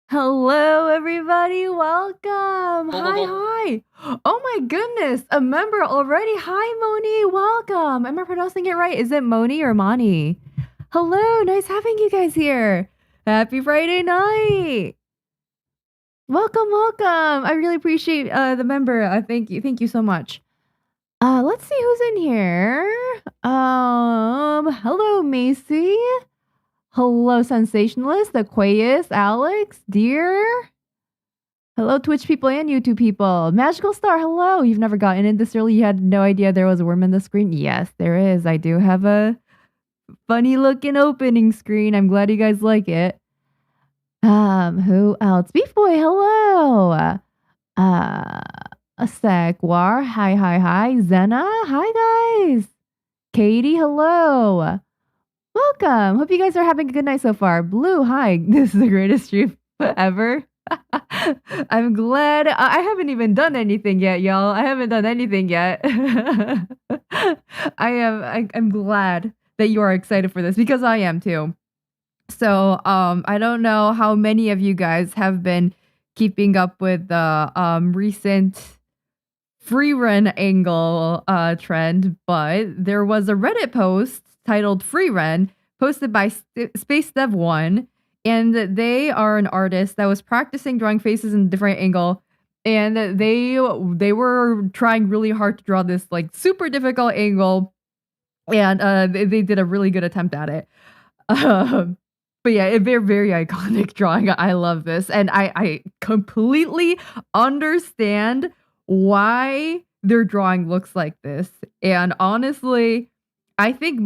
Hello, everybody. Welcome. Hi. Oh my goodness. A member already. Hi, Moni. Welcome. Am I pronouncing it right? Is it Moni or Moni? Hello. Nice having you guys here. Happy Friday night. Welcome. I really appreciate the member. Thank you. Thank you so much. Let's see who's in here. Hello, Macy. Hello, Sensationalist, Aquarius, Alex, Dear. Hello, Twitch people and YouTube people. Magical Star, hello. You've never gotten in this early. You had no idea there was a worm in the screen. Yes, there is. I do have a funny looking opening screen. I'm glad you guys like it. Who else? Beef Boy, hello. Sakwar, hi. Zena, hi guys. Katie, hello. Welcome. Hope you guys are having a good night so far. Blue, hi. This is the greatest stream ever. I'm glad. I haven't even done anything yet, y'all. I haven't done anything yet. I'm glad that you are excited for this because I am too. So, I don't know how many of you guys have been keeping up with the recent Frieren angle trend, but there was a Reddit post titled Frieren, posted by Space Dev 1, and they are an artist that was practicing drawing faces in a different angle, and they were trying really hard to draw this like super difficult angle, and they did a really good attempt at it. But yeah, they're very iconic drawing. I love this, and I completely understand why their drawing looks like this. And honestly, I think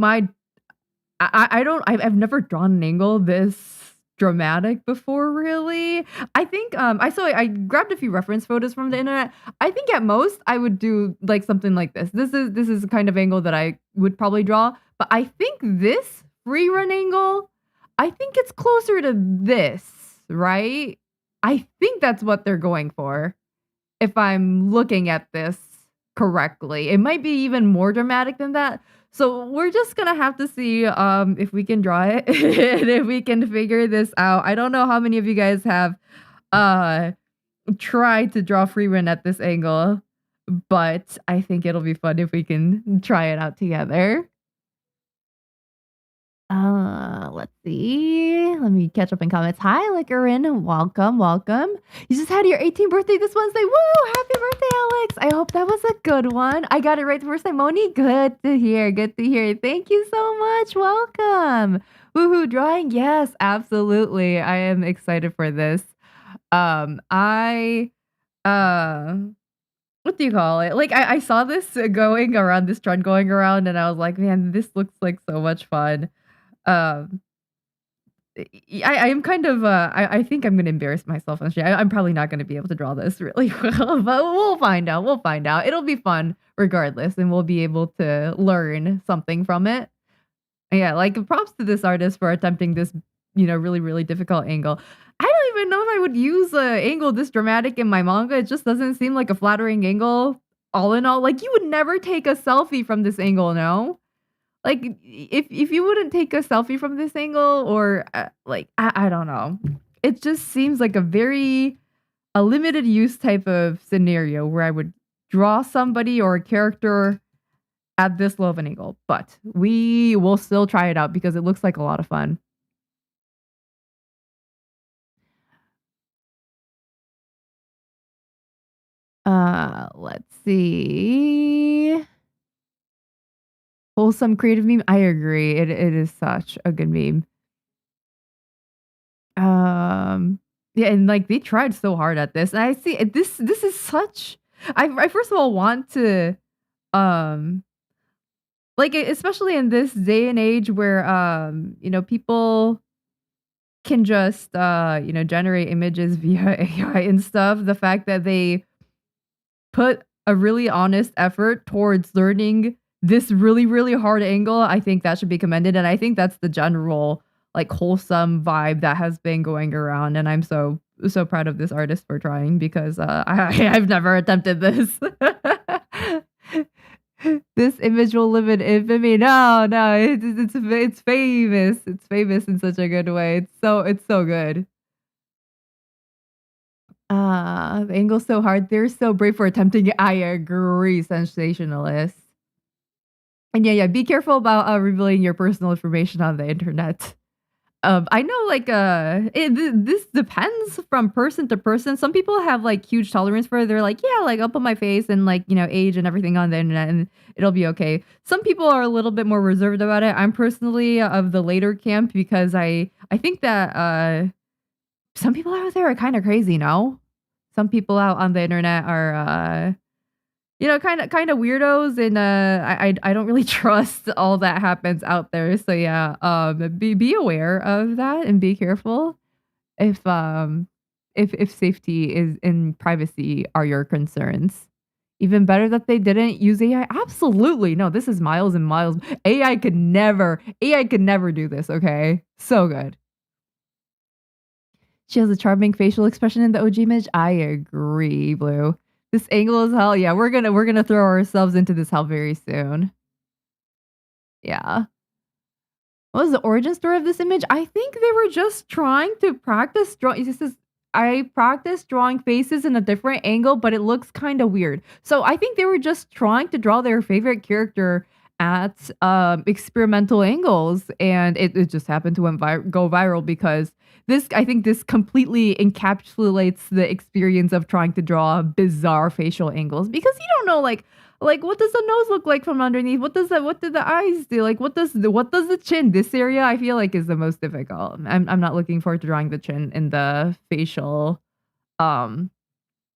I've never drawn an angle this dramatic before, really. I think I grabbed a few reference photos from the internet. I think at most I would do like something like this. This is the kind of angle that I would probably draw. But I think this free run angle, I think it's closer to this, right? I think that's what they're going for. If I'm looking at this correctly, it might be even more dramatic than that. So we're just gonna have to see if we can draw it and if we can figure this out. I don't know how many of you guys have tried to draw Frieren at this angle, but I think it'll be fun if we can try it out together. Let's see. Let me catch up in comments. Hi, Lickerin. Welcome. You just had your 18th birthday this Wednesday. Woo! Happy birthday, Alex. I hope that was a good one. I got it right the first time. Moni, good to hear. Thank you so much. Welcome. Woohoo, drawing. Yes, absolutely. I am excited for this. I what do you call it? Like I saw this this trend going around, and I was like, man, this looks like so much fun. Um, I am kind of I think I'm gonna embarrass myself on stream. I'm probably not gonna be able to draw this really well, but we'll find out. It'll be fun regardless, and we'll be able to learn something from it. Yeah, like props to this artist for attempting this, really, really difficult angle. I don't even know if I would use an angle this dramatic in my manga. It just doesn't seem like a flattering angle. All in all, like you would never take a selfie from this angle, no? Like if you wouldn't take a selfie from this angle, or like I don't know, it just seems like a limited use type of scenario where I would draw somebody or a character at this low of an angle. But we will still try it out because it looks like a lot of fun. Let's see. Wholesome creative meme. I agree. It is such a good meme. Yeah, and like they tried so hard at this. And I see this is such I first of all want to like especially in this day and age where people can just generate images via AI and stuff. The fact that they put a really honest effort towards learning this really, really hard angle, I think that should be commended. And I think that's the general like wholesome vibe that has been going around. And I'm so proud of this artist for trying because I've never attempted this. This image will live in infamy. No, no, it's famous. It's famous in such a good way. It's so good. The angle's so hard. They're so brave for attempting it. I agree, sensationalist. And yeah, be careful about revealing your personal information on the internet. I know, like, this depends from person to person. Some people have like huge tolerance for it. They're like, yeah, like I'll put my face and like age and everything on the internet, and it'll be okay. Some people are a little bit more reserved about it. I'm personally of the later camp because I think that some people out there are kind of crazy. No, some people out on the internet are kind of weirdos, and I don't really trust all that happens out there. So yeah, be aware of that and be careful if if safety is and privacy are your concerns. Even better that they didn't use AI. Absolutely. No, this is miles and miles. AI could never do this, okay? So good. She has a charming facial expression in the OG image. I agree, Blue. This angle is hell. Yeah, we're gonna throw ourselves into this hell very soon. Yeah. What was the origin story of this image? I think they were just trying to practice drawing. This is I practiced drawing faces in a different angle, but it looks kind of weird. So I think they were just trying to draw their favorite character at experimental angles, and it just happened to go viral because I think this completely encapsulates the experience of trying to draw bizarre facial angles because you don't know like what does the nose look like from underneath? What do the eyes do? Like what does the chin? This area I feel like is the most difficult. I'm not looking forward to drawing the chin in the facial um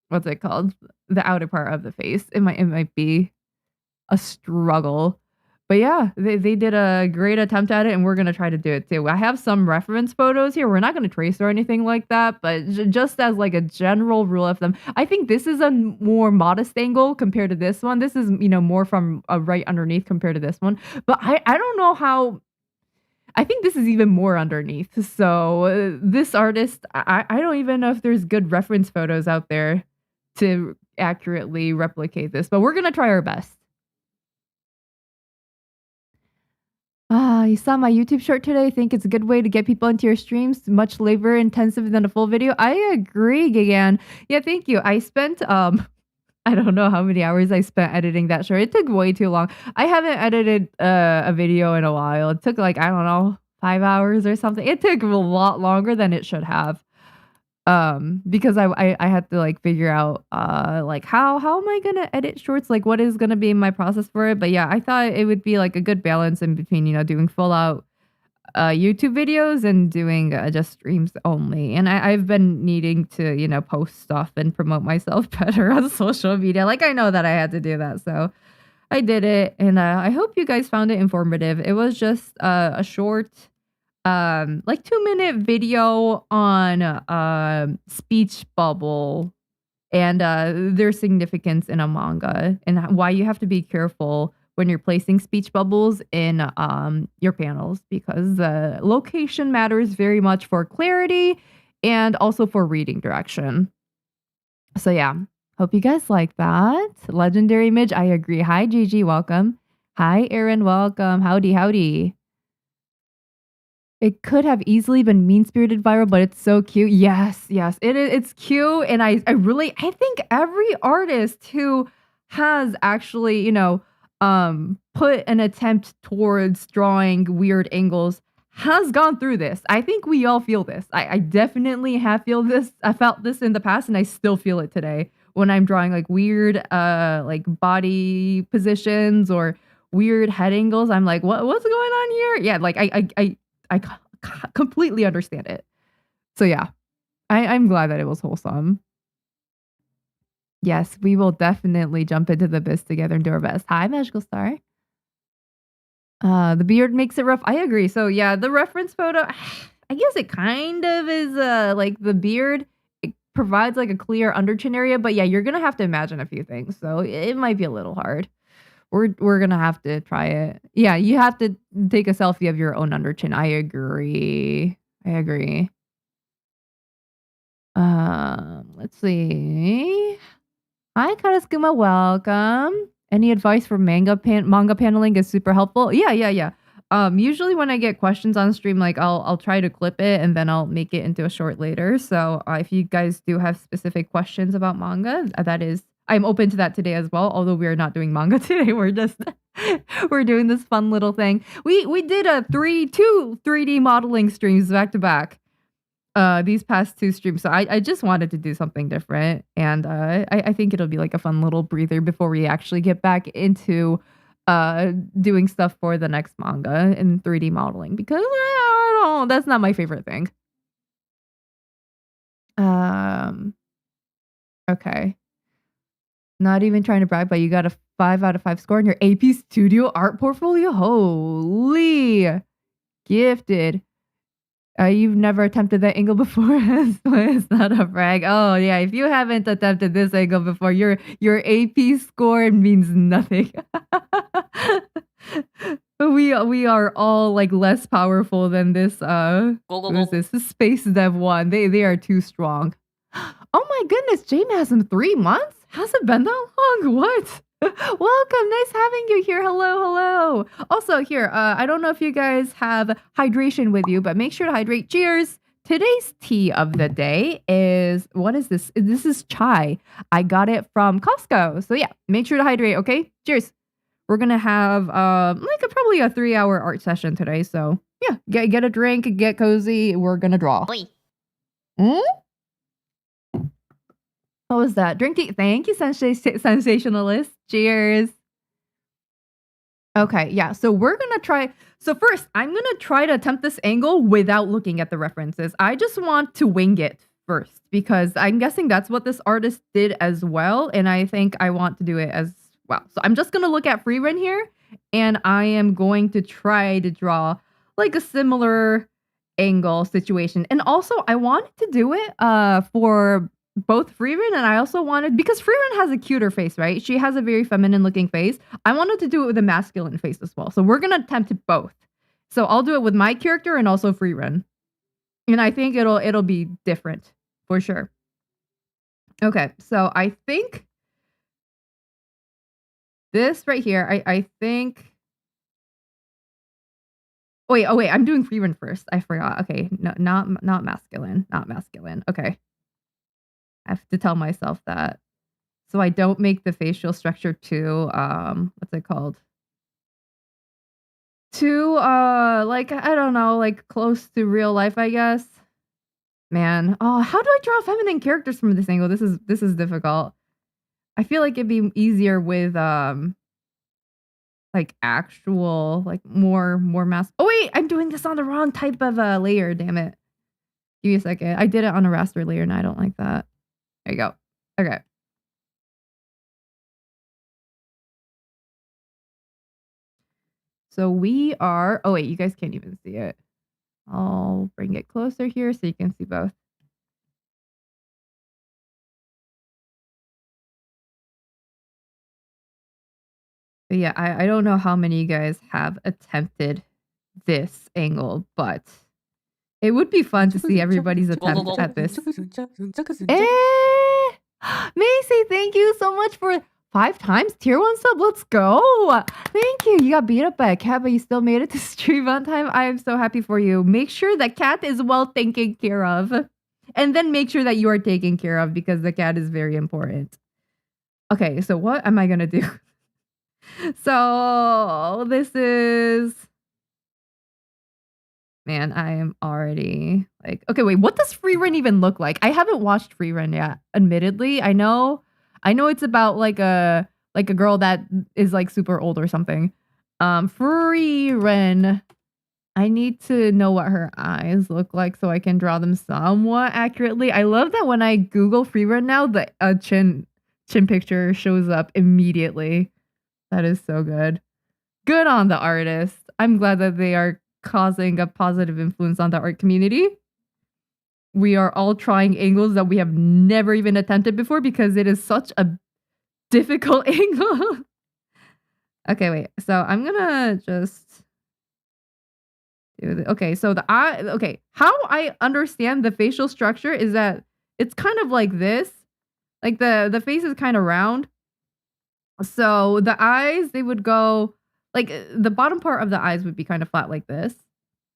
what's it called? The outer part of the face. It might be a struggle. But yeah, they did a great attempt at it, and we're gonna try to do it too. I have some reference photos here. We're not gonna trace or anything like that, but just as like a general rule of thumb, I think this is a more modest angle compared to this one. This is more from right underneath compared to this one. But I don't know how. I think this is even more underneath. So this artist, I don't even know if there's good reference photos out there to accurately replicate this, but we're gonna try our best. You saw my YouTube short today. Think it's a good way to get people into your streams. Much labor intensive than a full video. I agree, Gigan. Yeah, thank you. I spent I don't know how many hours I spent editing that short. It took way too long. I haven't edited a video in a while. It took like I don't know 5 hours or something. It took a lot longer than it should have. Because I had to like figure out like how am I gonna edit shorts, like what is gonna be my process for it. But yeah, I thought it would be like a good balance in between doing full out YouTube videos and doing just streams only. And I've been needing to post stuff and promote myself better on social media. Like I know that I had to do that, so I did it, and I hope you guys found it informative. It was just a short like 2-minute video on speech bubble and their significance in a manga and why you have to be careful when you're placing speech bubbles in your panels because the location matters very much for clarity and also for reading direction. So yeah, hope you guys like that. Legendary image, I agree. Hi Gigi, welcome. Hi Aaron, welcome. Howdy. It could have easily been mean-spirited viral, but it's so cute. Yes, it's cute, and I think every artist who has actually, put an attempt towards drawing weird angles has gone through this. I think we all feel this. I definitely have feel this. I felt this in the past, and I still feel it today when I'm drawing like weird, like body positions or weird head angles. I'm like, what's going on here? Yeah, like I completely understand it. So yeah, I'm glad that it was wholesome. Yes, we will definitely jump into the abyss together and do our best. Hi, Magical Star. The beard makes it rough. I agree. So yeah, the reference photo, I guess it kind of is like the beard. It provides like a clear underchin area, but yeah, you're gonna have to imagine a few things. So it might be a little hard. We're gonna have to try it. Yeah, you have to take a selfie of your own underchin. I agree. Let's see. Hi, Karaskuma, welcome. Any advice for manga paneling is super helpful. Yeah. Usually when I get questions on stream, like I'll try to clip it and then I'll make it into a short later. So if you guys do have specific questions about manga, I'm open to that today as well. Although we are not doing manga today, we're doing this fun little thing. We did two 3D modeling streams back to back. These past 2 streams. So I just wanted to do something different, and I think it'll be like a fun little breather before we actually get back into doing stuff for the next manga in 3D modeling, because I don't know, that's not my favorite thing. Okay. Not even trying to brag, but you got a 5 out of 5 score in your AP Studio art portfolio. Holy gifted. You've never attempted that angle before. It's not a brag. Oh yeah, if you haven't attempted this angle before, your AP score means nothing. we are all like less powerful than this. Who's this? This Space Dev 1. They are too strong. Oh my goodness, Jame has him 3 months. Has it been that long? What? Welcome, nice having you here. Hello. Also here, I don't know if you guys have hydration with you, but make sure to hydrate. Cheers. Today's tea of the day is, what is this? This is chai. I got it from Costco. So yeah, make sure to hydrate, okay? Cheers. We're gonna have probably a 3-hour art session today. So yeah, get a drink, get cozy. We're gonna draw. What was that? Drinking. Thank you, sensationalist. Cheers. Okay, yeah. So we're gonna try. So first, I'm gonna try to attempt this angle without looking at the references. I just want to wing it first because I'm guessing that's what this artist did as well, and I think I want to do it as well. So I'm just gonna look at Frieren here, and I am going to try to draw like a similar angle situation. And also, I wanted to do it for both Frieren, and I also wanted, because Frieren has a cuter face, right? She has a very feminine looking face. I wanted to do it with a masculine face as well. So we're gonna attempt both. So I'll do it with my character and also Frieren. And I think it'll be different for sure. Okay, so I think this right here, I think. Oh wait, I'm doing Frieren first. I forgot. Okay, no, not masculine. Okay. I have to tell myself that, so I don't make the facial structure too what's it called? Too like, I don't know, like close to real life, I guess. Man, oh, how do I draw feminine characters from this angle? This is difficult. I feel like it'd be easier with like actual, like more mass. Oh wait, I'm doing this on the wrong type of layer. Damn it. Give me a second. I did it on a raster layer, and I don't like that. There you go. Okay. So we are. Oh wait, you guys can't even see it. I'll bring it closer here so you can see both. But yeah, I don't know how many of you guys have attempted this angle, but it would be fun to see everybody's attempt at this. Macy, thank you so much for 5 times tier 1 sub. Let's go. Thank you. You got beat up by a cat, but you still made it to stream on time. I am so happy for you. Make sure that cat is well taken care of. And then make sure that you are taken care of, because the cat is very important. Okay, so what am I going to do? So this is... Man, I am already like, okay, wait, what does Frieren even look like? I haven't watched Frieren yet, admittedly. I know it's about like a girl that is like super old or something. Frieren, I need to know what her eyes look like so I can draw them somewhat accurately. I love that when I Google Frieren now, the chin picture shows up immediately. That is so good. Good on the artist. I'm glad that they are causing a positive influence on the art community. We are all trying angles that we have never even attempted before, because it is such a difficult angle. Okay, wait. So I'm gonna just do the, okay, so the eye, okay, how I understand the facial structure is that it's kind of like this. Like the face is kind of round. So the eyes, they would go like the bottom part of the eyes would be kind of flat like this.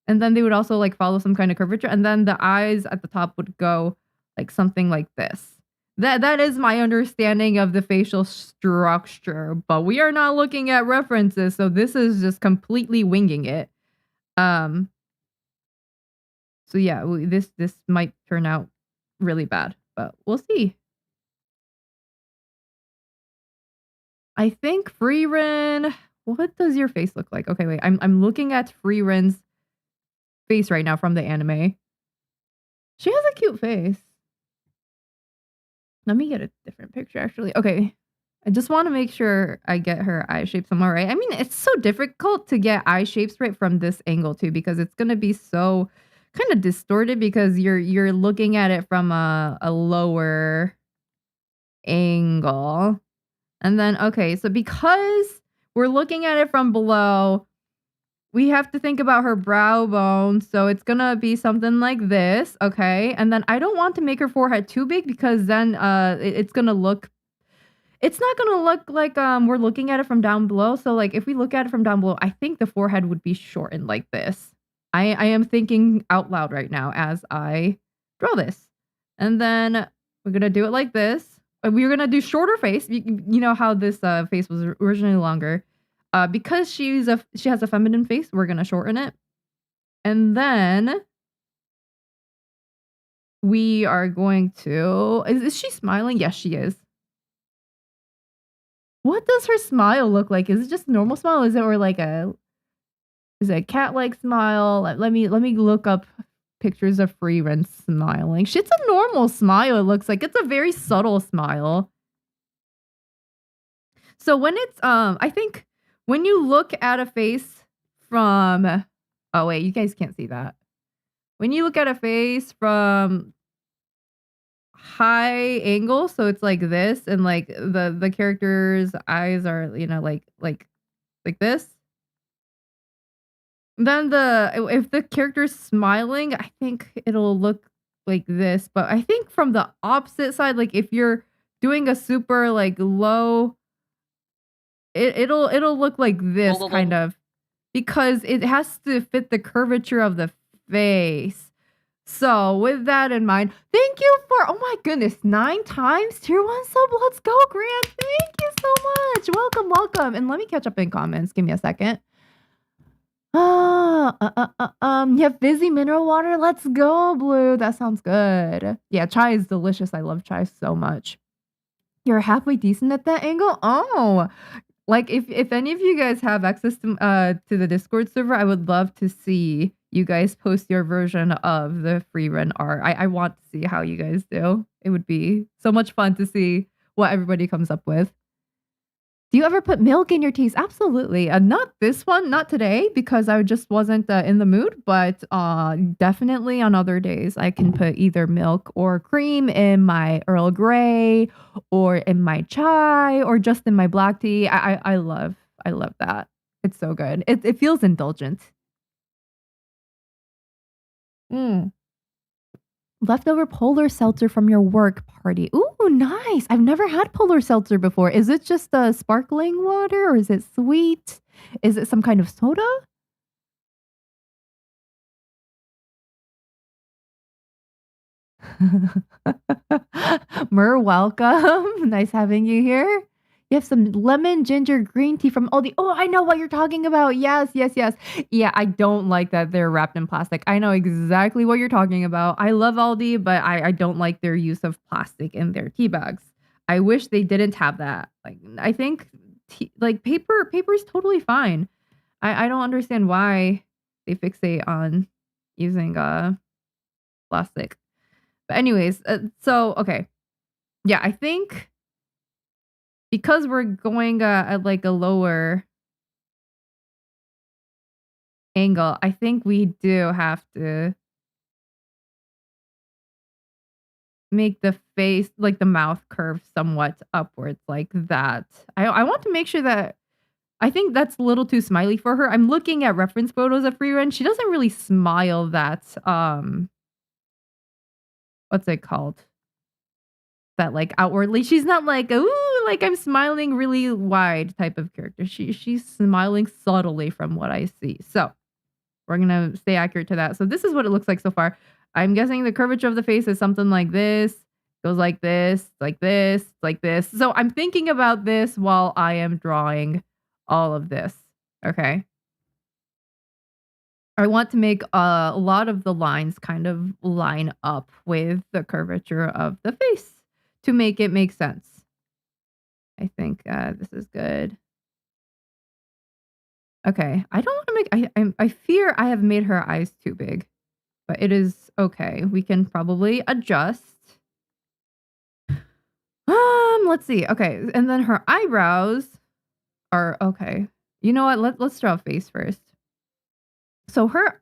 And then they would also like follow some kind of curvature. And then the eyes at the top would go like something like this. That is my understanding of the facial structure, but we are not looking at references, so this is just completely winging it. So yeah, this might turn out really bad, but we'll see. I think Frieren. What does your face look like? Okay, wait. I'm looking at Frieren's face right now from the anime. She has a cute face. Let me get a different picture, actually. Okay. I just want to make sure I get her eye shape somewhere right. I mean, it's so difficult to get eye shapes right from this angle too, because it's gonna be so kind of distorted because you're looking at it from a lower angle. And then okay, so because we're looking at it from below, we have to think about her brow bone. So it's gonna be something like this, okay? And then I don't want to make her forehead too big because then it's gonna look, it's not gonna look like we're looking at it from down below. So like if we look at it from down below, I think the forehead would be shortened like this. I am thinking out loud right now as I draw this. And then we're gonna do it like this. We're gonna do shorter face. You know how this face was originally longer. Because she has a feminine face, we're gonna shorten it. And then we are going to, is she smiling? Yes, she is. What does her smile look like? Is it just a normal smile? Is it a cat-like smile? Let me look up pictures of Frieren smiling. It's a normal smile, it looks like. It's a very subtle smile. So when it's I think when you look at a face from, oh wait, you guys can't see that. When you look at a face from high angle, so it's like this, and like the character's eyes are, you know, like this. Then if the character's smiling, I think it'll look like this. But I think from the opposite side, like if you're doing a super like low, it'll look like this kind of, because it has to fit the curvature of the face. So with that in mind, thank you for, oh my goodness, 9 times tier 1 sub. Let's go, Grant. Thank you so much. Welcome. And let me catch up in comments. Give me a second. You have fizzy mineral water. Let's go, Blue. That sounds good. Yeah, chai is delicious. I love chai so much. You're halfway decent at that angle. Oh, like if any of you guys have access to the Discord server, I would love to see you guys post your version of the Frieren art. I want to see how you guys do. It would be so much fun to see what everybody comes up with. Do you ever put milk in your teas? Absolutely. Not this one, not today, because I just wasn't in the mood, but definitely on other days, I can put either milk or cream in my Earl Grey or in my chai or just in my black tea. I love that. It's so good. It feels indulgent. Leftover polar seltzer from your work party. Ooh, nice. I've never had polar seltzer before. Is it just a sparkling water or is it sweet? Is it some kind of soda? Mer, welcome. Nice having you here. You have some lemon ginger green tea from Aldi. Oh, I know what you're talking about. Yes. Yeah, I don't like that they're wrapped in plastic. I know exactly what you're talking about. I love Aldi, but I don't like their use of plastic in their tea bags. I wish they didn't have that. Like, I think paper is totally fine. I don't understand why they fixate on using plastic. But anyways, so okay. Yeah, I think because we're going at like a lower angle, I think we do have to make the face, like the mouth curve somewhat upwards like that. I want to make sure that, I think that's a little too smiley for her. I'm looking at reference photos of Frieren. She doesn't really smile that, what's it called? that like outwardly she's not like, ooh, like I'm smiling really wide type of character. She's smiling subtly from what I see. So we're gonna stay accurate to that. So this is what it looks like so far. I'm guessing the curvature of the face is something like this, goes like this, like this, like this. So I'm thinking about this while I am drawing all of this. Okay. I want to make a lot of the lines kind of line up with the curvature of the face to make it make sense. I think this is good. Okay, I don't want to make. I fear I have made her eyes too big, but it is okay. We can probably adjust. Let's see. Okay, and then her eyebrows are okay. You know what? Let's draw a face first. So her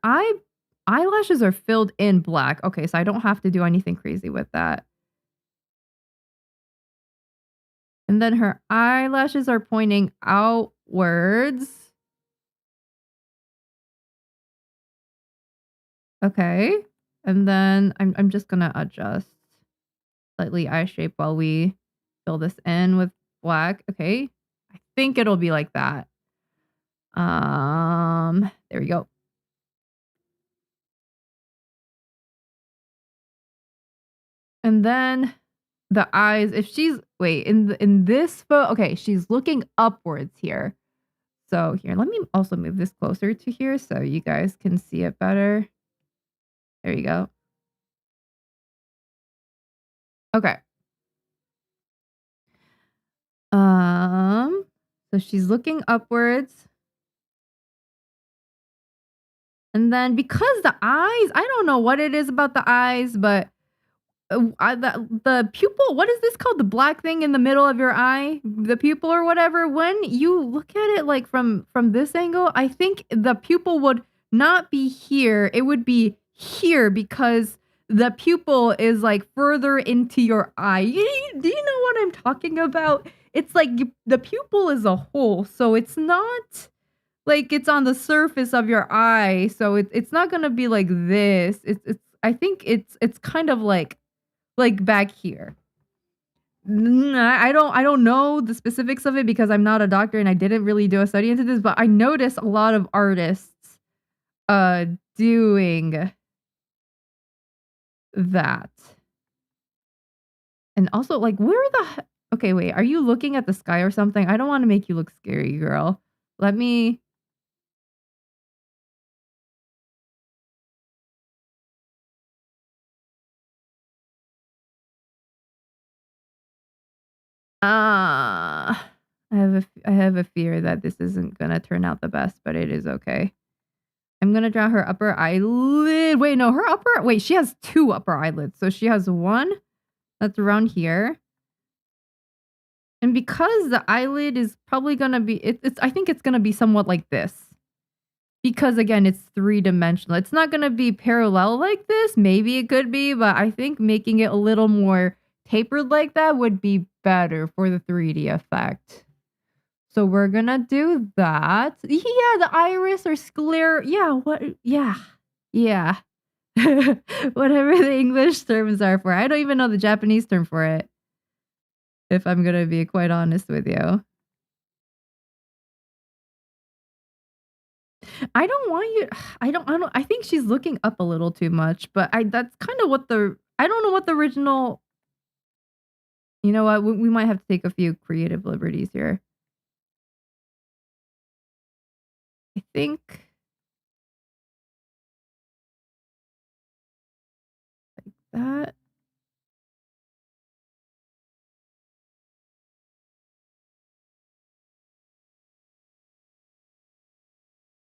eyelashes are filled in black. Okay, so I don't have to do anything crazy with that. And then her eyelashes are pointing outwards. Okay. And then I'm just gonna adjust slightly eye shape while we fill this in with black. Okay. I think it'll be like that. There we go. And then the eyes, if she's in this photo, okay, she's looking upwards here. So here, let me also move this closer to here so you guys can see it better. There you go. Okay. So she's looking upwards. And then because the eyes, I don't know what it is about the eyes, but the pupil, what is this called? The black thing in the middle of your eye, the pupil or whatever. When you look at it like from this angle, I think the pupil would not be here. It would be here because the pupil is like further into your eye. Do you know what I'm talking about? It's like the pupil is a hole, so it's not like it's on the surface of your eye. So it's not gonna be like this. It's I think it's kind of like back here. I don't know the specifics of it because I'm not a doctor and I didn't really do a study into this, but I noticed a lot of artists doing that. And also like okay, wait, are you looking at the sky or something? I don't want to make you look scary, girl. Let me I have a fear that this isn't gonna turn out the best, but it is okay. I'm gonna draw her upper eyelid. Wait, no, she has 2 upper eyelids. So she has one that's around here. And because the eyelid is probably gonna be, I think it's gonna be somewhat like this. Because again, it's 3-dimensional. It's not gonna be parallel like this. Maybe it could be, but I think making it a little more tapered like that would be better for the 3D effect. So we're gonna do that. Yeah, the iris or sclera. Yeah, what? Yeah. Yeah. Whatever the English terms are for it. I don't even know the Japanese term for it. If I'm gonna be quite honest with you. I don't want you I think she's looking up a little too much, but that's kind of what I don't know what the original. You know what? We might have to take a few creative liberties here. I think like that.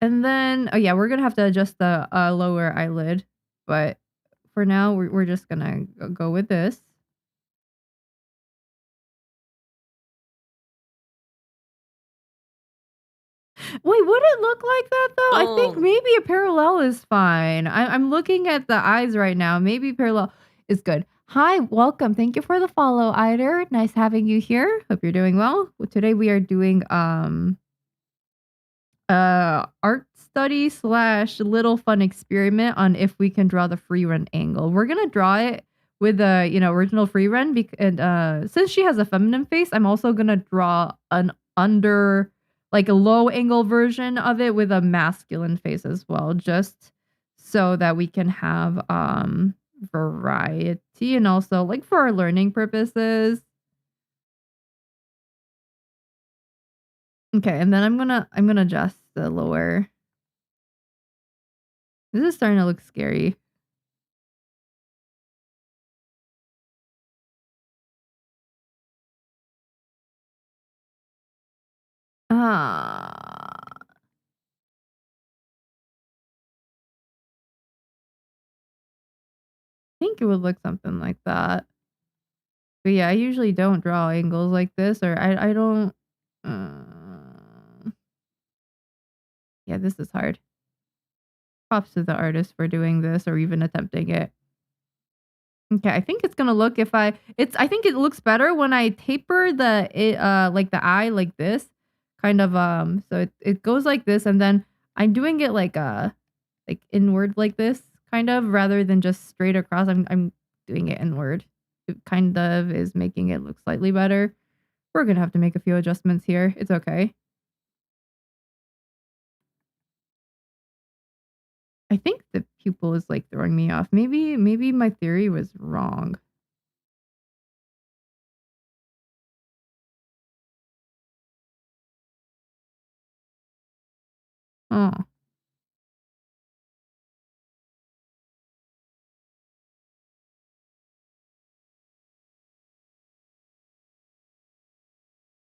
And then, oh yeah, we're gonna have to adjust the lower eyelid, but for now, we're just gonna go with this. Wait, would it look like that though? I think maybe a parallel is fine. I'm looking at the eyes right now. Maybe parallel is good. Hi, welcome. Thank you for the follow, Eider. Nice having you here. Hope you're doing well. Today we are doing art study / little fun experiment on if we can draw the Frieren angle. We're gonna draw it with the, original Frieren, and since she has a feminine face, I'm also gonna draw an under like a low angle version of it with a masculine face as well, just so that we can have variety and also like for our learning purposes. Okay, and then I'm gonna adjust the lower. This is starting to look scary. Ah, I think it would look something like that. But yeah, I usually don't draw angles like this, or I don't. Uh, yeah, this is hard. Props to the artist for doing this or even attempting it. Okay, I think it's gonna look if I think it looks better when I taper like the eye like this, kind of so it goes like this, and then I'm doing it like inward like this, kind of, rather than just straight across. I'm doing it inward. It kind of is making it look slightly better. We're gonna have to make a few adjustments here. It's okay. I think the pupil is like throwing me off. Maybe my theory was wrong. Oh.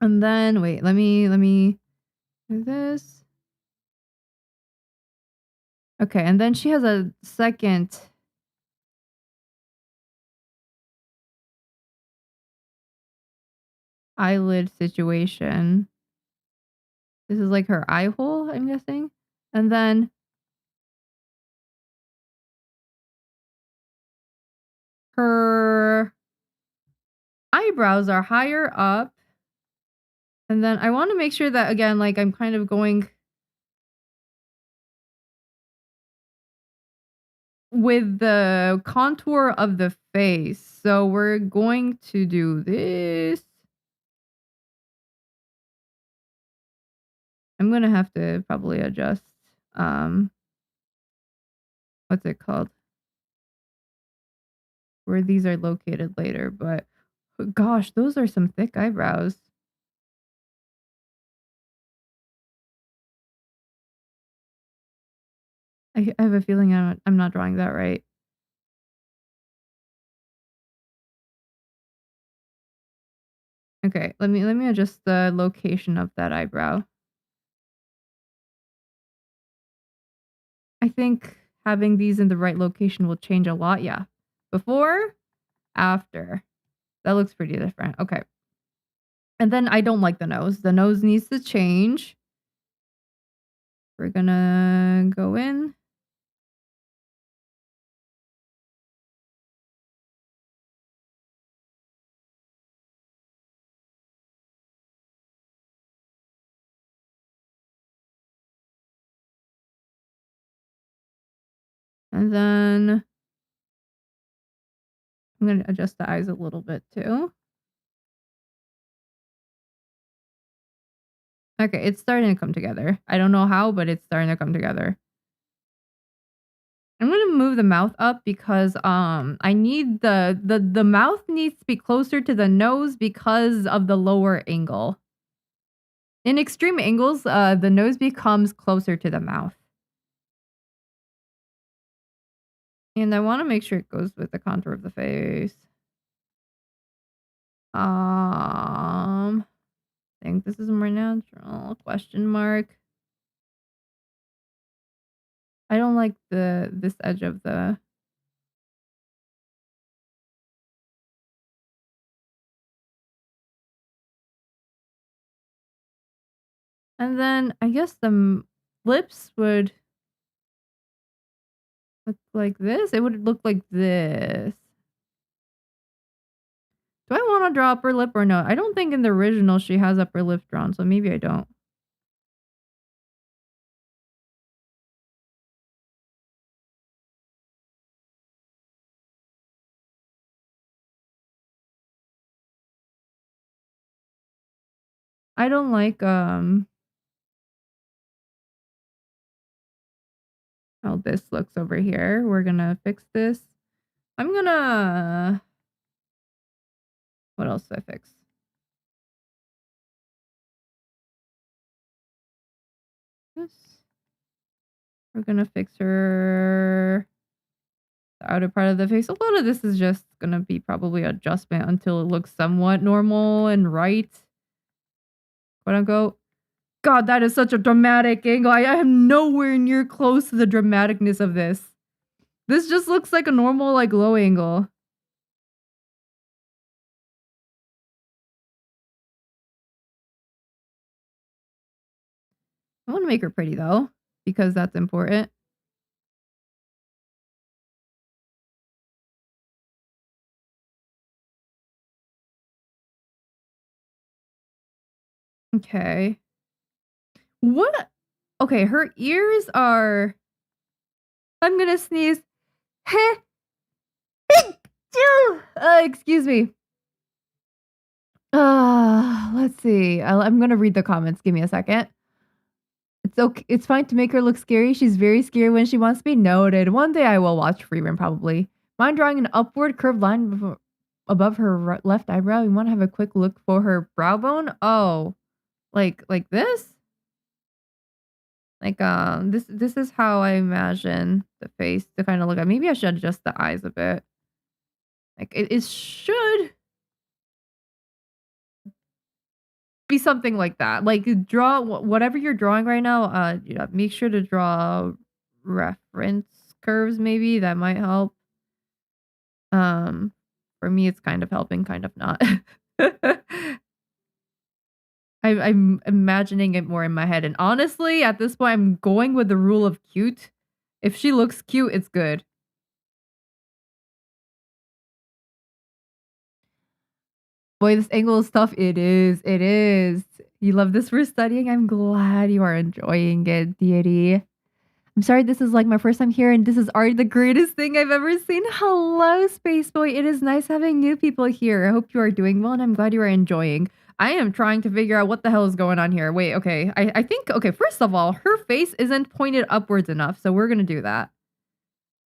And then wait, let me do this. Okay, and then she has a second eyelid situation. This is like her eye hole, I'm guessing. And then her eyebrows are higher up. And then I want to make sure that again, like I'm kind of going with the contour of the face. So we're going to do this. I'm gonna have to probably adjust um what's it called? Where these are located later, but gosh, those are some thick eyebrows. I have a feeling I'm not drawing that right. Okay, let me adjust the location of that eyebrow. I think having these in the right location will change a lot. Yeah. Before, after. That looks pretty different. Okay. And then I don't like the nose. The nose needs to change. We're gonna go in. And then I'm gonna adjust the eyes a little bit too. Okay, it's starting to come together. I don't know how, but it's starting to come together. I'm gonna move the mouth up because I need the mouth needs to be closer to the nose because of the lower angle. In extreme angles, the nose becomes closer to the mouth. And I want to make sure it goes with the contour of the face. I think this is more natural. Question mark. I don't like this edge of the. And then I guess the lips would look like this. It would look like this. Do I want to draw upper lip or no? I don't think in the original she has upper lip drawn, so maybe I don't. I don't like how this looks over here. We're gonna fix this. I'm gonna what else did I fix? This. We're gonna fix her the outer part of the face. A lot of this is just gonna be probably adjustment until it looks somewhat normal and right. Quote unquote. God, that is such a dramatic angle. I am nowhere near close to the dramaticness of this. This just looks like a normal, like, low angle. I want to make her pretty though, because that's important. Okay. What? Okay, her ears are. I'm gonna sneeze. Excuse me. Let's see. I'm gonna read the comments. Give me a second. It's okay. It's fine to make her look scary. She's very scary when she wants to be noted. One day I will watch Frieren probably. Mind drawing an upward curved line above her left eyebrow? You want to have a quick look for her brow bone? Oh, like this? Like this is how I imagine the face to kind of look at. Maybe I should adjust the eyes a bit. Like it should be something like that. Like draw whatever you're drawing right now. Make sure to draw reference curves. Maybe that might help. Um, for me, it's kind of helping, kind of not. I'm imagining it more in my head, and honestly, at this point, I'm going with the rule of cute. If she looks cute, it's good. Boy, this angle is tough. It is. It is. You love this for studying? I'm glad you are enjoying it, deity. I'm sorry this is like my first time here and this is already the greatest thing I've ever seen. Hello, Space Boy. It is nice having new people here. I hope you are doing well and I'm glad you are enjoying. I am trying to figure out what the hell is going on here. Wait, okay. I think, okay, first of all, her face isn't pointed upwards enough, so we're going to do that.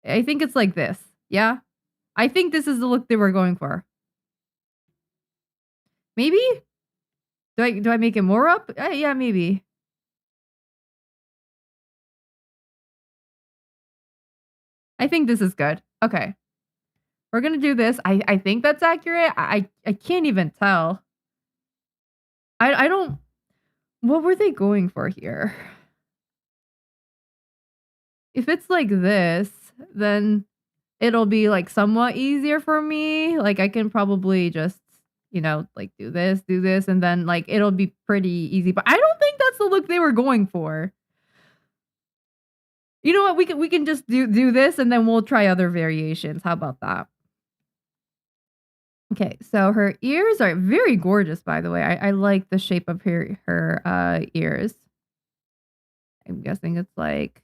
I think it's like this. Yeah? I think this is the look they were going for. Maybe? Do I make it more up? Yeah, maybe. I think this is good. Okay. We're gonna do this. I think that's accurate. I can't even tell. I don't. What were they going for here? If it's like this, then it'll be like somewhat easier for me. Like I can probably just, like do this, and then like it'll be pretty easy. But I don't think that's the look they were going for. You know what? We can just do this, and then we'll try other variations. How about that? Okay, so her ears are very gorgeous, by the way. I like the shape of her ears. I'm guessing it's like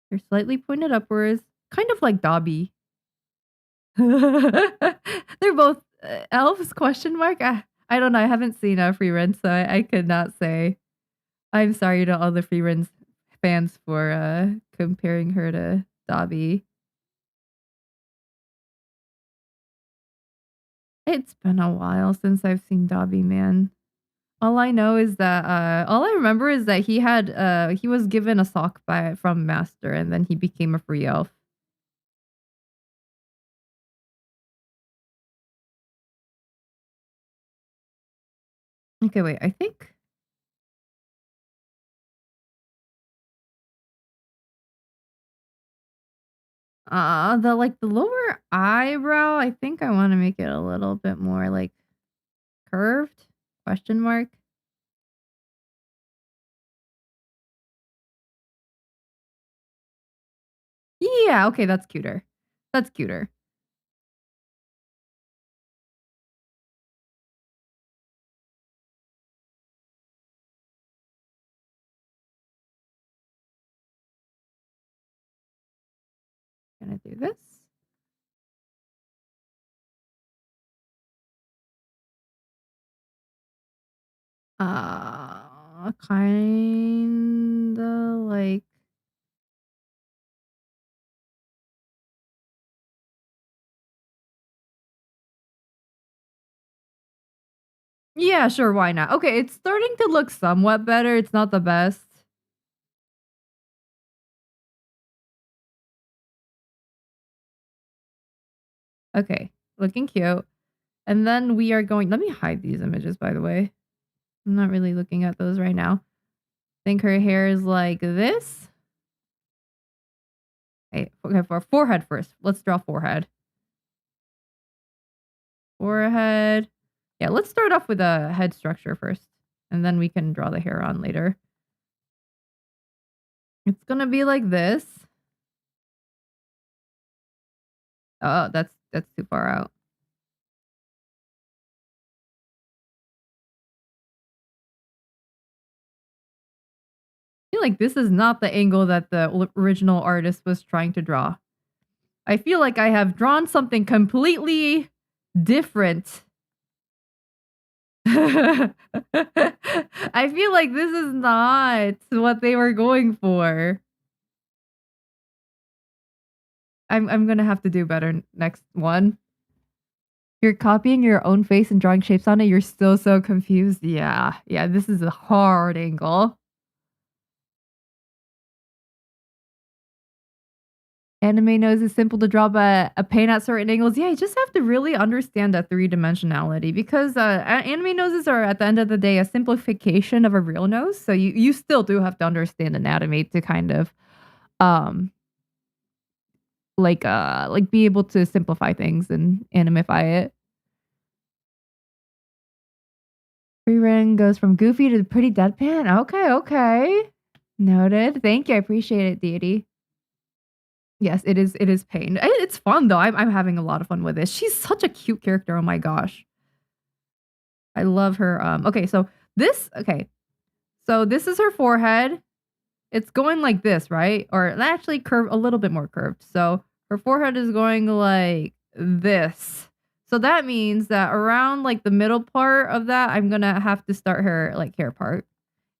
they're slightly pointed upwards, kind of like Dobby. They're both elves? Question mark. I don't know. I haven't seen Frieren, so I could not say. I'm sorry to all the Frieren fans for comparing her to Dobby. It's been a while since I've seen Dobby, man. All I know is that all I remember is that he was given a sock from Master and then he became a free elf. Okay, wait, I think the lower eyebrow, I think I want to make it a little bit more like curved? Question mark. Yeah, okay, that's cuter. That's cuter. Gonna do this. Kinda like yeah, sure, why not? Okay, it's starting to look somewhat better, it's not the best. Okay, looking cute. And then we are going let me hide these images, by the way. I'm not really looking at those right now. Think her hair is like this. Okay, for forehead first. Let's draw forehead. Forehead. Yeah, let's start off with a head structure first, and then we can draw the hair on later. It's gonna be like this. Oh, that's too far out. I feel like this is not the angle that the original artist was trying to draw. I feel like I have drawn something completely different. I feel like this is not what they were going for. I'm gonna have to do better next one. You're copying your own face and drawing shapes on it. You're still so confused. Yeah, yeah. This is a hard angle. Anime nose is simple to draw, but a paint at certain angles. Yeah, you just have to really understand that three dimensionality because anime noses are at the end of the day a simplification of a real nose. So you still do have to understand anatomy to kind of um like be able to simplify things and animify it. Frieren goes from goofy to pretty deadpan. Okay, okay. Noted. Thank you. I appreciate it, deity. Yes, it is pain. It's fun though. I'm having a lot of fun with this. She's such a cute character. Oh my gosh. I love her. Okay, so this okay. So this is her forehead. It's going like this, right? Or actually curved a little bit more curved. So her forehead is going like this. So that means that around like the middle part of that, I'm gonna have to start her like hair part.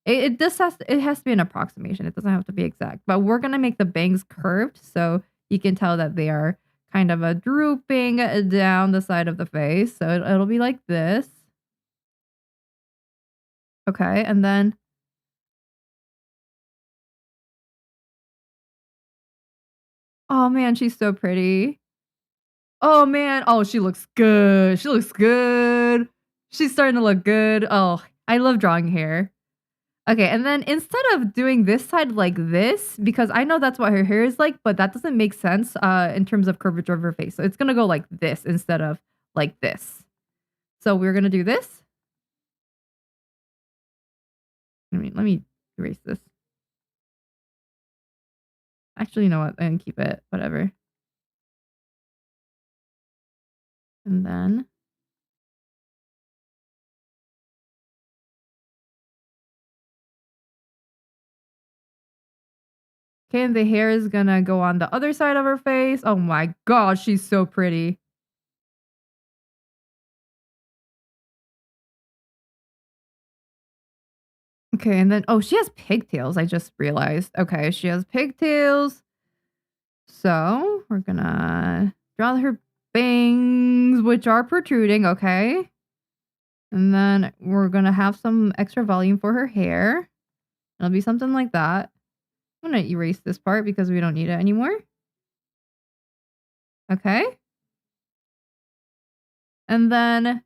It just has to be an approximation. It doesn't have to be exact. But we're gonna make the bangs curved so you can tell that they are kind of a drooping down the side of the face. So it'll be like this. Okay, and then oh man, she's so pretty. Oh man, oh she looks good. She looks good. She's starting to look good. Oh, I love drawing hair. Okay, and then instead of doing this side like this, because I know that's what her hair is like, but that doesn't make sense in terms of curvature of her face. So it's gonna go like this instead of like this. So we're gonna do this. Let me erase this. Actually, you know what? And keep it. Whatever. And then okay, and the hair is gonna go on the other side of her face. Oh my gosh, she's so pretty. Okay, and then oh, she has pigtails. I just realized. Okay, she has pigtails. So we're gonna draw her bangs, which are protruding. Okay, and then we're gonna have some extra volume for her hair. It'll be something like that. I'm gonna erase this part because we don't need it anymore. Okay, and then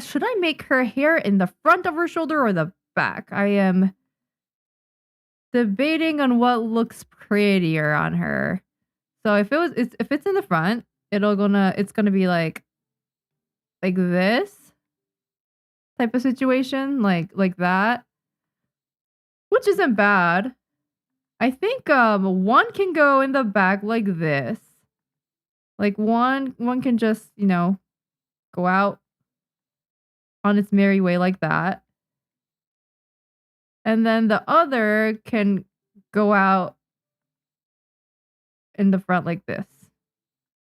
should I make her hair in the front of her shoulder or the back? I am debating on what looks prettier on her. So if it's in the front, it's gonna be like this type of situation, like that, which isn't bad. I think one can go in the back like this. Like one can just, go out on its merry way like that. And then the other can go out in the front like this.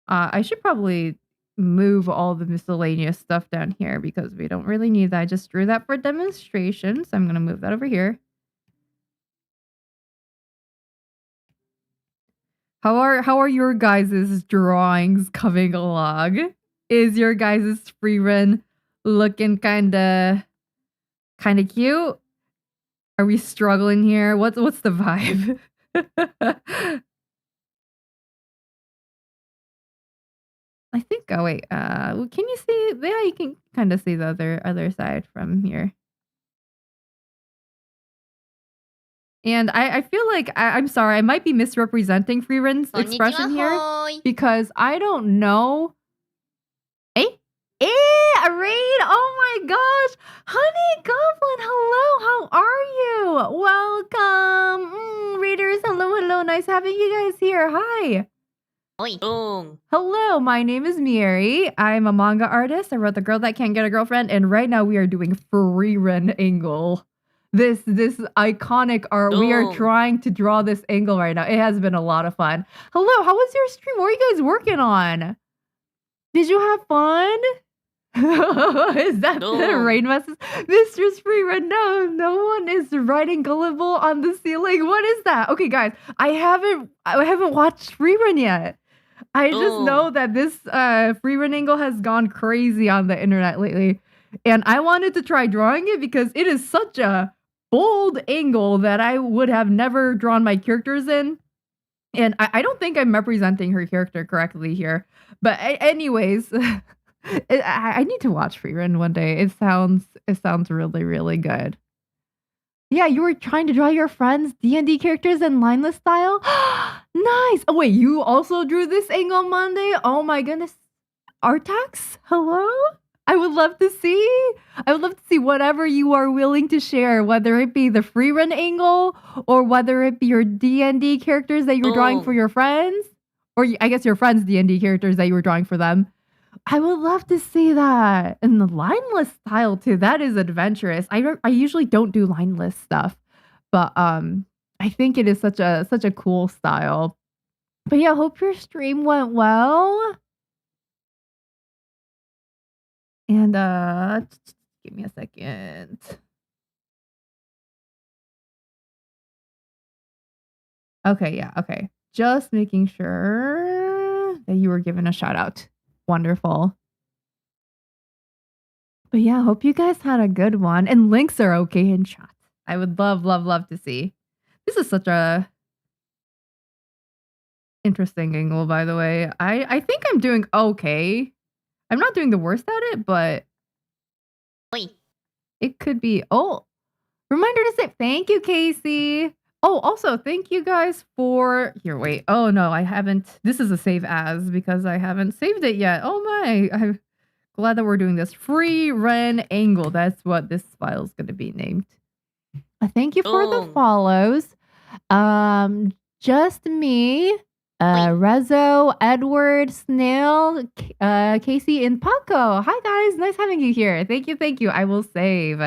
I should probably move all the miscellaneous stuff down here because we don't really need that. I just drew that for demonstration, so I'm going to move that over here. How are your guys' drawings coming along? Is your guys' Frieren looking kinda cute? Are we struggling here? What's the vibe? I think. Oh wait. Can you see? Yeah, you can kind of see the other side from here. And I feel like I'm sorry, I might be misrepresenting Frieren's expression here because I don't know. A raid! Oh my gosh! Honey Goblin, hello! How are you? Welcome! Readers, hello! Nice having you guys here. Hi! Hello, my name is Mieri. I'm a manga artist. I wrote The Girl That Can't Get a Girlfriend, and right now we are doing Frieren angle. This iconic art. We are trying to draw this angle right now. It has been a lot of fun. Hello, how was your stream? What are you guys working on? Did you have fun? Is that the rain message? Mistress Frieren, no one is writing gullible on the ceiling. What is that? Okay, guys, I haven't watched Frieren yet. I just know that this Frieren angle has gone crazy on the internet lately. And I wanted to try drawing it because it is such a bold angle that I would have never drawn my characters in. And I don't think I'm representing her character correctly here. But anyways, I need to watch Frieren one day. It sounds really, really good. Yeah, you were trying to draw your friends' D&D characters in lineless style? Nice! Oh wait, you also drew this angle Monday? Oh my goodness. Artax? Hello? I would love to see whatever you are willing to share, whether it be the Frieren angle or whether it be your D&D characters that you're drawing for your friends, or I guess your friends' D&D characters that you were drawing for them. I would love to see that. And the lineless style too, that is adventurous. I usually don't do lineless stuff, but I think it is such a cool style. But yeah, hope your stream went well. And give me a second. Okay, yeah, okay. Just making sure that you were given a shout out. Wonderful. But yeah, hope you guys had a good one. And links are okay in chat. I would love to see. This is such a interesting angle, by the way. I think I'm doing okay. I'm not doing the worst at it, but it could be. Oh, reminder to say thank you, Casey. Oh, also thank you guys for here. Wait. Oh no, I haven't. This is a save as because I haven't saved it yet. Oh my. I'm glad that we're doing this. Frieren angle. That's what this file is going to be named. Thank you for the follows. Just me. Rezo, Edward, Snail, Casey, and Paco. Hi guys, nice having you here. Thank you. I will save.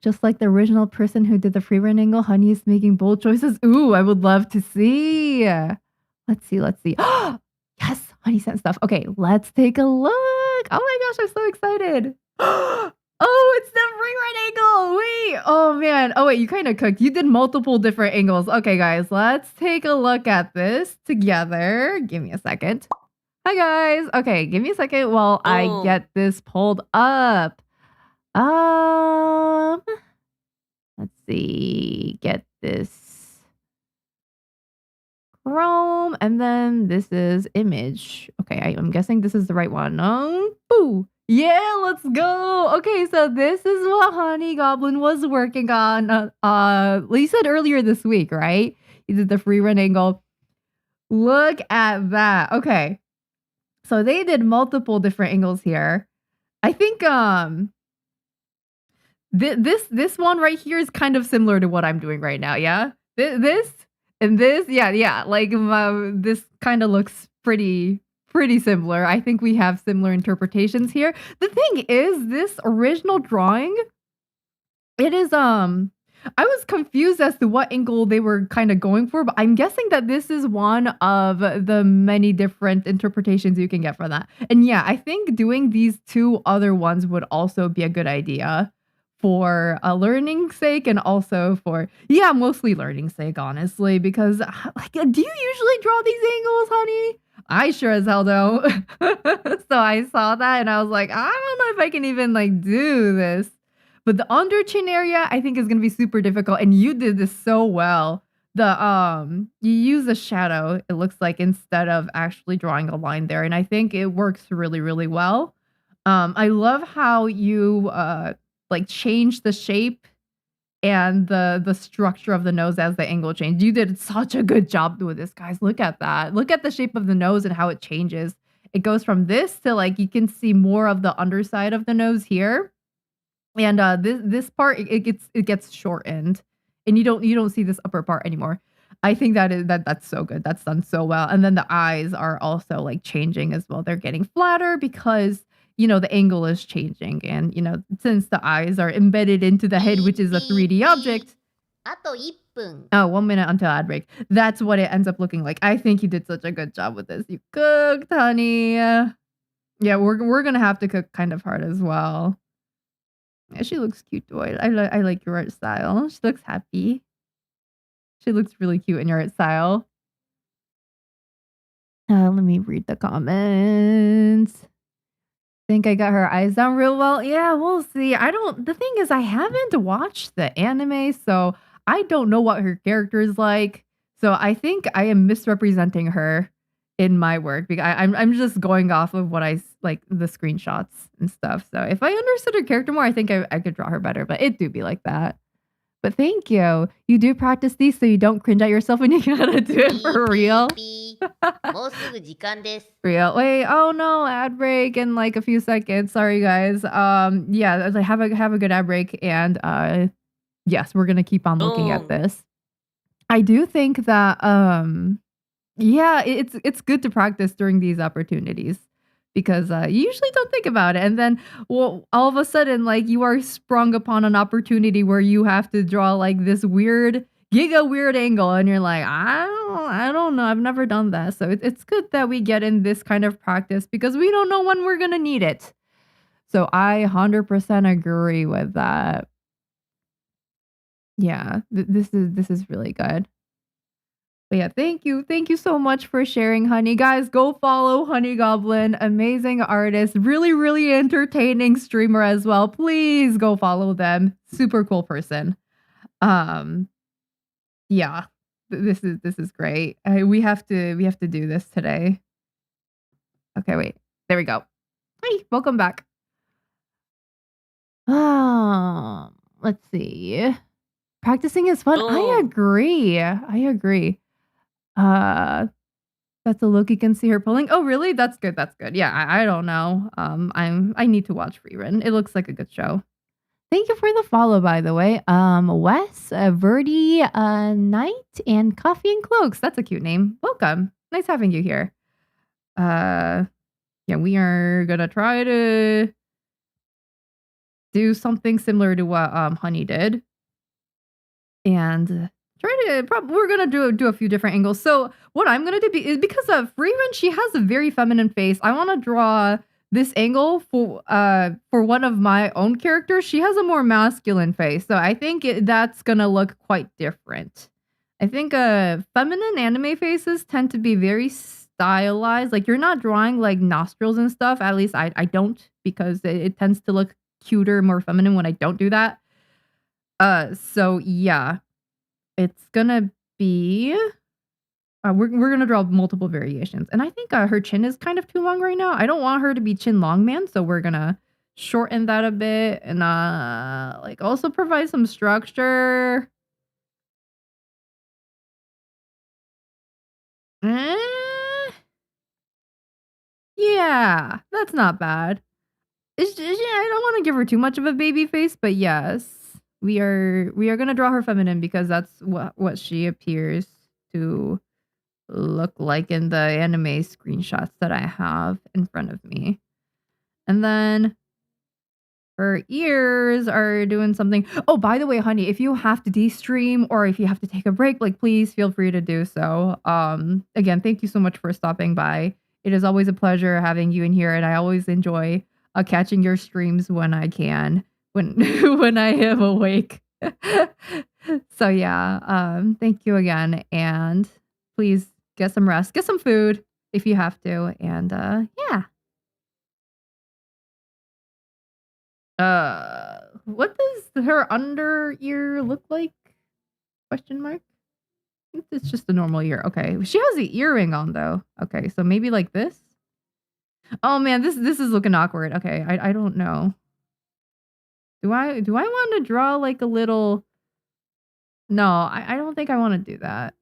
Just like the original person who did the Frieren angle, Honey is making bold choices. Ooh, I would love to see. Let's see. Yes, Honey sent stuff. Okay, let's take a look. Oh my gosh, I'm so excited. Oh, it's the Frieren angle. Wait. Oh man. Oh wait, you kind of cooked. You did multiple different angles. Okay, guys, let's take a look at this together. Give me a second. Hi guys. Okay, give me a second while I get this pulled up. Let's see. Get this Chrome, and then this is image. Okay, I'm guessing this is the right one. Boo. Yeah, let's go. Okay, so this is what Honey Goblin was working on. You said earlier this week, right? He did the Frieren angle. Look at that. Okay, so they did multiple different angles here. I think this one right here is kind of similar to what I'm doing right now. Yeah, this and this. Yeah. Like this kind of looks pretty similar. I think we have similar interpretations here. The thing is, this original drawing It is, I was confused as to what angle they were kind of going for, but I'm guessing that this is one of the many different interpretations you can get for that. And yeah, I think doing these two other ones would also be a good idea for a learning sake and also for, yeah, mostly learning sake, honestly, because like, do you usually draw these angles, honey? I sure as hell don't. So I saw that and I was like, I don't know if I can even like do this. But the under chin area, I think is gonna be super difficult, and you did this so well. You use a shadow, it looks like, instead of actually drawing a line there, and I think it works really, really well. I love how you, like, change the shape and the structure of the nose as the angle changed. You did such a good job with this, guys. Look at that. Look at the shape of the nose and how it changes. It goes from this to, like, you can see more of the underside of the nose here. And this part it gets shortened, and you don't see this upper part anymore. I think that's so good. That's done so well. And then the eyes are also like changing as well. They're getting flatter because the angle is changing, and since the eyes are embedded into the head, which is a 3D object. あと1分. Oh, 1 minute until ad break. That's what it ends up looking like. I think you did such a good job with this. You cooked, honey. Yeah, we're gonna have to cook kind of hard as well. Yeah, she looks cute too. I like your art style. She looks happy. She looks really cute in your art style. Let me read the comments. Think I got her eyes down real well. Yeah, we'll see. The thing is, I haven't watched the anime, so I don't know what her character is like. So I think I am misrepresenting her in my work because I'm just going off of what like the screenshots and stuff. So if I understood her character more, I think I could draw her better, but it do be like that. But thank you. You do practice these so you don't cringe at yourself when you gotta do it for real. もうすぐ時間です. Real. Wait, oh no, ad break in like a few seconds. Sorry guys. Yeah, have a good ad break, and yes, we're gonna keep on looking at this. I do think that yeah, it's good to practice during these opportunities because you usually don't think about it, and then all of a sudden, like, you are sprung upon an opportunity where you have to draw like this weird angle, and you're like, I don't know, I've never done that, so it's good that we get in this kind of practice because we don't know when we're gonna need it. So I 100% agree with that. Yeah, this is really good. But yeah, thank you so much for sharing, honey. Guys, go follow Honey Goblin. Amazing artist, really, really entertaining streamer as well. Please go follow them. Super cool person. Yeah, this is great. We have to do this today. Okay, wait. There we go. Hey, welcome back. Let's see. Practicing is fun. I agree. That's a look you can see her pulling. Oh, really? That's good. Yeah, I don't know. I need to watch Frieren. It looks like a good show. Thank you for the follow, by the way. Wes, Verdi, Knight, and Coffee and Cloaks. That's a cute name. Welcome. Nice having you here. Yeah, we are gonna try to do something similar to what Honey did, and we're gonna do a few different angles. So what I'm gonna do is because of Frieren, she has a very feminine face. I want to draw this angle for one of my own characters. She has a more masculine face, so I think that's gonna look quite different. I think feminine anime faces tend to be very stylized. Like, you're not drawing like nostrils and stuff. At least I don't, because it tends to look cuter, more feminine when I don't do that. So yeah, it's gonna be we're gonna draw multiple variations, and I think her chin is kind of too long right now. I don't want her to be chin long man, so we're gonna shorten that a bit and like also provide some structure. Yeah, that's not bad. I don't want to give her too much of a baby face, but yes, we are gonna draw her feminine because that's what she appears to look like in the anime screenshots that I have in front of me. And then her ears are doing something. Oh, by the way, honey, if you have to de-stream or if you have to take a break, like please feel free to do so. Again, thank you so much for stopping by. It is always a pleasure having you in here, and I always enjoy catching your streams when I can, when when I am awake. So yeah, thank you again, and please get some rest, get some food if you have to, and yeah. What does her under ear look like? Question mark. I think it's just a normal ear. Okay, she has the earring on though. Okay, so maybe like this. Oh man, this is looking awkward. Okay, I don't know. Do I want to draw like a little? No, I don't think I want to do that.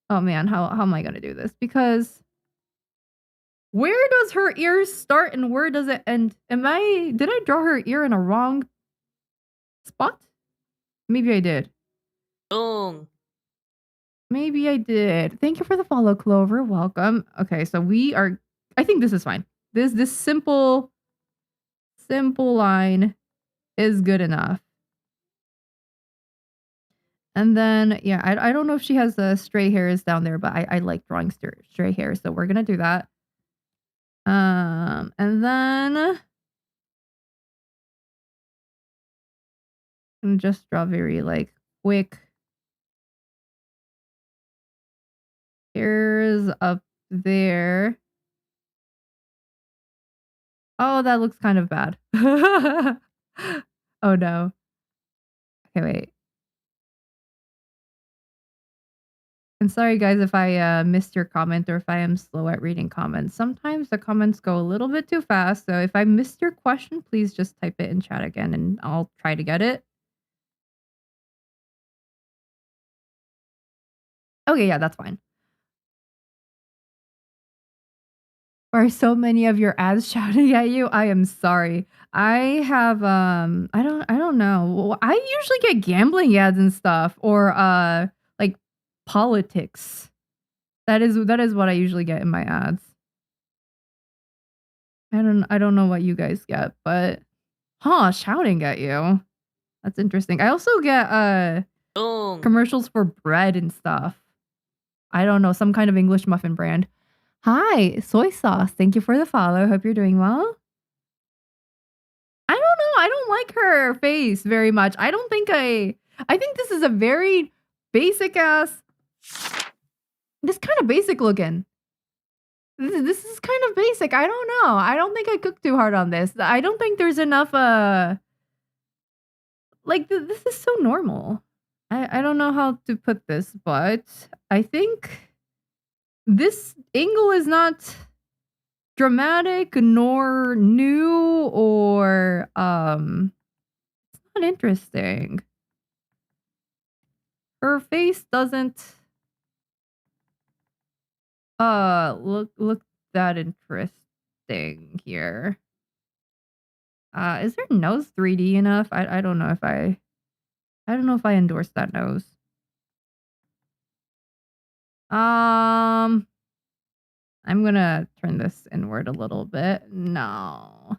Oh man, how am I gonna do this? Because where does her ear start and where does it end? Did I draw her ear in a wrong spot? Maybe I did. Wrong. Maybe I did. Thank you for the follow, Clover. Welcome. Okay, so I think this is fine. This simple line is good enough. And then, yeah, I don't know if she has stray hairs down there, but I like drawing stray hairs, so we're gonna do that. And then I'm just draw very like quick hairs up there. Oh, that looks kind of bad. Oh no. Okay, wait. And sorry guys if I missed your comment or if I am slow at reading comments. Sometimes the comments go a little bit too fast, so if I missed your question, please just type it in chat again and I'll try to get it. Okay, yeah, that's fine. Are so many of your ads shouting at you? I am sorry. I have I don't know. I usually get gambling ads and stuff or like politics. That is what I usually get in my ads. I don't know what you guys get, but shouting at you. That's interesting. I also get commercials for bread and stuff. I don't know, some kind of English muffin brand. Hi, soy sauce. Thank you for the follow. Hope you're doing well. I don't know. I don't like her face very much. I think this is a very basic ass. This kind of basic looking. This is kind of basic. I don't know. I don't think I cooked too hard on this. I don't think there's enough like this is so normal. I don't know how to put this, but I think this angle is not dramatic nor new or it's not interesting. Her face doesn't look that interesting here. Is her nose 3D enough? I don't know if I don't know if I endorse that nose. I'm gonna turn this inward a little bit. No.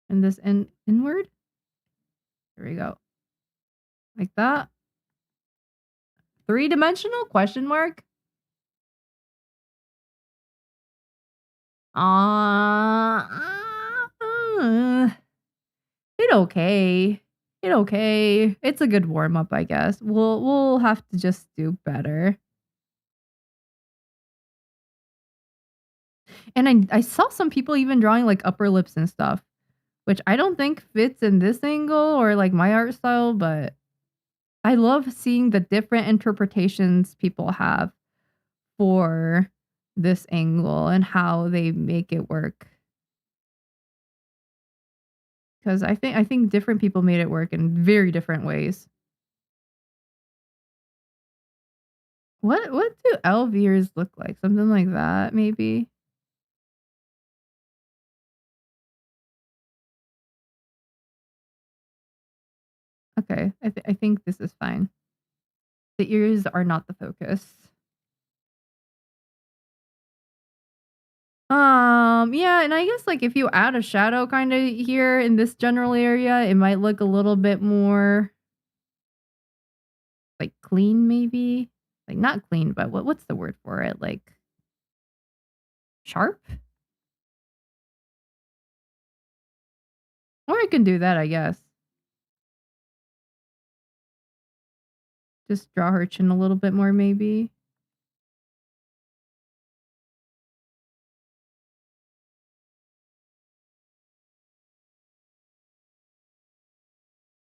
And this inward? There we go. Like that. 3-dimensional? Question mark? It okay. It okay. It's a good warm up, I guess. We'll have to just do better. And I saw some people even drawing like upper lips and stuff, which I don't think fits in this angle or like my art style, but I love seeing the different interpretations people have for this angle and how they make it work. Because I think different people made it work in very different ways. What do elf ears look like? Something like that, maybe? Okay, I think this is fine. The ears are not the focus. Yeah, and I guess, like, if you add a shadow kinda here in this general area, it might look a little bit more, like, clean maybe? Like, not clean, but what's the word for it? Like, sharp? Or I can do that, I guess. Just draw her chin a little bit more maybe.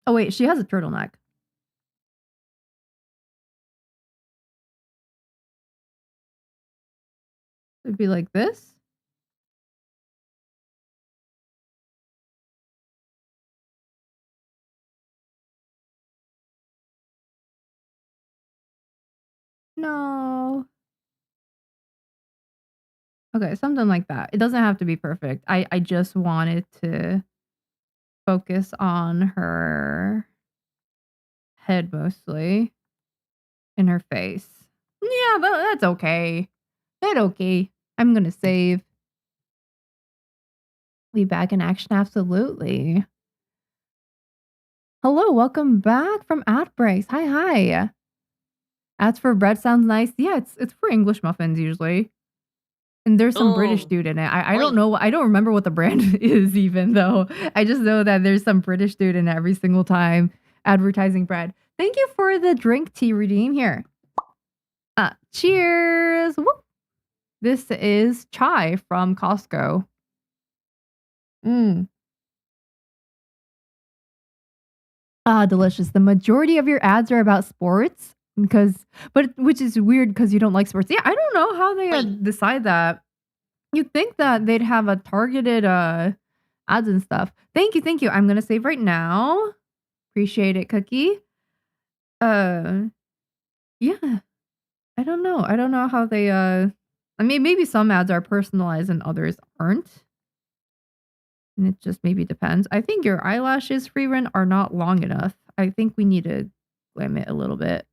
Oh, wait, she has a turtleneck. It'd be like this? No. Okay, something like that. It doesn't have to be perfect. I just wanted to focus on her head mostly and her face. Yeah, that's okay. That's okay. I'm gonna save. We back in action, absolutely. Hello, welcome back from ad breaks. Hi. Ads for bread sounds nice. Yeah, it's for English muffins usually. And there's some British dude in it. I don't know. I don't remember what the brand is even though. I just know that there's some British dude in it every single time advertising bread. Thank you for the drink tea redeem here. Cheers. Woo. This is chai from Costco. Delicious. The majority of your ads are about sports which is weird because you don't like sports. Yeah, I don't know how they decide that. You'd think that they'd have a targeted ads and stuff. Thank you. I'm gonna save right now. Appreciate it, Cookie. Yeah. I don't know how they I mean maybe some ads are personalized and others aren't. And it just maybe depends. I think your eyelashes, Frieren, are not long enough. I think we need to limit a little bit.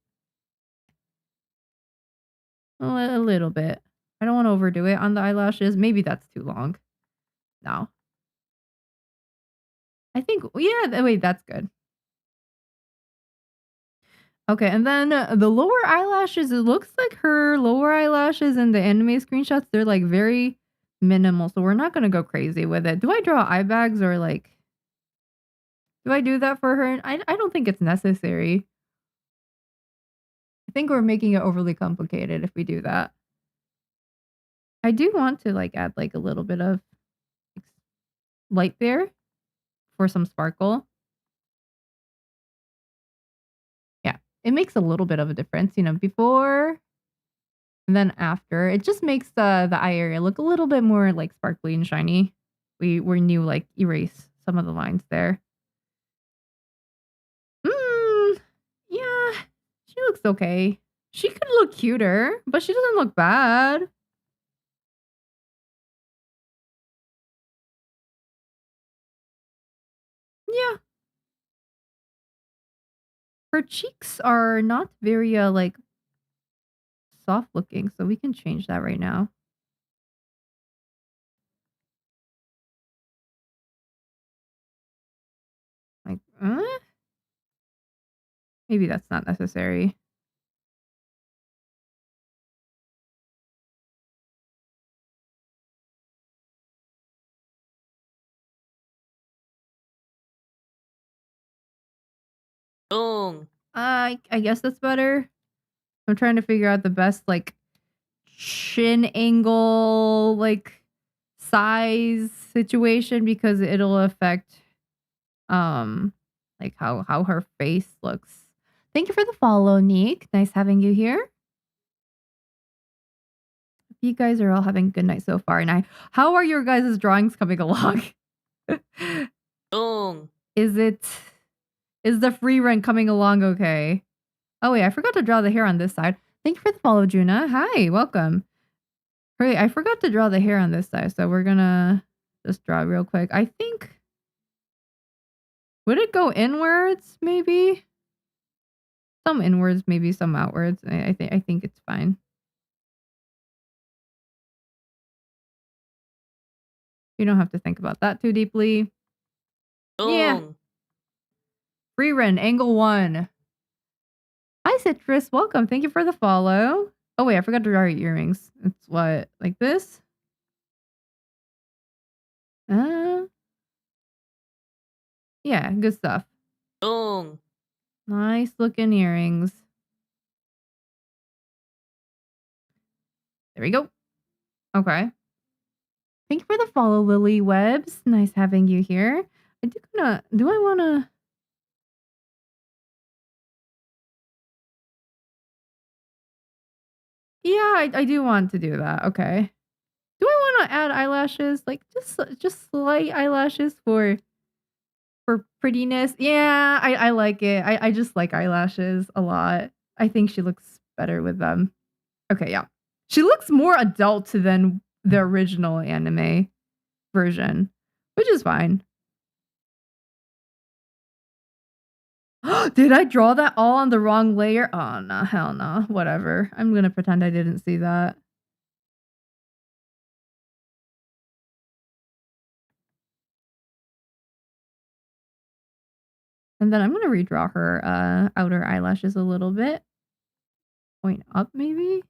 A little bit. I don't want to overdo it on the eyelashes. Maybe that's too long. No. I think, yeah, wait, that's good. Okay, and then the lower eyelashes, it looks like her lower eyelashes in the anime screenshots, they're like very minimal. So we're not going to go crazy with it. Do I draw eye bags or like, do I do that for her? I don't think it's necessary. I think we're making it overly complicated if we do that. I do want to like add like a little bit of light there for some sparkle. Yeah, it makes a little bit of a difference, before and then after. It just makes the eye area look a little bit more like sparkly and shiny. We new like erase some of the lines there. Yeah, she looks okay. She could look cuter, but she doesn't look bad. Yeah. Her cheeks are not very like soft looking, so we can change that right now. Like, maybe that's not necessary. I guess that's better. I'm trying to figure out the best like chin angle like size situation because it'll affect like how her face looks. Thank you for the follow, Neek. Nice having you here. You guys are all having a good night so far. And how are your guys' drawings coming along? Is the free run coming along okay? Oh wait, I forgot to draw the hair on this side. Thank you for the follow, Juna. Hi, welcome. Wait, I forgot to draw the hair on this side, so we're gonna just draw real quick. I think would it go inwards, maybe? Some inwards, maybe some outwards. I think it's fine. You don't have to think about that too deeply. Yeah. Frieren, angle 1. Hi, Citrus. Welcome. Thank you for the follow. Oh, wait. I forgot to draw your earrings. It's what? Like this? Yeah, good stuff. Nice looking earrings. There we go. Okay. Thank you for the follow, Lily Webs. Nice having you here. Do I want to... Yeah, I do want to do that. Okay. Do I want to add eyelashes? Like just slight eyelashes for prettiness? Yeah, I like it. I just like eyelashes a lot. I think she looks better with them. Okay, yeah. She looks more adult than the original anime version, which is fine. Did I draw that all on the wrong layer? Oh, no, hell no. Whatever. I'm gonna pretend I didn't see that. And then I'm gonna redraw her outer eyelashes a little bit. Point up, maybe?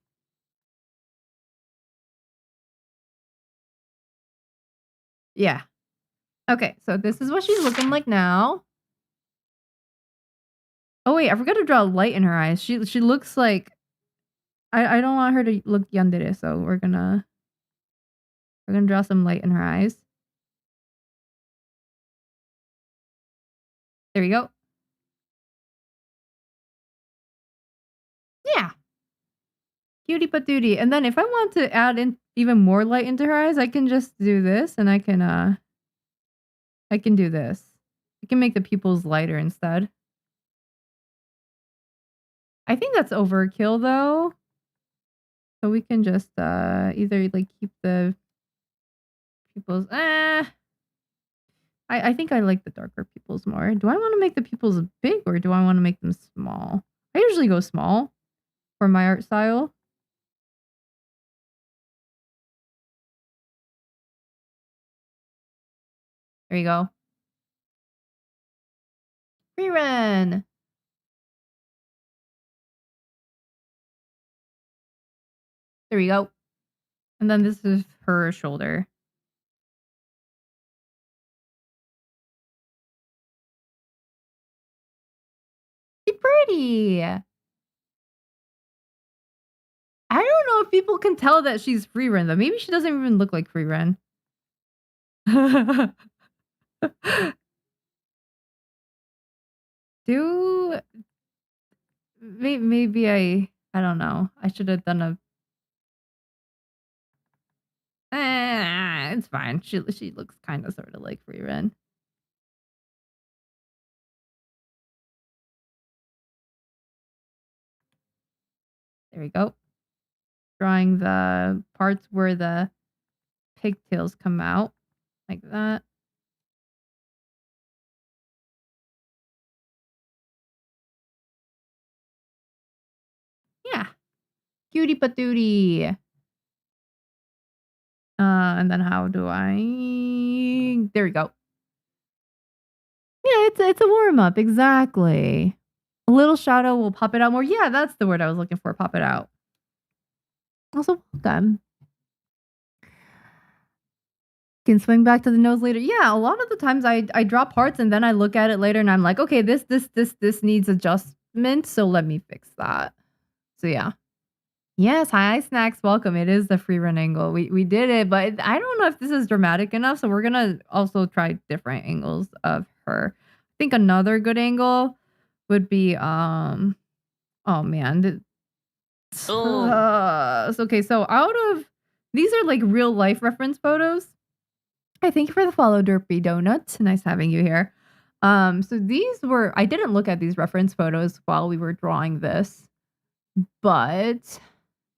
Yeah. Okay, so this is what she's looking like now. Oh wait, I forgot to draw light in her eyes. She looks like I don't want her to look yandere, so we're gonna draw some light in her eyes. There we go. Yeah. Cutie patootie. And then if I want to add in even more light into her eyes, I can just do this and I can do this. I can make the pupils lighter instead. I think that's overkill though. So we can just either like keep the pupils. I think I like the darker pupils more. Do I want to make the pupils big or do I want to make them small? I usually go small for my art style. There you go. Frieren. There we go. And then this is her shoulder. She's pretty. I don't know if people can tell that she's Frieren though. Maybe she doesn't even look like Frieren. Maybe I don't know. I should have done a it's fine. She looks kind of sort of like Frieren. There we go. Drawing the parts where the pigtails come out like that. Yeah. Cutie patootie. And then how do I... There we go. Yeah, it's a warm-up, exactly. A little shadow will pop it out more. Yeah, that's the word I was looking for, pop it out. Also, welcome. Can swing back to the nose later. Yeah, a lot of the times I draw parts and then I look at it later and I'm like, okay, this needs adjustment, so let me fix that. So yeah. Yes, hi snacks, welcome. It is the Frieren angle. We did it, but I don't know if this is dramatic enough, so we're gonna also try different angles of her. I think another good angle would be oh man. Okay, so out of these are like real life reference photos. Hi, thank you for the follow, Derpy Donut. Nice having you here. So these were I didn't look at these reference photos while we were drawing this, but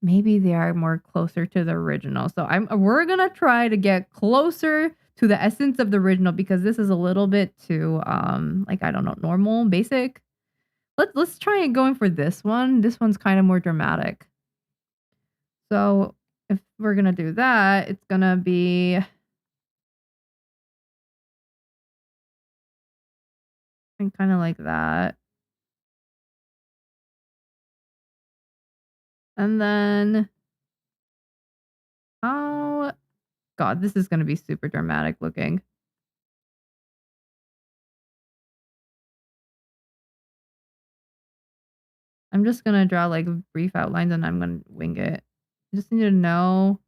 maybe they are more closer to the original. So we're gonna try to get closer to the essence of the original because this is a little bit too like I don't know, normal, basic. Let's try going for this one. This one's kind of more dramatic. So if we're gonna do that, it's gonna be And kind of like that. And then, oh, God, this is going to be super dramatic looking. I'm just going to draw like brief outlines and I'm going to wing it. I just need to know.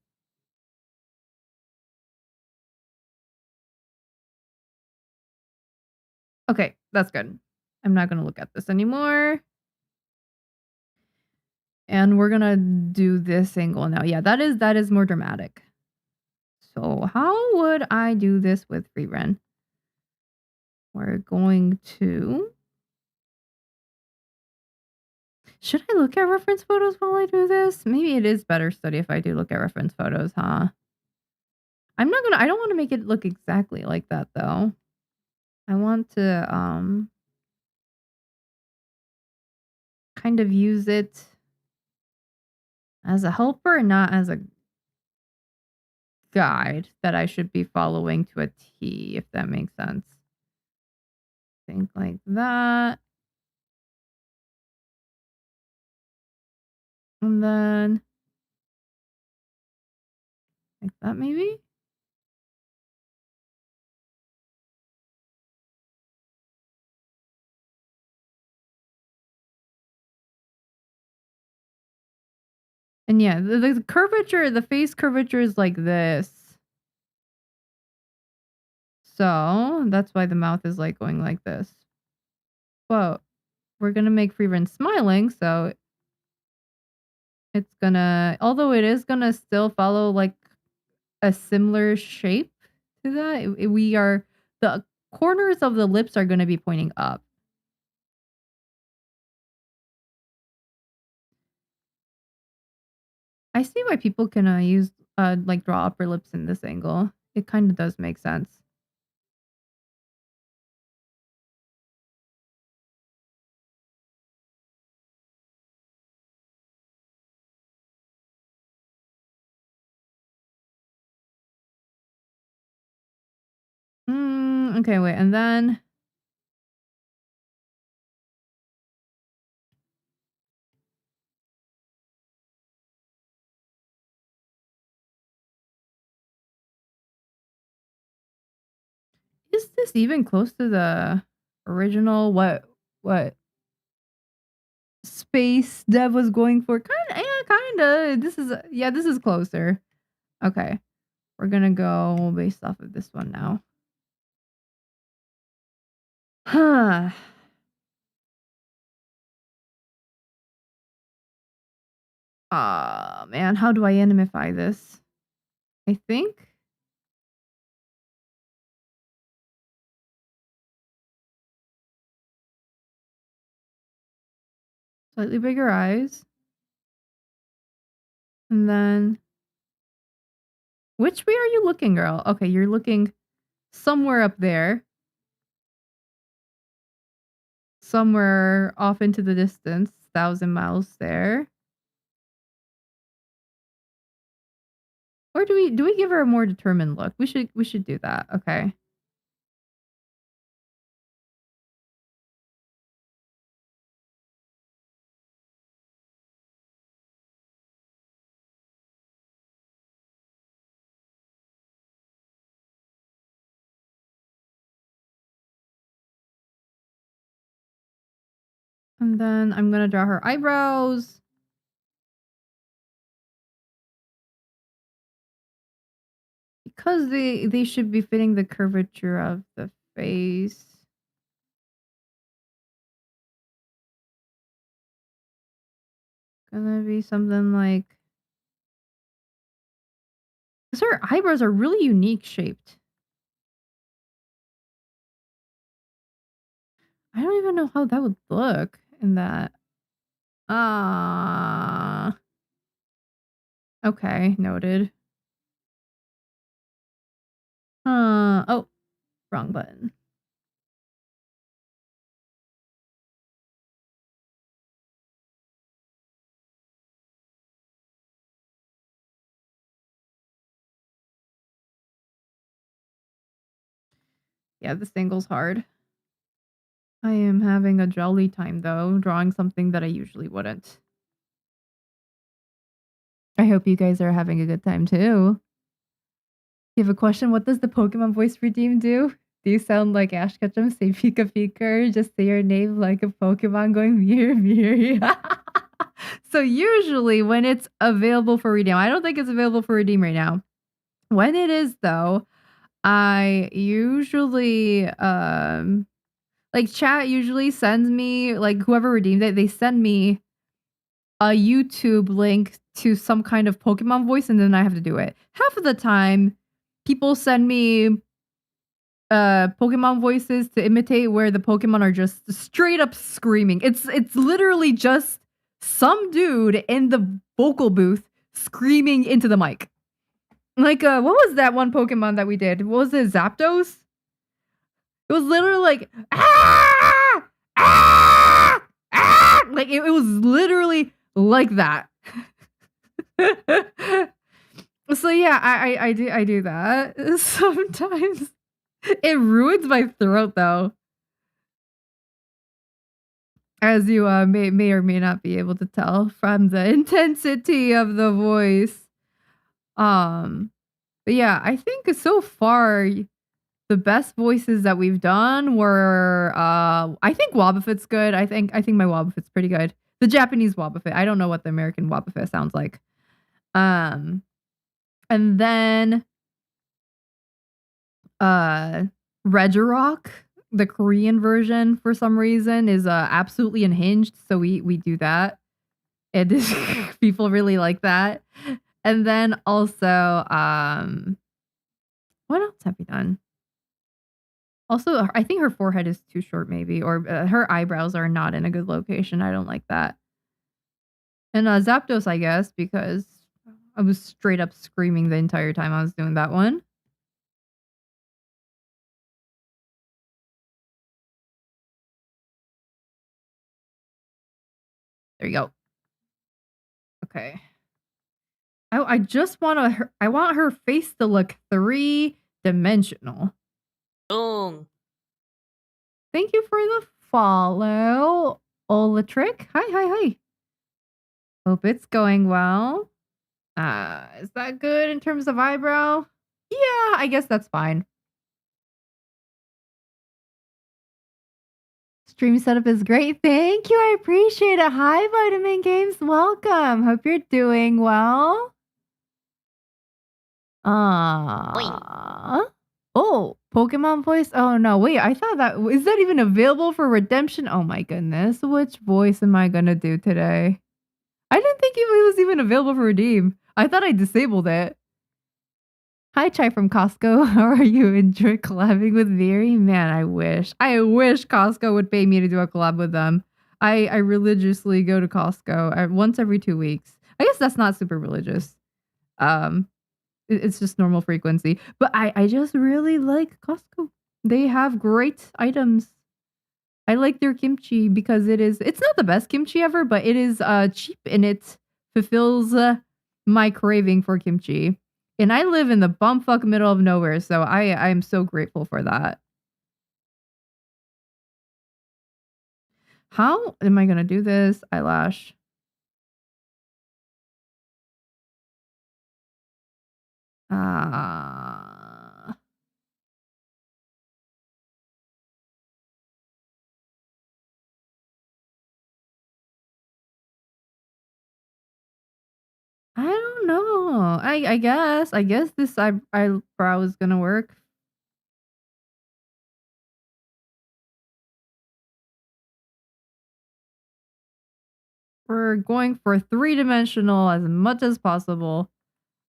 Okay, that's good. I'm not going to look at this anymore. And we're going to do this angle now. Yeah, that is more dramatic. So how would I do this with Frieren? We're going to... Should I look at reference photos while I do this? Maybe it is better study if I do look at reference photos, huh? I don't want to make it look exactly like that though. I want to kind of use it as a helper and not as a guide that I should be following to a T, if that makes sense. Think like that. And then like that maybe? And yeah, the curvature, the face curvature is like this. So that's why the mouth is like going like this. But we're gonna make Frieren smiling, so it's gonna, although it is gonna still follow like a similar shape to that, the corners of the lips are gonna be pointing up. I see why people can use like draw upper lips in this angle. It kind of does make sense. Okay, wait, and then is this even close to the original? What space Dev was going for? Kinda. This is closer. Okay. We're gonna go based off of this one now. Huh. Man, how do I animify this? I think slightly bigger eyes. And then which way are you looking, girl? Okay, you're looking somewhere up there. Somewhere off into the distance, 1,000 miles there. Or do we give her a more determined look? We should do that. Okay. And then I'm gonna draw her eyebrows. Because they should be fitting the curvature of the face. Gonna be something like, because her eyebrows are really unique shaped. I don't even know how that would look in that. Okay, noted. Oh, wrong button. Yeah, this angle's hard. I am having a jolly time though, drawing something that I usually wouldn't. I hope you guys are having a good time too. You have a question? What does the Pokemon voice redeem do? Do you sound like Ash Ketchum? Say Pika Pika, or just say your name like a Pokemon going Mieri Mieri? So usually when it's available for redeem, I don't think it's available for redeem right now. When it is though, I usually like chat usually sends me, like whoever redeemed it, they send me a YouTube link to some kind of Pokemon voice and then I have to do it. Half of the time people send me Pokemon voices to imitate where the Pokemon are just straight up screaming. It's literally just some dude in the vocal booth screaming into the mic. Like what was that one Pokemon that we did? What was it? Zapdos? It was literally like ah! Ah! Ah! Like it was literally like that. So yeah, I do that sometimes. It ruins my throat though, as you may or may not be able to tell from the intensity of the voice. But yeah, I think so far the best voices that we've done were I think Wobbuffet's good. I think my Wobbuffet's pretty good. The Japanese Wobbuffet. I don't know what the American Wobbuffet sounds like. And then Regirock, the Korean version for some reason is absolutely unhinged, so we do that. And people really like that. And then also what else have we done? Also, I think her forehead is too short maybe, or her eyebrows are not in a good location. I don't like that. And Zapdos, I guess, because I was straight up screaming the entire time I was doing that one. There you go. Okay. I just want I want her face to look 3-dimensional. Boom. Thank you for the follow, Olatrick. Hi. Hope it's going well. Is that good in terms of eyebrow? Yeah, I guess that's fine. Stream setup is great. Thank you. I appreciate it. Hi, Vitamin Games. Welcome. Hope you're doing well. Oh, Pokemon voice? Oh no, wait, I thought that is that even available for redemption? Oh my goodness. Which voice am I gonna do today? I didn't think it was even available for redeem. I thought I disabled it. Hi, Chai from Costco. How are you? Enjoy collabing with Mieri? Man, I wish. I wish Costco would pay me to do a collab with them. I religiously go to Costco once every 2 weeks. I guess that's not super religious. It's just normal frequency. But I just really like Costco. They have great items. I like their kimchi because it's not the best kimchi ever, but it is cheap and it fulfills my craving for kimchi. And I live in the bumfuck middle of nowhere, so I'm so grateful for that. How am I gonna do this? Eyelash. I don't know. I guess this eyebrow is gonna work. We're going for 3-dimensional as much as possible.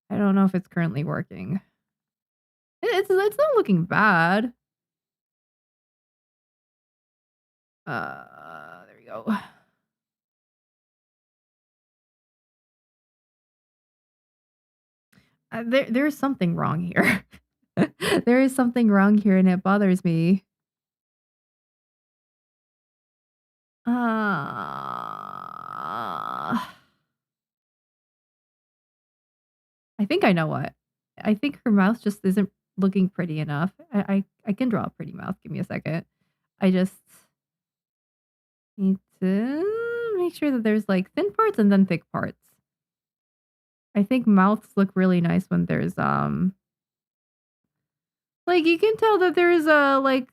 I don't know if it's currently working. It's not looking bad. There we go. There's something wrong here. There is something wrong here and it bothers me. I think I know what. I think her mouth just isn't looking pretty enough. I can draw a pretty mouth. Give me a second. I just Need to make sure that there's like thin parts and then thick parts. I think mouths look really nice when there's like you can tell that there's a like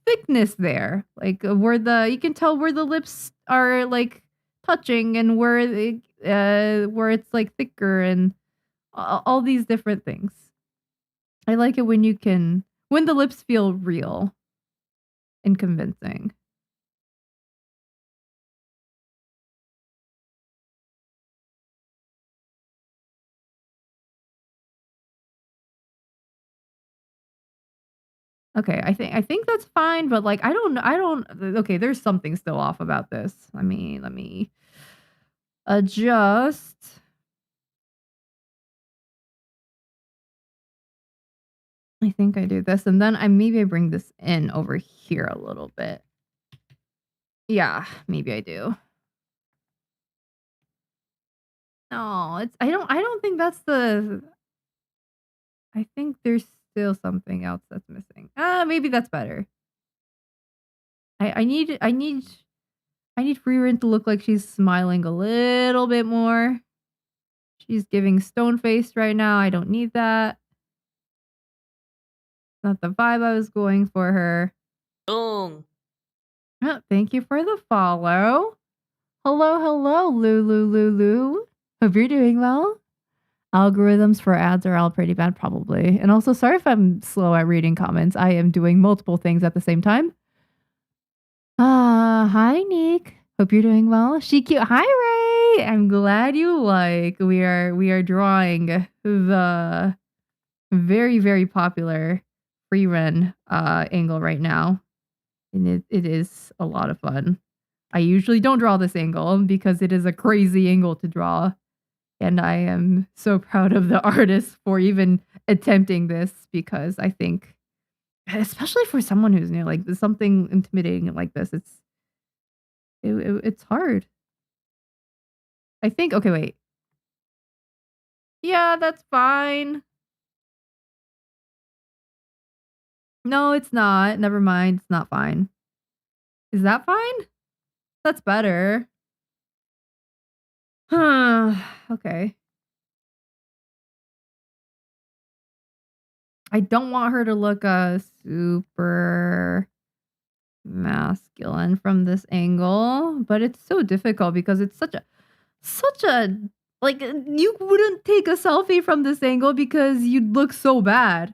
thickness there. Like where you can tell where the lips are like touching and where it's like thicker and all these different things. I like it when the lips feel real and convincing. Okay, I think that's fine, but like I don't okay, there's something still off about this. Let me adjust. I think I do this and then maybe I bring this in over here a little bit. Yeah, maybe I do. No, I don't think that's I think there's still something else that's missing. Maybe that's better. I need Frieren to look like she's smiling a little bit more. She's giving stone-faced right now. I don't need that. Not the vibe I was going for her. Boom. Oh, thank you for the follow. Hello, Lulu. Hope you're doing well. Algorithms for ads are all pretty bad, probably. And also, sorry if I'm slow at reading comments. I am doing multiple things at the same time. Hi, Nick. Hope you're doing well. Shikyu, hi, Ray. I'm glad you like. We are drawing the very, very popular Frieren angle right now. And it is a lot of fun. I usually don't draw this angle because it is a crazy angle to draw. And I am so proud of the artist for even attempting this because I think, especially for someone who's new, like something intimidating like this, it's hard. I think, okay, wait. Yeah, that's fine. No, it's not. Never mind. It's not fine. Is that fine? That's better. Huh. Okay. I don't want her to look super masculine from this angle, but it's so difficult because it's such a like you wouldn't take a selfie from this angle because you'd look so bad.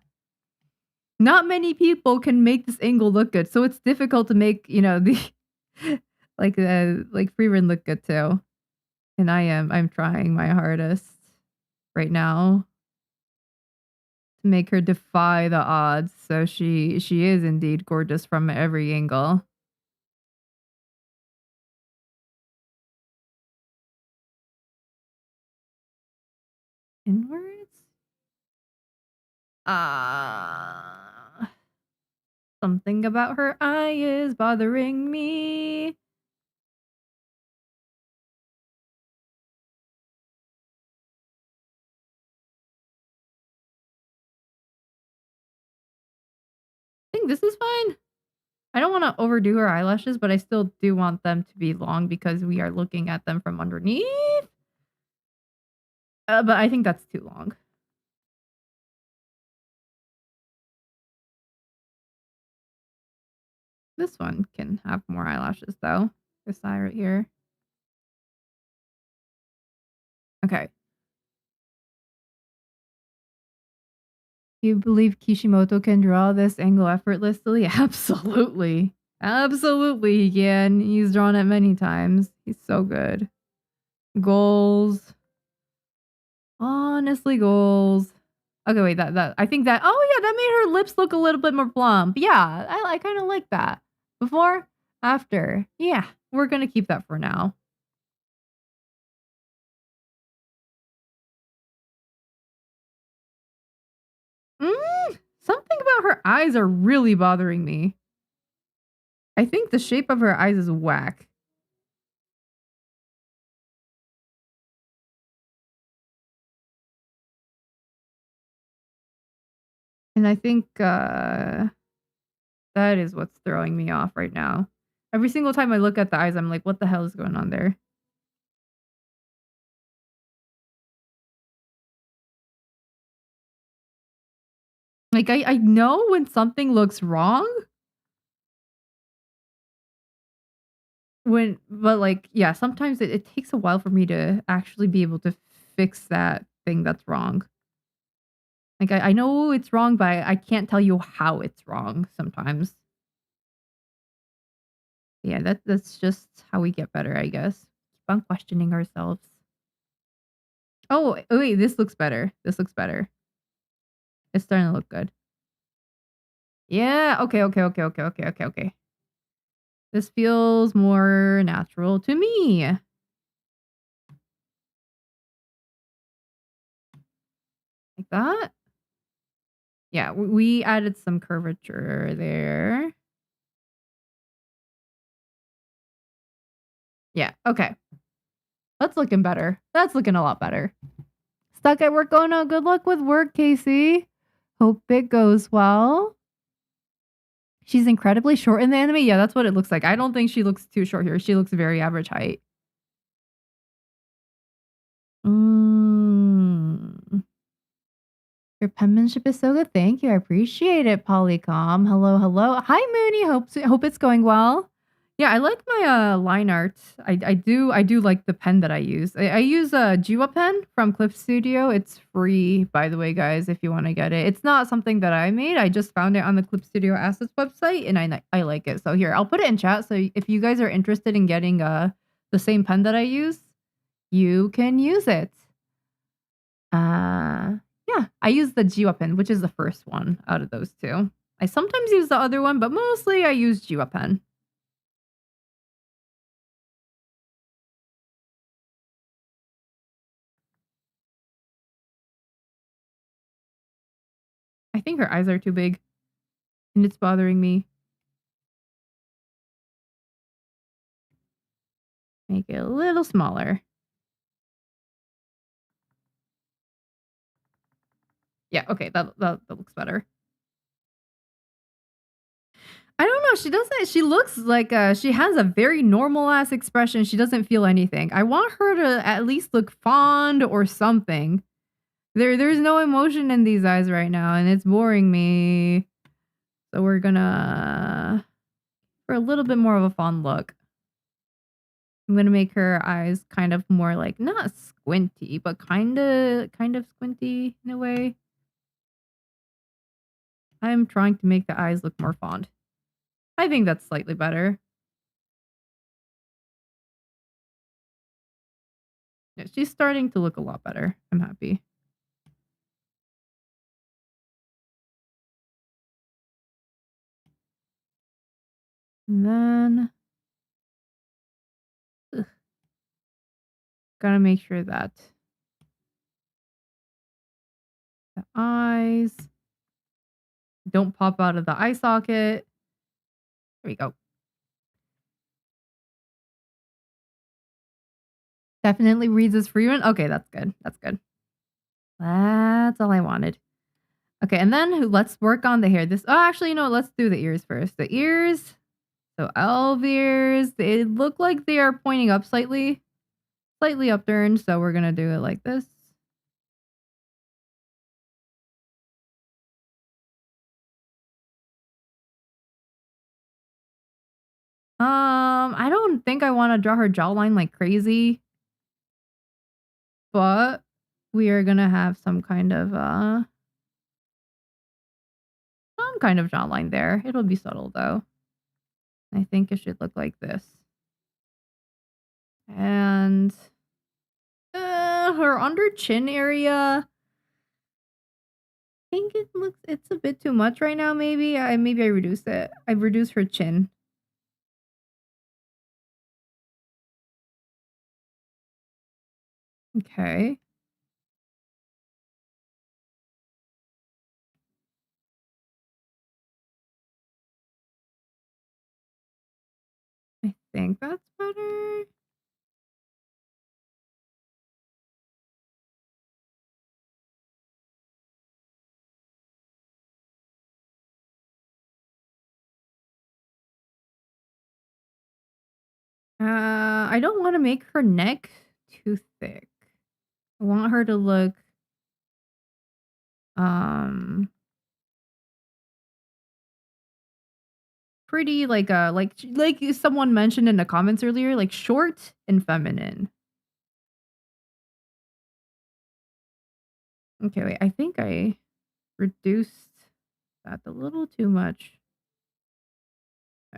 Not many people can make this angle look good, so it's difficult to make, the like Frieren look good too. And I'm trying my hardest right now to make her defy the odds. So she is indeed gorgeous from every angle. Inwards? Something about her eye is bothering me. I think this is fine. I don't want to overdo her eyelashes, but I still do want them to be long because we are looking at them from underneath. But I think that's too long. This one can have more eyelashes though. This eye right here. Okay. You believe Kishimoto can draw this angle effortlessly? Absolutely. Absolutely he can. He's drawn it many times. He's so good. Goals. Honestly, goals. Okay, wait, that I think that that made her lips look a little bit more plump. Yeah, I kind of like that. Before, after. Yeah, we're gonna keep that for now. Something about her eyes are really bothering me. I think the shape of her eyes is whack. And I think that is what's throwing me off right now. Every single time I look at the eyes, I'm like, what the hell is going on there? Like, I know when something looks wrong. But like, yeah, sometimes it takes a while for me to actually be able to fix that thing that's wrong. Like, I know it's wrong, but I can't tell you how it's wrong sometimes. Yeah, that's just how we get better, I guess. Keep on questioning ourselves. Oh, wait, this looks better. This looks better. It's starting to look good. Yeah, okay. This feels more natural to me. Like that? Yeah, we added some curvature there. Yeah, okay. That's looking better. That's looking a lot better. Stuck at work? Oh no, good luck with work, Casey. Hope it goes well. She's incredibly short in the anime? Yeah, that's what it looks like. I don't think she looks too short here. She looks very average height. Your penmanship is so good. Thank you. I appreciate it, Polycom. Hello. Hi, Mooney. Hope it's going well. Yeah, I like my line art. I do like the pen that I use. I use a Jiwa pen from clipstudio. It's free, by the way, guys, if you want to get it. It's not something that I made. I just found it on the clipstudio assets website, and I like it. So here, I'll put it in chat. So if you guys are interested in getting the same pen that I use, you can use it. Yeah, I use the Jiwa pen, which is the first one out of those two. I sometimes use the other one, but mostly I use Jiwa pen. I think her eyes are too big, and it's bothering me. Make it a little smaller. Yeah, okay, that looks better. I don't know, she looks like, she has a very normal ass expression, she doesn't feel anything. I want her to at least look fond or something. There's no emotion in these eyes right now, and it's boring me. So we're gonna for a little bit more of a fond look. I'm gonna make her eyes kind of more like not squinty, but kind of squinty in a way. I'm trying to make the eyes look more fond. I think that's slightly better. Yeah, she's starting to look a lot better. I'm happy. And then gotta make sure that the eyes don't pop out of the eye socket. There we go. Definitely reads as Frieren. Okay, that's good. That's good. That's all I wanted. Okay, and then let's work on the hair. Actually, you know what? Let's do the ears first. The ears. So elf ears. They look like they are pointing up slightly upturned. So we're gonna do it like this. I don't think I want to draw her jawline like crazy, but we are gonna have some kind of jawline there. It'll be subtle though. I think it should look like this. And her under chin area, I think it's a bit too much right now. Maybe I reduce it. I reduce her chin. Okay. I think that's better. I don't want to make her neck too thick. I want her to look pretty like someone mentioned in the comments earlier, like short and feminine. Okay, wait, I think I reduced that a little too much.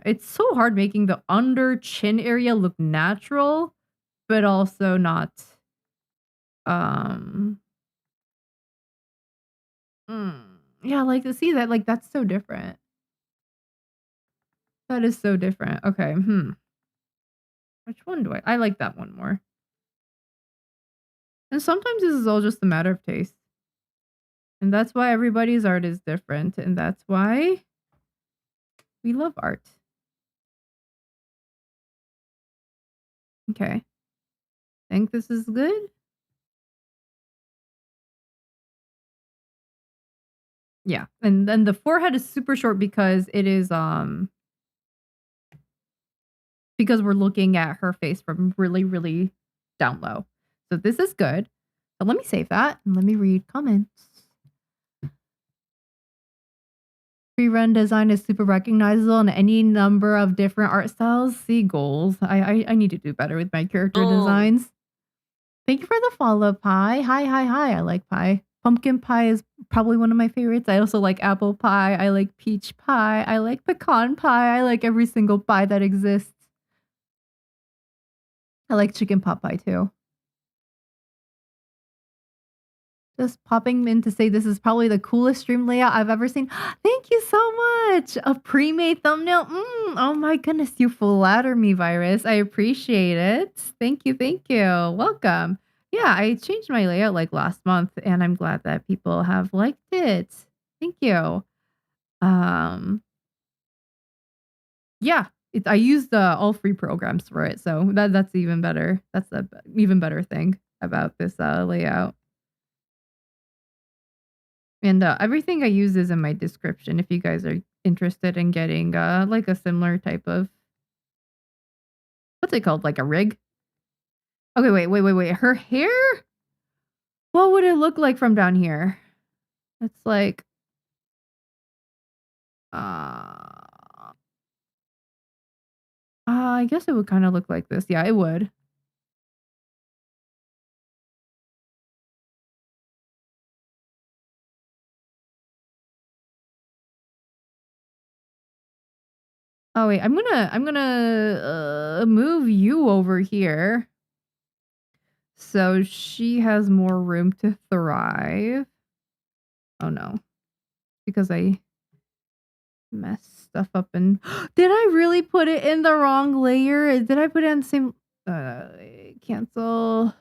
It's so hard making the under chin area look natural, but also not um yeah, like to see that, like that's so different. That is so different. Okay, which one do I like that one more. And sometimes this is all just a matter of taste. And that's why everybody's art is different, and that's why we love art. Okay. Think this is good? Yeah. And then the forehead is super short because it is because we're looking at her face from really, really down low. So this is good. But let me save that and let me read comments. Frieren design is super recognizable in any number of different art styles. See goals. I need to do better with my character designs. Thank you for the follow, Pie. Hi. I like pie. Pumpkin pie is probably one of my favorites. I also like apple pie. I like peach pie. I like pecan pie. I like every single pie that exists. I like chicken pot pie too. Just popping in to say this is probably the coolest stream layout I've ever seen. Thank you so much. A pre-made thumbnail. Oh my goodness, you flatter me, Virus. I appreciate it. Thank you. Welcome. Yeah, I changed my layout like last month, and I'm glad that people have liked it. Thank you. Yeah, I used all free programs for it, so that's even better. That's the even better thing about this layout. And everything I use is in my description if you guys are interested in getting like a similar type of what's it called? Like a rig? Okay, wait. Her hair? What would it look like from down here? It's like I guess it would kind of look like this. Yeah, it would. Oh wait, I'm gonna move you over here. So she has more room to thrive. Oh no. Because I messed stuff up and did I really put it in the wrong layer? Did I put it in the same cancel?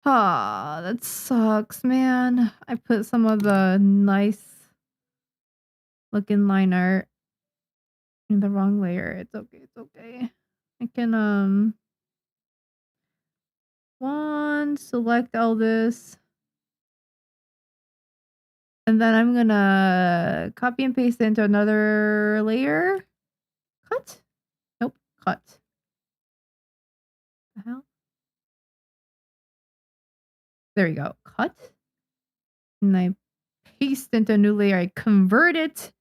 Ah, that sucks, man. I put some of the nice looking line art in the wrong layer. It's okay. I can select all this. And then I'm gonna copy and paste it into another layer. Cut? Nope, cut. The hell? There we go. Cut. And I paste into a new layer. I convert it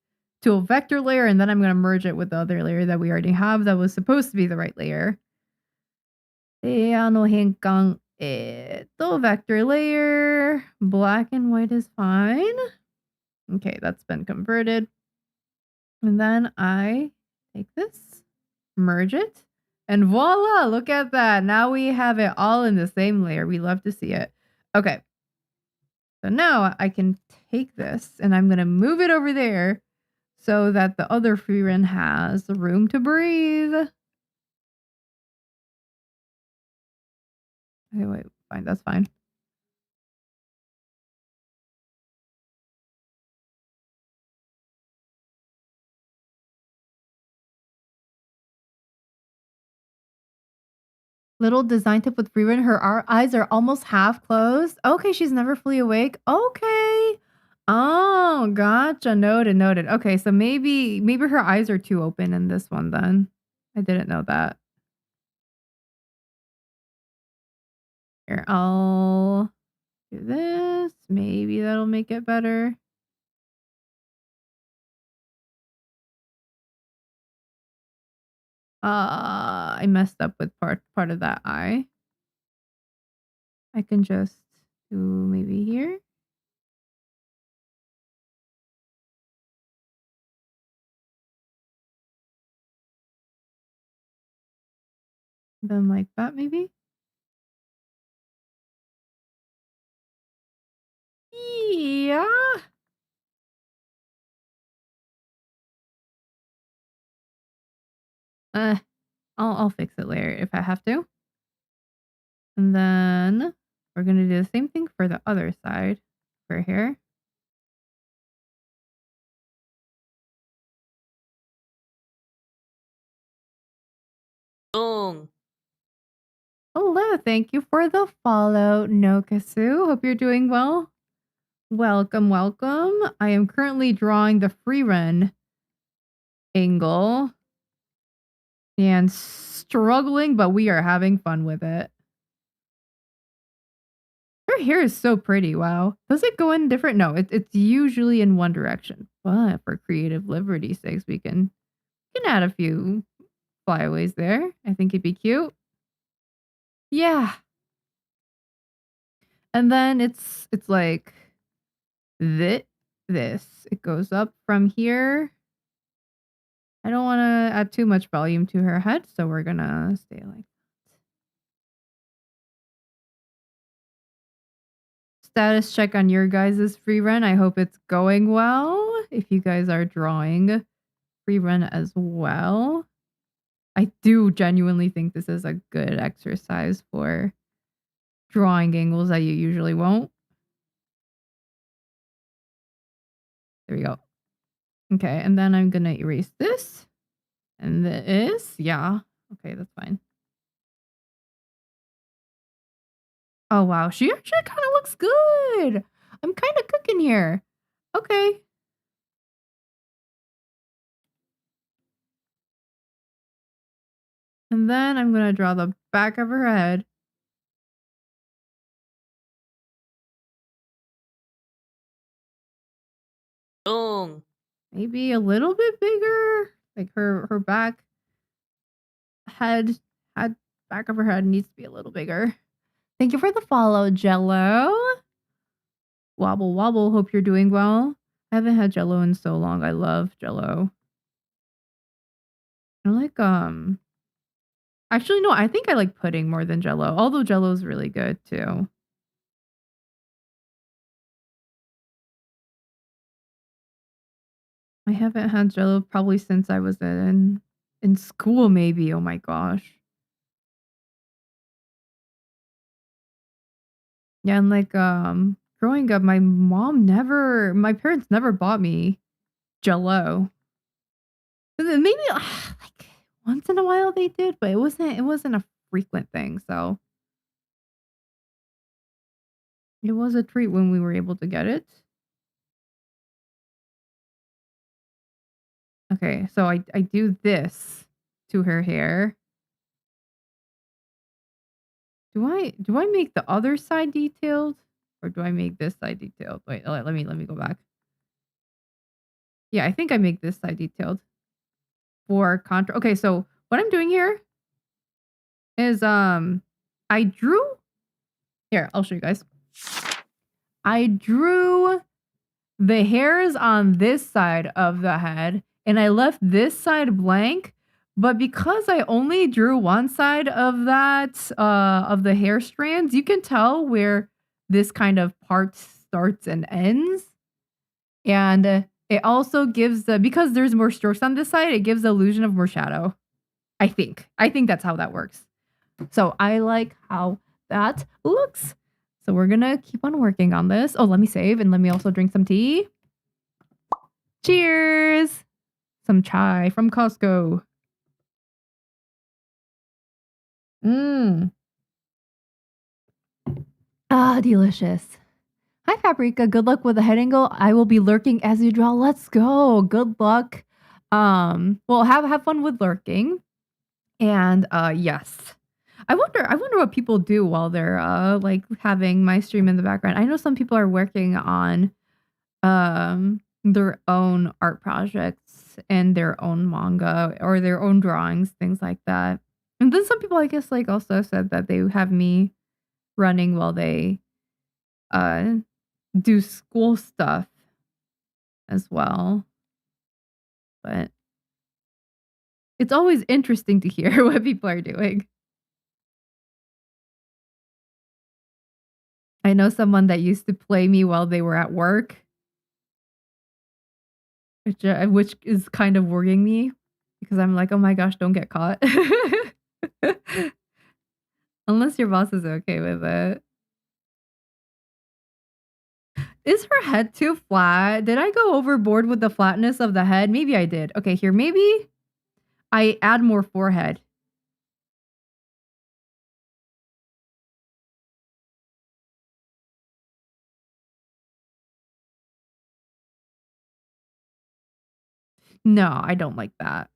to a vector layer, and then I'm gonna merge it with the other layer that we already have that was supposed to be the right layer. 変換。vector layer. Black and white is fine. Okay, that's been converted. And then I take this, merge it, and voila, look at that. Now we have it all in the same layer. We love to see it. Okay. So now I can take this and I'm going to move it over there so that the other Frieren has room to breathe. Okay, wait, fine, that's fine. Little design tip with Frieren. Her eyes are almost half closed. Okay, she's never fully awake. Okay. Oh, gotcha. Noted. Okay, so maybe her eyes are too open in this one then. I didn't know that. Here, I'll do this. Maybe that'll make it better. I messed up with part of that eye. I can just do maybe here. Then like that maybe. Yeah. I'll fix it later if I have to. And then we're gonna do the same thing for the other side for here. Boom. Hello, thank you for the follow, Nokasu. Hope you're doing well. Welcome, welcome. I am currently drawing the Frieren angle and struggling, but we are having fun with it. Her hair is so pretty. Wow. Does it go in different? No, it's usually in one direction. But for creative liberty's sakes, we can add a few flyaways there. I think it'd be cute. Yeah. And then it's like this. It goes up from here. I don't want to add too much volume to her head, so we're gonna stay like that. Status check on your guys' free run. I hope it's going well. If you guys are drawing free run as well. I do genuinely think this is a good exercise for drawing angles that you usually won't. There we go. Okay, and then I'm gonna erase this. And this, yeah. Okay, that's fine. Oh, wow. She actually kind of looks good. I'm kind of cooking here. Okay. And then I'm going to draw the back of her head. Boom. Maybe a little bit bigger. Like her back back of her head needs to be a little bigger. Thank you for the follow, Jello. Wobble wobble. Hope you're doing well. I haven't had Jello in so long. I love Jello. I like actually no, I think I like pudding more than Jello. Although Jello's really good too. I haven't had Jello probably since I was in school maybe. Oh my gosh. Yeah, and like growing up my parents never bought me Jello. Maybe like once in a while they did, but it wasn't a frequent thing, so it was a treat when we were able to get it. Okay, so I do this to her hair. Do I make the other side detailed or do I make this side detailed? Wait, let me go back. Yeah, I think I make this side detailed for contour. Okay, so what I'm doing here is I drew here, I'll show you guys. I drew the hairs on this side of the head and I left this side blank. But because I only drew one side of that, of the hair strands, you can tell where this kind of part starts and ends. And it also gives because there's more strokes on this side, it gives the illusion of more shadow. I think that's how that works. So I like how that looks. So we're gonna keep on working on this. Oh, let me save and let me also drink some tea. Cheers! Some chai from Costco. Ah, delicious. Hi, Paprika. Good luck with the head angle. I will be lurking as you draw. Let's go. Good luck. Well, have fun with lurking. And yes. I wonder what people do while they're like having my stream in the background. I know some people are working on their own art projects and their own manga or their own drawings, things like that. And then some people I guess like also said that they have me running while they uh do school stuff as well. But it's always interesting to hear what people are doing. I know someone that used to play me while they were at work, which is kind of worrying me because I'm like, oh my gosh, don't get caught. Unless your boss is okay with it. Is her head too flat? Did I go overboard with the flatness of the head? Maybe I did. Okay, here, maybe I add more forehead. No, I don't like that.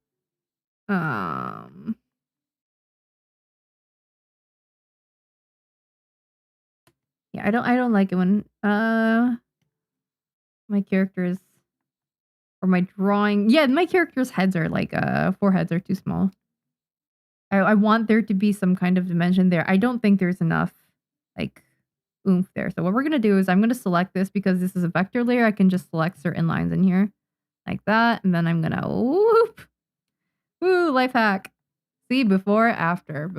Yeah, I don't like it when my characters or my drawing. Yeah, my characters' heads are like foreheads are too small. I want there to be some kind of dimension there. I don't think there's enough like oomph there. So what we're gonna do is I'm gonna select this because this is a vector layer. I can just select certain lines in here like that, and then I'm gonna whoop. Woo, life hack. See, before, after.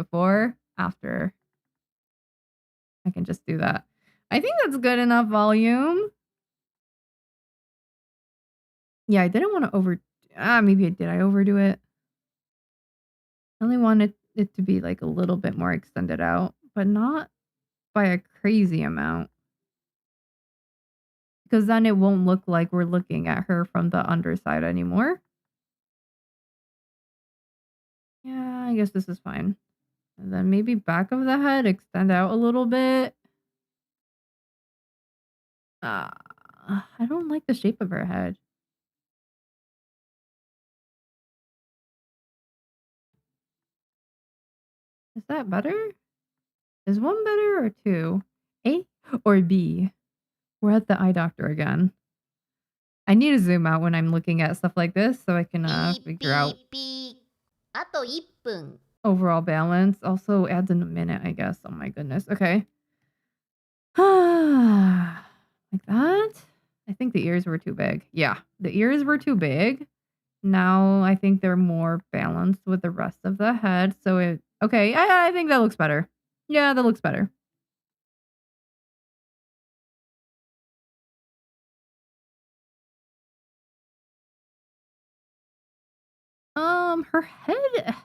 I can just do that. I think that's good enough volume. Yeah, I didn't want to maybe I did. I overdo it. I only wanted it to be like a little bit more extended out, but not by a crazy amount. Because then it won't look like we're looking at her from the underside anymore. Yeah, I guess this is fine. And then maybe back of the head, extend out a little bit. I don't like the shape of her head. Is that better? Is one better or two? A or B? We're at the eye doctor again. I need to zoom out when I'm looking at stuff like this so I can figure out あと1分。 overall balance. Also adds in a minute, I guess. Oh my goodness. Okay. Like that. I think the ears were too big. Yeah, the ears were too big. Now I think they're more balanced with the rest of the head. So okay, I think that looks better. Yeah, that looks better. Her head.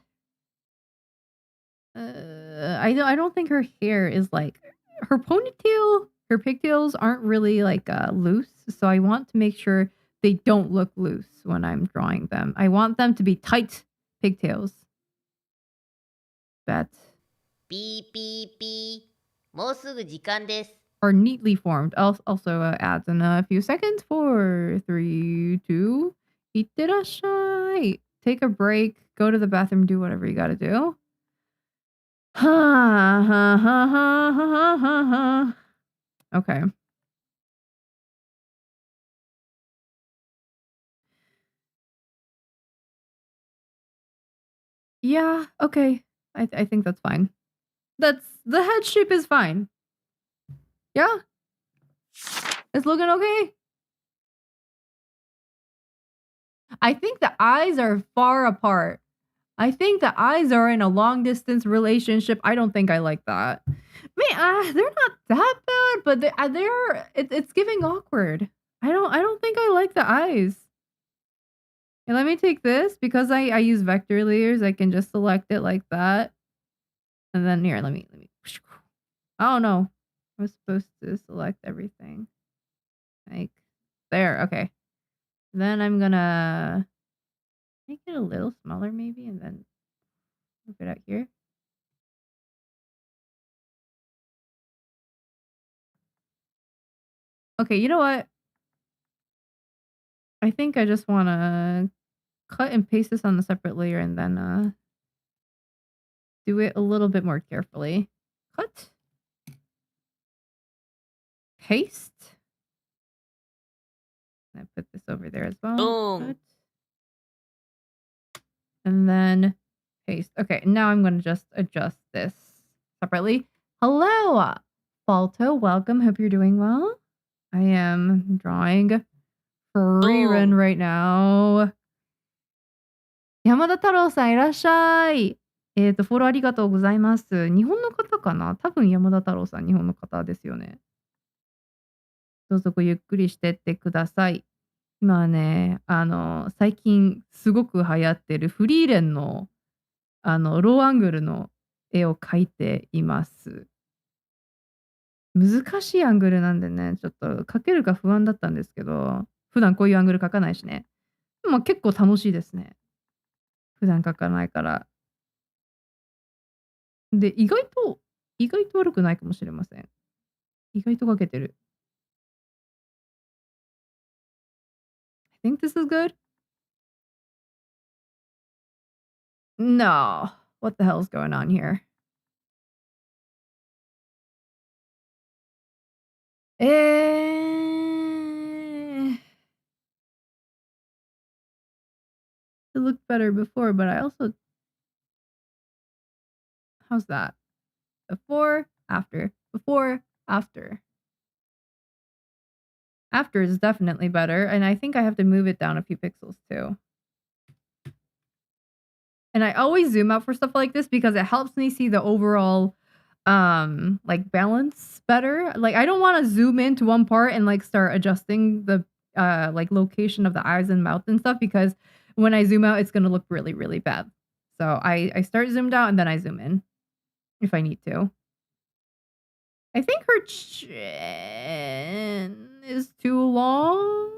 I don't think her hair is like her ponytail. Her pigtails aren't really like loose, so I want to make sure they don't look loose when I'm drawing them. I want them to be tight pigtails. That ピーピーピー。もうすぐ時間です。 are neatly formed. Also adds in a few seconds. 4, 3, 2. Itterashai. Take a break. Go to the bathroom. Do whatever you gotta do. Ha ha ha ha ha ha ha. Okay. Yeah, okay. I think that's fine. That's the head shape is fine. Yeah? It's looking okay? I think the eyes are far apart. I think the eyes are in a long distance relationship. I don't think I like that. Man, they're not that bad, but it's giving awkward. I don't think I like the eyes. And let me take this because I use vector layers. I can just select it like that. And then here, let me. Oh no. I was supposed to select everything. Like there, okay. Then I'm gonna make it a little smaller maybe and then move it out here. Okay, you know what? I think I just wanna cut and paste this on a separate layer and then do it a little bit more carefully. Cut. Paste. I put this over there as well. Boom. Cut. And then paste. Okay, now I'm going to just adjust this separately. Hello, Balto. Welcome. Hope you're doing well. I am drawing Frieren right now. 山田太郎さんいらっしゃい。フォローありがとうございます。日本の方かな？多分山田太郎さん日本の方ですよね。どうぞごゆっくりしてってください。今はね、最近すごく流行ってるフリーレンの、ローアングルの絵を描いています。難しいアングルなんでね、ちょっと描けるか不安だったんですけど、普段こういうアングル描かないしね。まあ、結構楽しいですね。普段描かないから。で、意外と悪くないかもしれません。意外と描けてる。I think this is good. No. What the hell is going on here? It looked better before, but I also... How's that? Before, after. Before, after. After is definitely better, and I think I have to move it down a few pixels too. And I always zoom out for stuff like this because it helps me see the overall like balance better. Like I don't want to zoom into one part and like start adjusting the like location of the eyes and mouth and stuff, because when I zoom out it's gonna look really, really bad. So I start zoomed out and then I zoom in if I need to. I think her chin is too long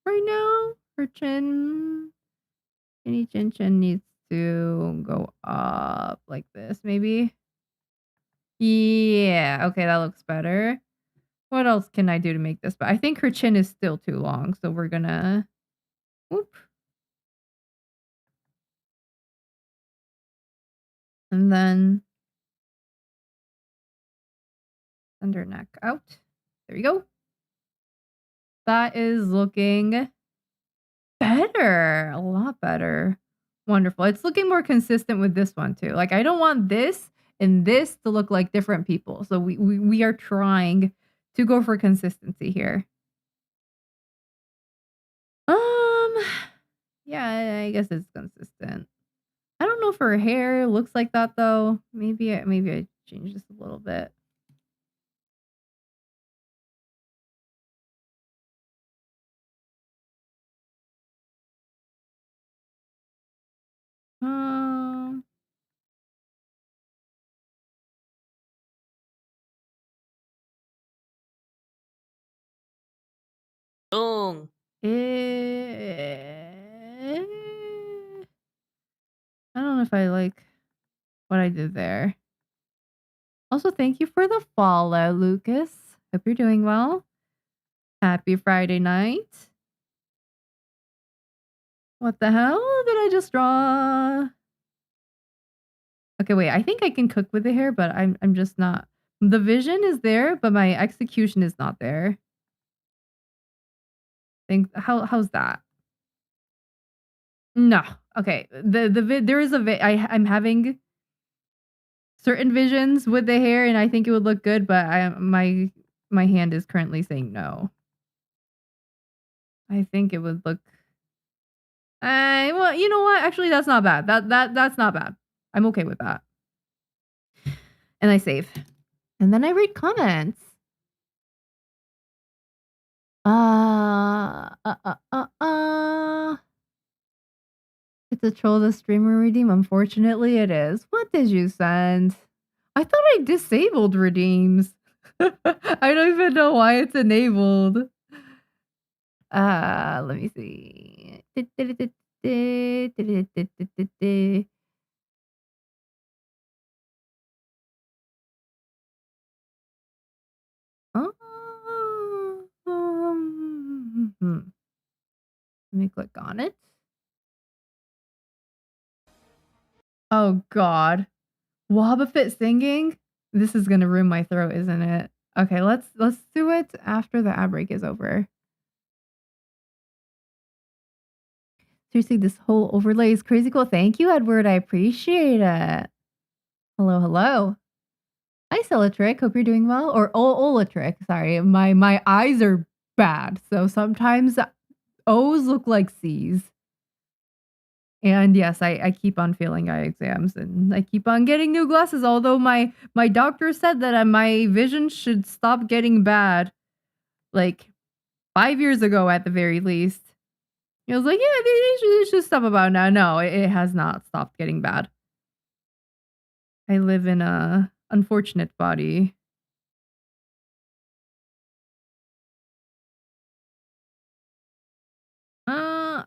right now. Her chin needs to go up like this, maybe. Yeah, okay, that looks better. What else can I do to make this? But I think her chin is still too long, so we're gonna... Whoop. And then... send her neck out. There we go. That is looking better. A lot better. Wonderful. It's looking more consistent with this one too. Like I don't want this and this to look like different people. So we are trying to go for consistency here. Yeah, I guess it's consistent. I don't know if her hair looks like that though. Maybe I change this a little bit. Um, Boom. I don't know if I like what I did there. Also, thank you for the follow, Lucas. Hope you're doing well. Happy Friday night. What the hell did I just draw? Okay, wait. I think I can cook with the hair, but I'm just not. The vision is there, but my execution is not there. How's that? No. Okay. There is I'm having certain visions with the hair, and I think it would look good, but my hand is currently saying no. I think it would look... well, you know what? Actually, that's not bad. That's not bad. I'm okay with that. And I save. And then I read comments. It's a troll the streamer redeem. Unfortunately, it is. What did you send? I thought I disabled redeems. I don't even know why it's enabled. Let me see. Let me click on it. Oh God. Wobbuffet singing? This is gonna ruin my throat, isn't it? Okay, let's do it after the ad break is over. Seriously, this whole overlay is crazy cool. Thank you, Edward. I appreciate it. Hello, hello. Hi, Celatric. Hope you're doing well. Or Olatric. Sorry, my eyes are bad, so sometimes O's look like C's. And yes, I keep on failing eye exams, and I keep on getting new glasses. Although my doctor said that my vision should stop getting bad, like 5 years ago at the very least. He was like, "Yeah, they should stop about now." No, it has not stopped getting bad. I live in a unfortunate body.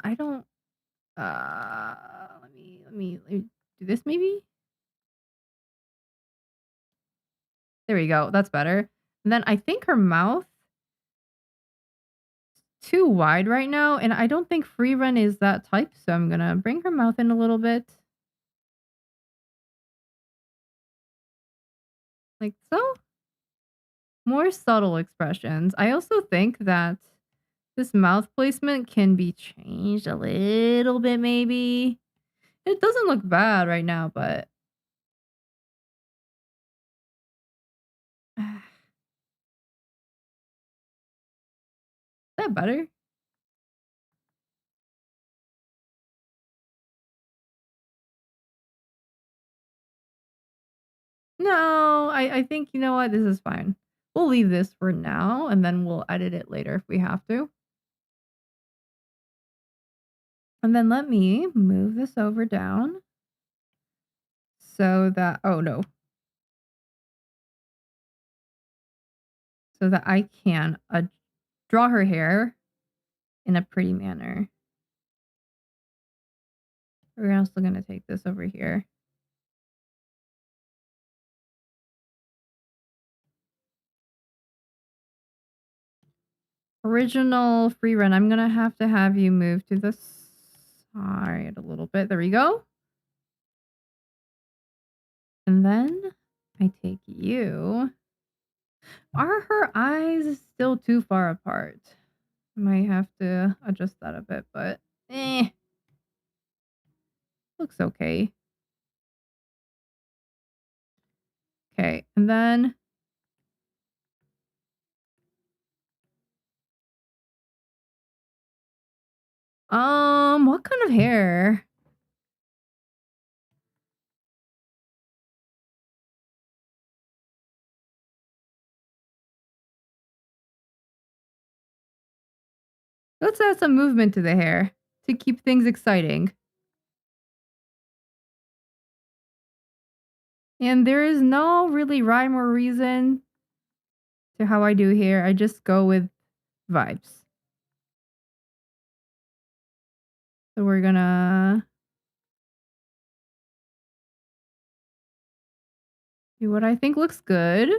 I don't. Let me do this maybe. There we go. That's better. And then I think her mouth too wide right now, and I don't think Frieren is that type, so I'm gonna bring her mouth in a little bit. Like so. More subtle expressions. I also think that this mouth placement can be changed a little bit maybe. It doesn't look bad right now, but is that better? No, I think you know what? This is fine. We'll leave this for now, and then we'll edit it later if we have to. And then let me move this over down so that oh no. So that I can draw her hair in a pretty manner. We're also going to take this over here. Original free run. I'm going to have you move to the side a little bit. There we go. And then I take you. Are her eyes still too far apart? I might have to adjust that a bit, but looks okay. Okay, and then what kind of hair? Let's add some movement to the hair to keep things exciting. And there is no really rhyme or reason to how I do hair. I just go with vibes. So we're gonna do what I think looks good.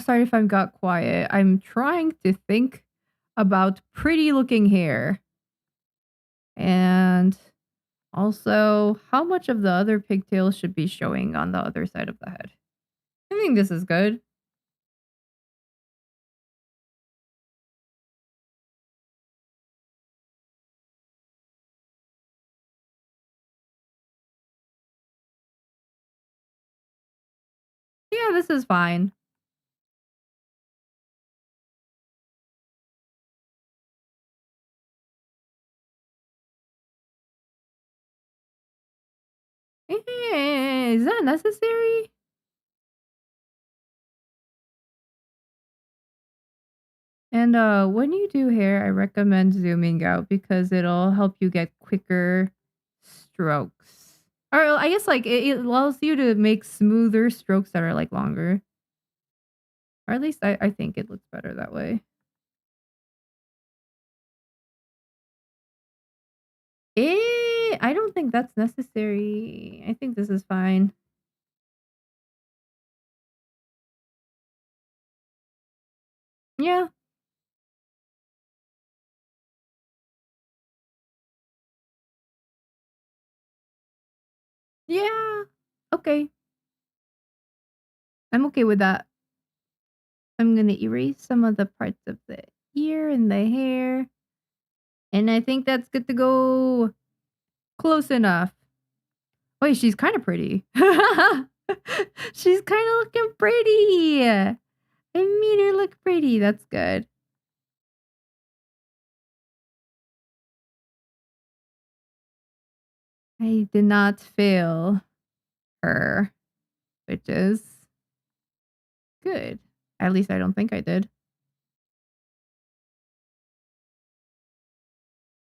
Sorry if I've got quiet. I'm trying to think about pretty looking hair. And also, how much of the other pigtails should be showing on the other side of the head? I think this is good. Yeah, this is fine. Is that necessary? And when you do hair, I recommend zooming out because it'll help you get quicker strokes. Or I guess like it allows you to make smoother strokes that are like longer. Or at least I think it looks better that way. I don't think that's necessary. I think this is fine. Yeah. Yeah. Okay. I'm okay with that. I'm gonna erase some of the parts of the ear and the hair. And I think that's good to go. Close enough. Wait, she's kind of pretty. She's kind of looking pretty. I made her look pretty. That's good. I did not fail her, which is good. At least I don't think I did.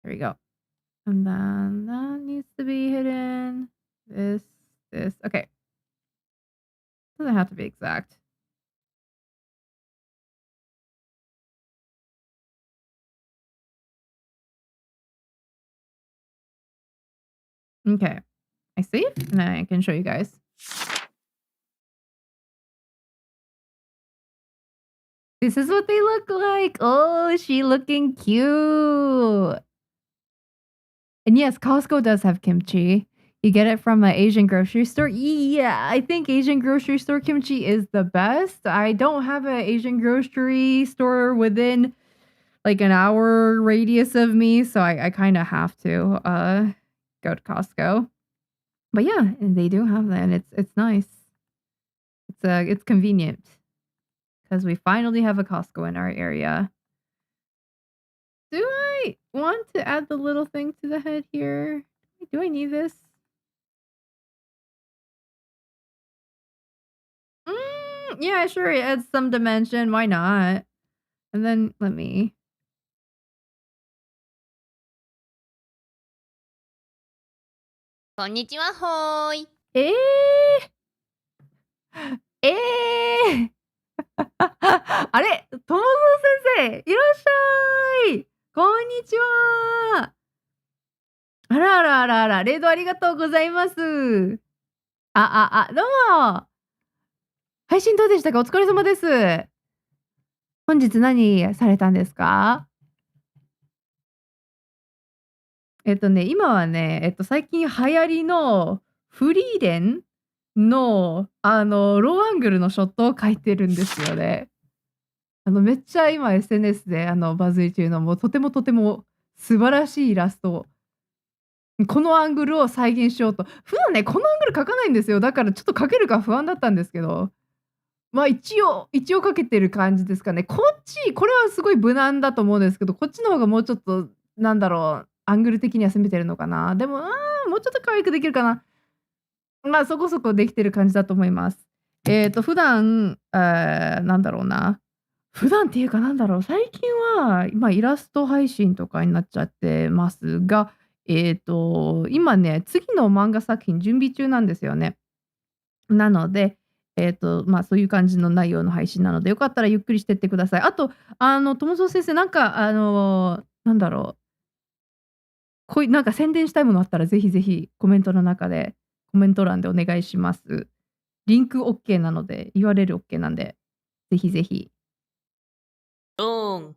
There we go. And then that needs to be hidden. This. Okay. Doesn't have to be exact. Okay. I save and I can show you guys. This is what they look like. Oh, she looking cute. And yes, Costco does have kimchi. You get it from an Asian grocery store. Yeah, I think Asian grocery store kimchi is the best. I don't have an Asian grocery store within like an hour radius of me, so I kind of have to go to Costco. But yeah, and they do have that, and it's nice. It's convenient because we finally have a Costco in our area. Do I want to add the little thing to the head here? Do I need this? Yeah, sure. It adds some dimension. Why not? And then let me. Konnichiwa, hoi. えええあれ友蔵先生いらっしゃいこんにちはあらあらあらあら、レードありがとうございます。どうも配信どうでしたか？お疲れ様です。本日何されたんですか？今はね、最近流行りのフリーレンの、ローアングルのショットを描いてるんですよね。めっちゃ今 SNS で、バズり中の、もうとてもとても素晴らしいイラスト、このアングルを再現しようと。普段ね、このアングル描かないんですよ。だからちょっと描けるか不安だったんですけど、一応描けてる感じですかね。これはすごい無難だと思うんですけど、こっちの方がもうちょっと、なんだろう、アングル的には攻めてるのかな。でも、もうちょっと可愛くできるかな。そこそこできてる感じだと思います。普段、なんだろうな。普段っていうかなんだろう、最近は、イラスト配信とかになっちゃってますが、今ね、次の漫画作品準備中なんですよね。なので、そういう感じの内容の配信なので、よかったらゆっくりしてってください。あと、友蔵先生、なんか、なんだろう、なんか宣伝したいものあったら、ぜひぜひコメント欄でお願いします。リンクオッケーなので、URL オッケーなんで、ぜひぜひ。ドーン。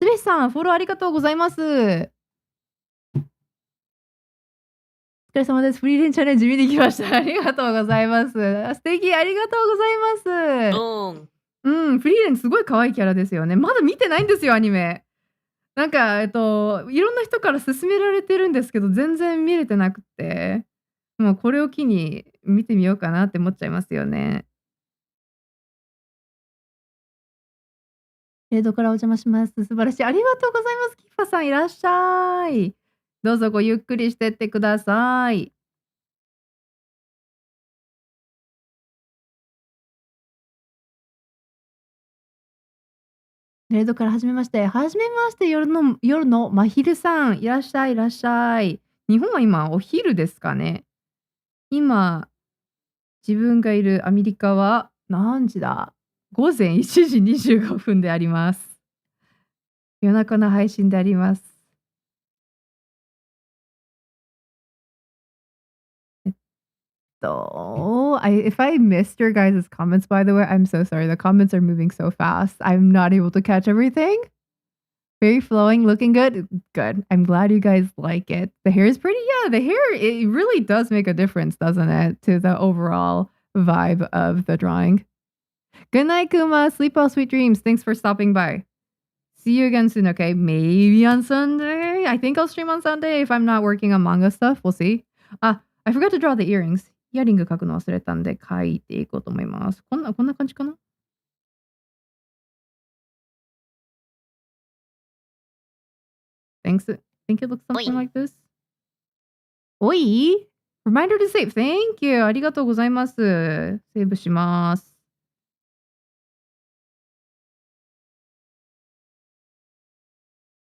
スレスさん、フォローありがとうございます。お疲れ様です。フリーレンチャレンジ見に来ました。ありがとうございます。素敵、ありがとうございます。ドーン。フリーレンすごい可愛いキャラですよね。まだ見てないんですよ、アニメ。なんか、いろんな人から勧められてるんですけど、全然見れてなくて、もうこれを機に見てみようかなって思っちゃいますよね。レードからお邪魔します。素晴らしい。ありがとうございます。キッファさんいらっしゃい。どうぞごゆっくりしてってください。レードからはじめまして。夜のまひるさん。いらっしゃい、いらっしゃい。日本は今お昼ですかね。今、自分がいるアメリカは何時だ？午前1時25分であります。夜中の配信であります。if I missed your guys' comments, by the way, I'm so sorry. The comments are moving so fast. I'm not able to catch everything. Very flowing, looking good. Good. I'm glad you guys like it. The hair is pretty. Yeah, the hair, it really does make a difference, doesn't it, to the overall vibe of the drawing. Good night, Kuma. Sleep well, sweet dreams. Thanks for stopping by. See you again soon, okay? Maybe on Sunday. I think I'll stream on Sunday if I'm not working on manga stuff. We'll see. I forgot to draw the earrings. イヤリング書くの忘れたんで書いていこうと思います。こんな感じかな？ Thanks. I think it looks something like this. おい Reminder to save. Thank you. ありがとうございます。セーブします。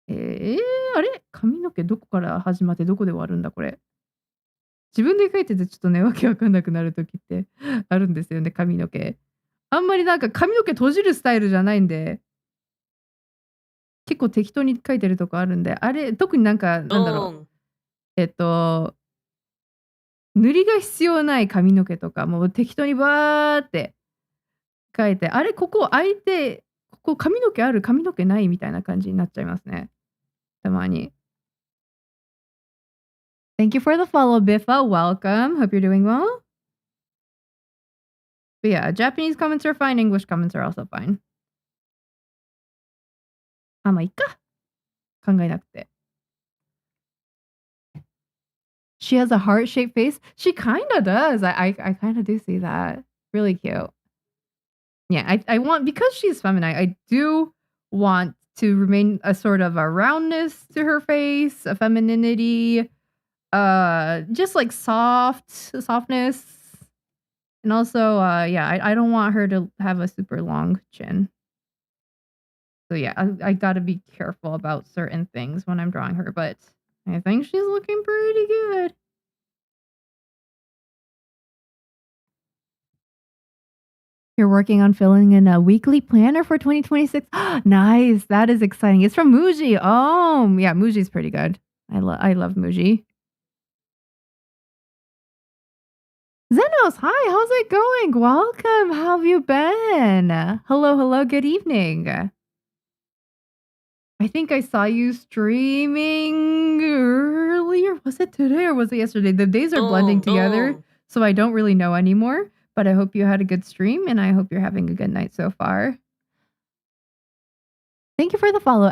あれ髪の毛どこから始まってどこで終わるんだこれ。自分で書いててちょっとね、わけわかんなくなる時ってあるんですよね、髪の毛。あんまりなんか髪の毛閉じるスタイルじゃないんで、結構適当に書いてるとこあるんで、あれ、特になんか、なんだろう。塗りが必要ない髪の毛とか、もう適当にバーって書いて、あれ、ここ空いて、ここ髪の毛ある、髪の毛ないみたいな感じになっちゃいますね。たまに。Thank you for the follow, Biffa. Welcome. Hope you're doing well. But yeah, Japanese comments are fine. English comments are also fine. まあいっか。考えなくて。She has a heart-shaped face. She kind of does. I kind of do see that. Really cute. Yeah, I want, because she's feminine, I do want to remain a sort of a roundness to her face, a femininity, just like softness. And also, yeah, I don't want her to have a super long chin. So yeah, I gotta be careful about certain things when I'm drawing her, but I think she's looking pretty good. You're working on filling in a weekly planner for 2026. Nice. That is exciting. It's from Muji. Oh, yeah, Muji's pretty good. I love Muji. Zenos, hi, how's it going? Welcome. How have you been? Hello, good evening. I think I saw you streaming earlier. Was it today or was it yesterday? The days are blending together, so I don't really know anymore. But I hope you had a good stream, and I hope you're having a good night so far. Thank you for the follow,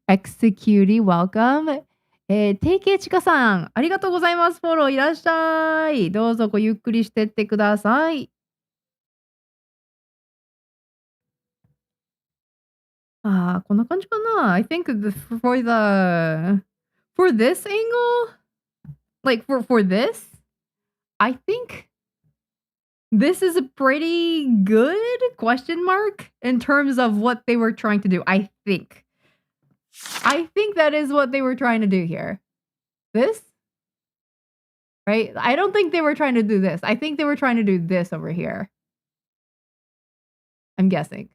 Executi. Welcome. 定型ちかさん、ありがとうございます。フォローいらっしゃい。どうぞごゆっくりしてってください。こんな感じかな。I think for this angle, like for this, I think this is a pretty good question mark in terms of what they were trying to do. I think that is what they were trying to do here. This? Right? I don't think they were trying to do this. I think they were trying to do this over here. I'm guessing.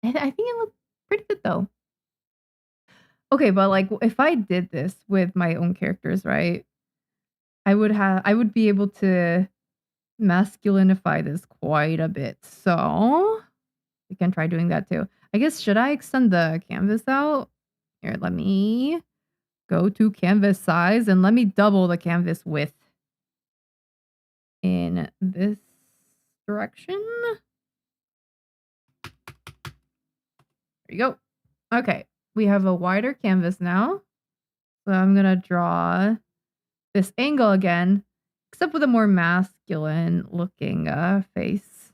I think it looked pretty good though. Okay, but like if I did this with my own characters, right? I would be able to masculinify this quite a bit. So we can try doing that too. I guess, should I extend the canvas out? Here, let me go to canvas size and let me double the canvas width in this direction. There you go. Okay, we have a wider canvas now. So I'm going to draw this angle again, except with a more masculine looking face,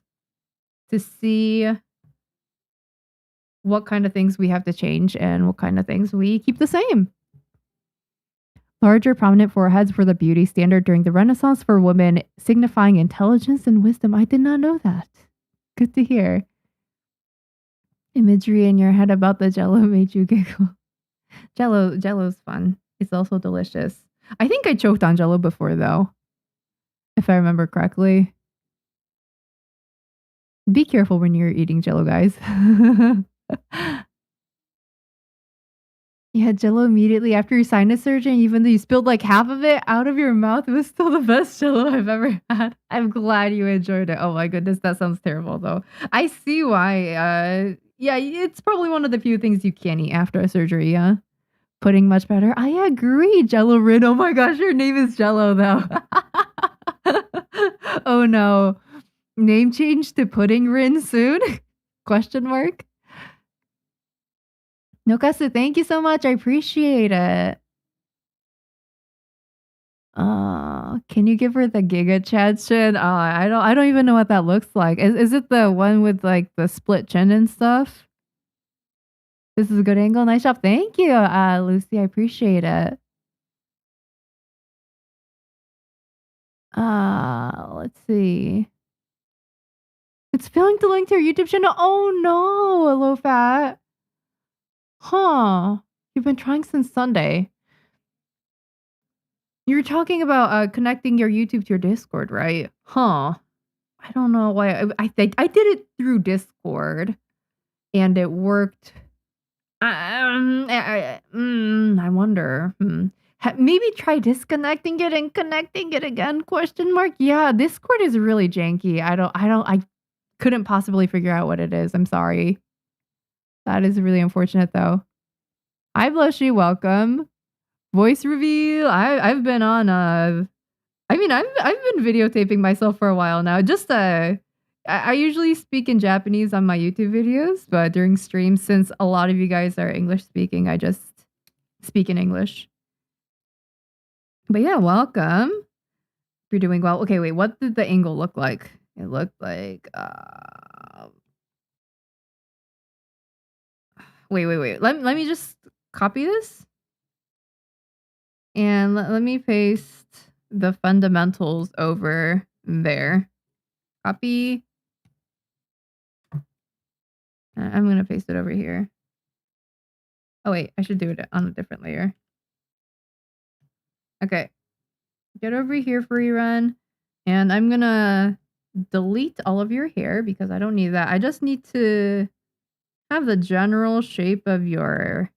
to see what kind of things we have to change and what kind of things we keep the same. Larger prominent foreheads were the beauty standard during the Renaissance for women, signifying intelligence and wisdom. I did not know that. Good to hear. Imagery in your head about the Jello made you giggle. Jello's fun. It's also delicious. I think I choked on Jello before though, if I remember correctly. Be careful when you're eating Jello, guys. You had Jello immediately after your sinus surgery, and even though you spilled like half of it out of your mouth, it was still the best Jello I've ever had. I'm glad you enjoyed it. Oh my goodness, that sounds terrible though. I see why. Yeah, it's probably one of the few things you can't eat after a surgery, yeah? Pudding much better. I agree, Jello Rin. Oh my gosh, your name is Jello though. Oh no. Name change to Pudding Rin soon? Question mark. Nokasu, thank you so much. I appreciate it. Can you give her the Giga Chad shit? I don't even know what that looks like. Is it the one with like the split chin and stuff? This is a good angle. Nice job. Thank you, Lucy. I appreciate it. Let's see. It's failing to link to your YouTube channel. Oh no, low fat. Huh. You've been trying since Sunday. You're talking about connecting your YouTube to your Discord, right? Huh. I don't know why. I think I did it through Discord and it worked. I wonder. Maybe try disconnecting it and connecting it again? Question mark. Yeah, Discord is really janky. I couldn't possibly figure out what it is. I'm sorry. That is really unfortunate though. Hi Blushy, welcome. Voice reveal. I've been on I've been videotaping myself for a while now. Just I usually speak in Japanese on my YouTube videos, but during streams, since a lot of you guys are English speaking, I just speak in English. But yeah, welcome. You're doing well. Okay, wait, what did the angle look like? It looked like wait. Let me just copy this. And let me paste the fundamentals over there. Copy. I'm going to paste it over here. Oh, wait. I should do it on a different layer. Okay. Get over here, Frieren. And I'm going to delete all of your hair because I don't need that. I just need to have the general shape of your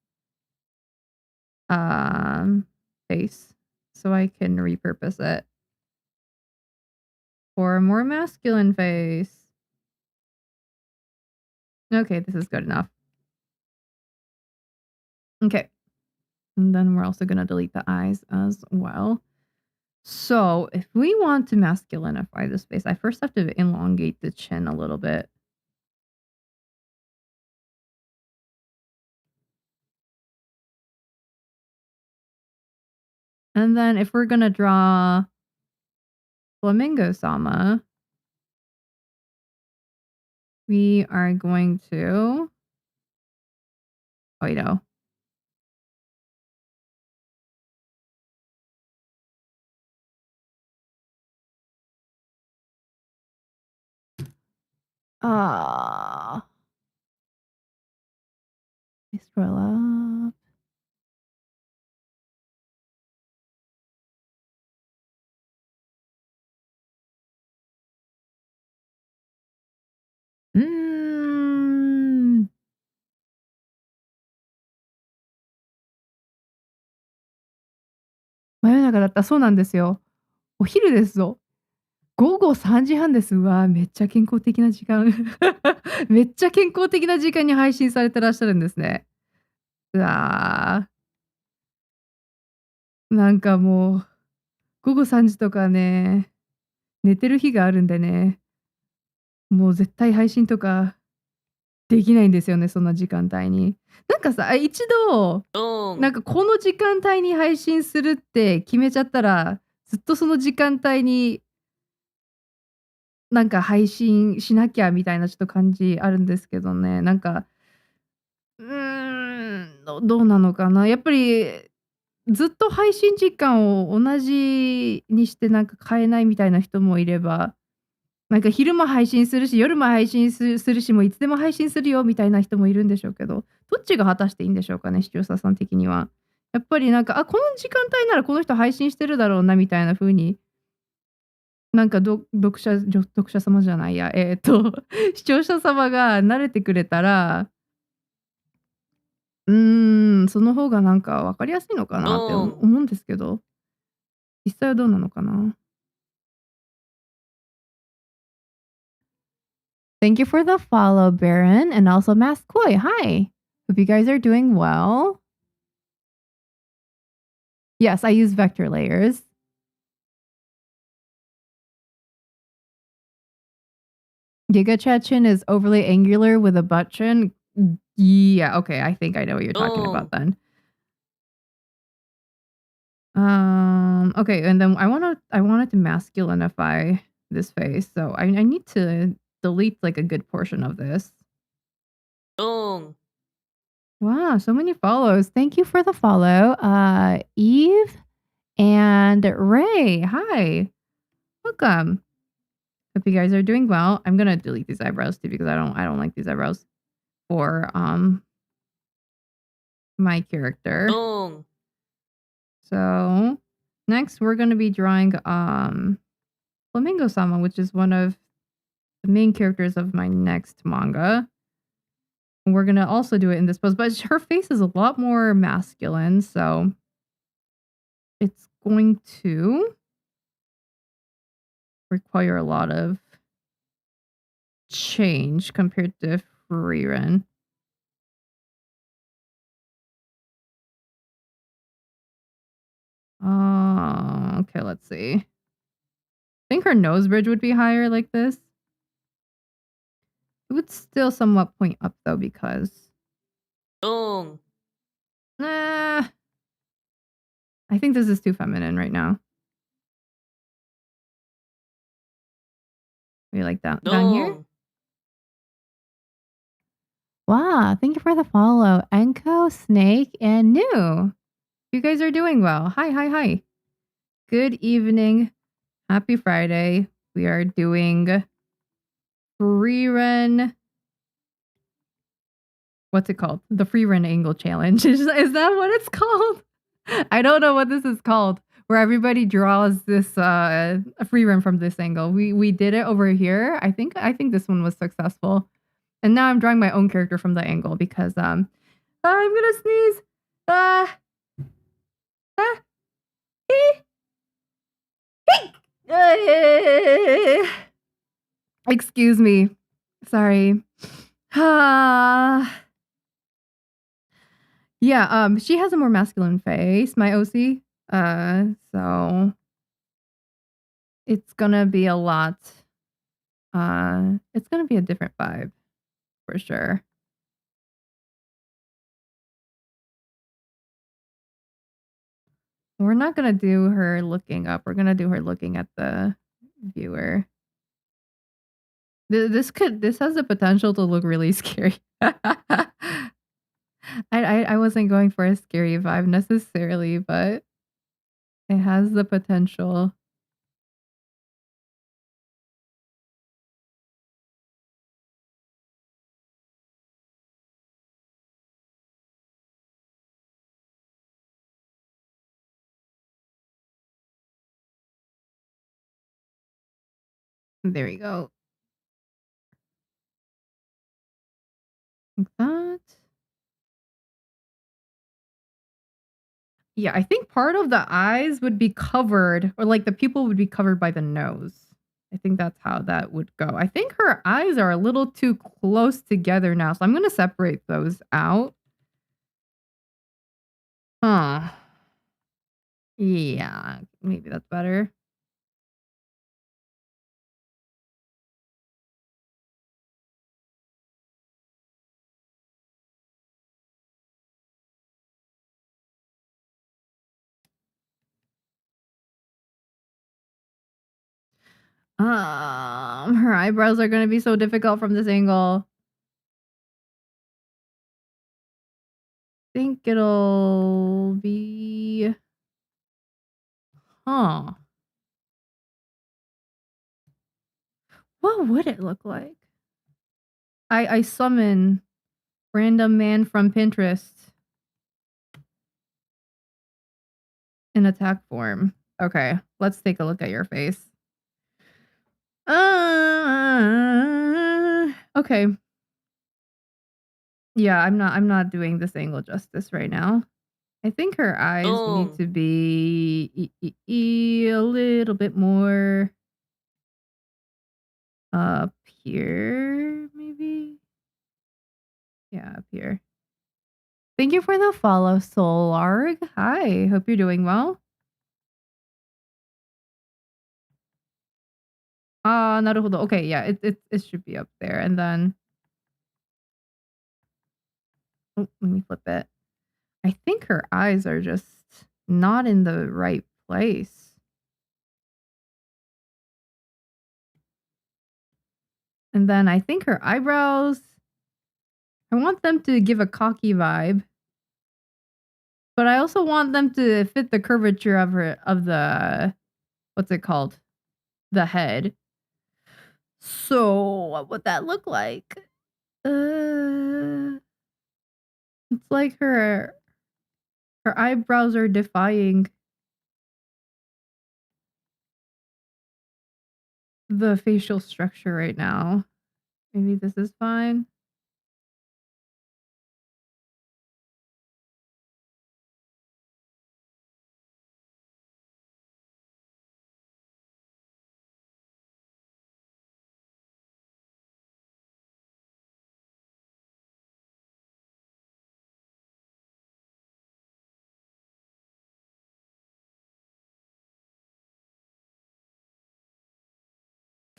face so I can repurpose it for a more masculine face. Okay, this is good enough. Okay. And then we're also going to delete the eyes as well. So if we want to masculinify this face, I first have to elongate the chin a little bit. And then if we're going to draw Flamingo-sama, we are going to... Oh, you know. Scroll up.真夜中だった。そうなんですよ。お昼ですぞ。午後3時半です。うわ、めっちゃ健康的な時間。めっちゃ健康的な時間に配信されてらっしゃるんですね。うわー。なんかもう、午後3時とかね、寝てる日があるんでね、もう絶対配信とかできないんですよね、そんな時間帯に。なんかさ、一度、なんかこの時間帯に配信するって決めちゃったら、ずっとその時間帯になんか配信しなきゃみたいなちょっと感じあるんですけどね。なんか、どうなのかな。やっぱりずっと配信時間を同じにしてなんか変えないみたいな人もいれば、なんか昼も配信するし、夜も配信するし、もういつでも配信するよみたいな人もいるんでしょうけど、どっちが果たしていいんでしょうかね、視聴者さん的には。やっぱりなんか、この時間帯ならこの人配信してるだろうなみたいな風になんか読者様じゃないや、視聴者様が慣れてくれたら、その方がなんか分かりやすいのかなって思うんですけど、実際はどうなのかな。Thank you for the follow, Baron, and also Maskoi. Hi. Hope you guys are doing well. Yes, I use vector layers. Giga Chechen is overly angular with a butt chin. Yeah, okay, I think I know what you're talking about then. Okay, and then I wanted to masculinify this face, so I need to delete like a good portion of this. Wow, so many follows. Thank you for the follow. Eve and Ray. Hi. Welcome. Hope you guys are doing well. I'm gonna delete these eyebrows too because I don't like these eyebrows for my character. So next we're gonna be drawing Flamingo-sama, which is one of the main characters of my next manga. And we're gonna also do it in this pose, but her face is a lot more masculine, so it's going to require a lot of change compared to Frieren. Okay, let's see. I think her nose bridge would be higher like this. It would still somewhat point up though because I think this is too feminine right now. We like that down here. Wow, thank you for the follow, Enko, Snake, and New. You guys are doing well. Hi. Good evening. Happy Friday. We are doing Frieren. What's it called? The Frieren Angle Challenge. Is that what it's called? I don't know what this is called. Where everybody draws this a Frieren from this angle. We did it over here. I think this one was successful. And now I'm drawing my own character from the angle because I'm gonna sneeze. Excuse me. Sorry. Yeah, she has a more masculine face, my OC. So it's gonna be a lot. It's gonna be a different vibe for sure. We're not gonna do her looking up. We're gonna do her looking at the viewer. This has the potential to look really scary. I wasn't going for a scary vibe necessarily, but it has the potential. There we go. Like that. Yeah, I think part of the eyes would be covered, or like the pupil would be covered by the nose. I think that's how that would go. I think her eyes are a little too close together now, so I'm going to separate those out. Huh. Yeah, maybe that's better. Her eyebrows are going to be so difficult from this angle. I think it'll be... Huh. What would it look like? I summon random man from Pinterest in attack form. Okay, let's take a look at your face. Okay. Yeah, I'm not doing this angle justice right now. I think her eyes need to be a little bit more up here, maybe? Yeah, up here. Thank you for the follow, Solarg. Hi, hope you're doing well. Naruhodo. Okay, yeah, it should be up there. And then let me flip it. I think her eyes are just not in the right place. And then I think her eyebrows, I want them to give a cocky vibe. But I also want them to fit the curvature of the what's it called? The head. So what would that look like? It's like her eyebrows are defying the facial structure right now. Maybe this is fine.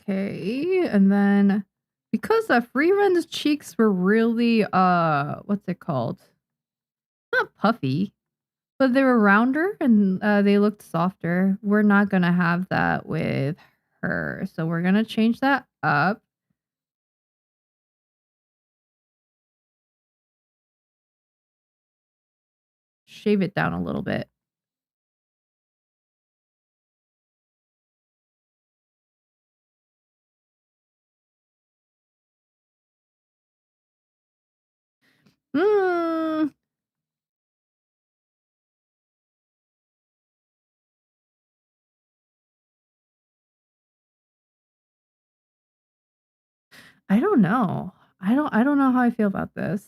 Okay, and then because Frieren's cheeks were really what's it called? Not puffy, but they were rounder and they looked softer. We're not gonna have that with her, so we're gonna change that up. Shave it down a little bit. Mm, I don't know. I don't know how I feel about this.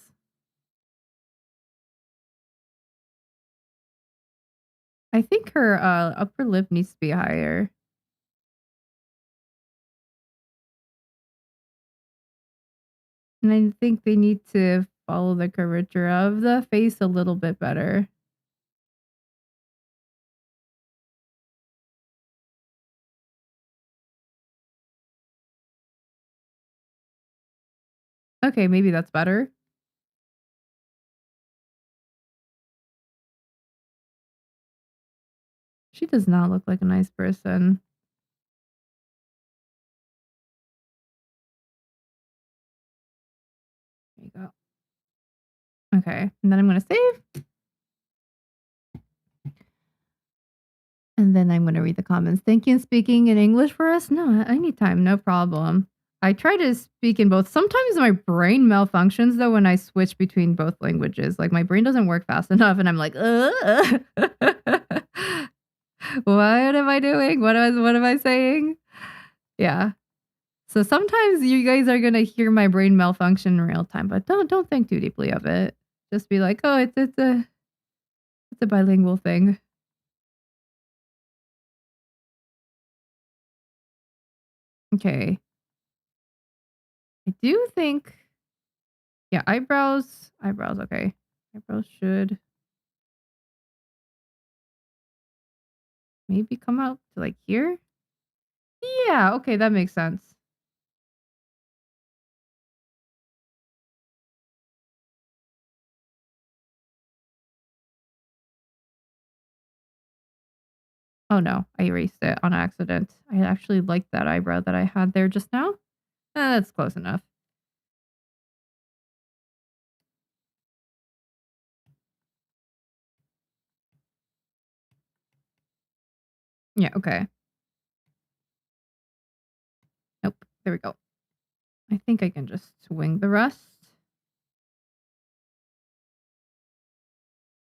I think her upper lip needs to be higher. And I think they need to follow the curvature of the face a little bit better. Okay, maybe that's better. She does not look like a nice person. There you go. Okay, and then I'm gonna save. And then I'm gonna read the comments. Thank you, and speaking in English for us? No, anytime, no problem. I try to speak in both. Sometimes my brain malfunctions though when I switch between both languages. Like my brain doesn't work fast enough, and I'm like, what am I doing? What am I saying? Yeah. So sometimes you guys are gonna hear my brain malfunction in real time, but don't think too deeply of it. Just be like, oh, it's a bilingual thing. Okay. I do think, yeah, eyebrows, okay. Eyebrows should maybe come out to like here. Yeah, okay, that makes sense. Oh no, I erased it on accident. I actually liked that eyebrow that I had there just now. That's close enough. Yeah, okay. Nope, there we go. I think I can just swing the rest.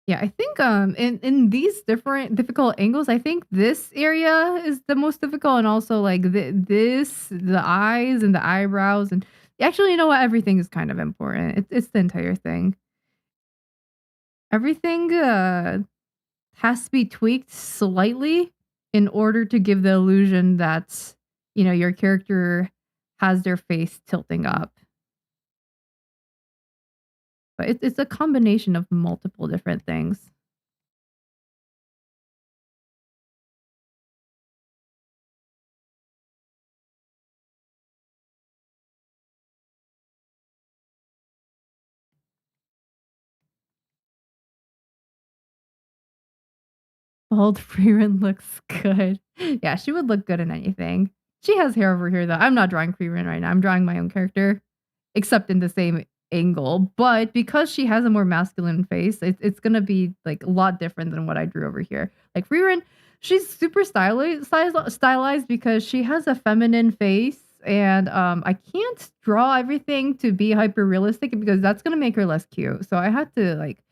Yeah, I think in these different difficult angles, I think this area is the most difficult, and also like the eyes and the eyebrows, and actually, you know what? Everything is kind of important. It's the entire thing. Everything has to be tweaked slightly in order to give the illusion that your character has their face tilting up. But it's a combination of multiple different things. Bald Frieren looks good. Yeah, she would look good in anything. She has hair over here, though. I'm not drawing Frieren right now. I'm drawing my own character, except in the same angle. But because she has a more masculine face, it's gonna be like a lot different than what I drew over here. Like Frieren, she's super stylized because she has a feminine face, and I can't draw everything to be hyper realistic because that's gonna make her less cute. So I had to like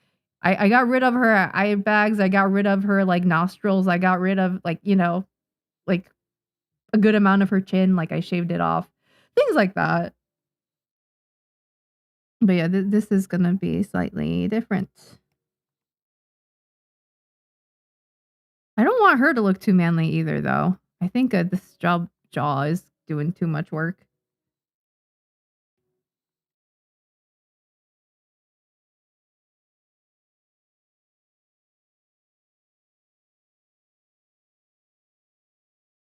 I got rid of her eye bags, I got rid of her, like, nostrils, I got rid of, like, like, a good amount of her chin, like, I shaved it off, things like that. But yeah, this is gonna be slightly different. I don't want her to look too manly either, though. I think, this jaw is doing too much work.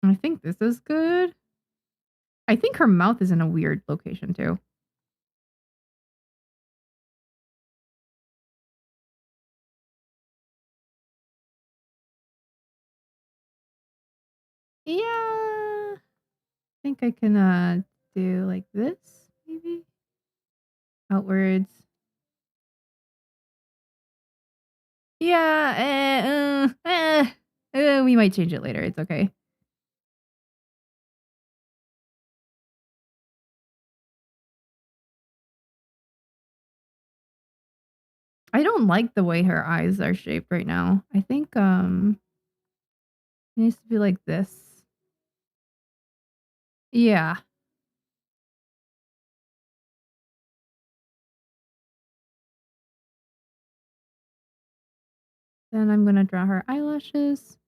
I think this is good. I think her mouth is in a weird location, too. Yeah. I think I can, do like this, maybe? Outwards. Yeah, we might change it later, it's okay. I don't like the way her eyes are shaped right now. I think, it needs to be like this. Yeah. Then I'm gonna draw her eyelashes.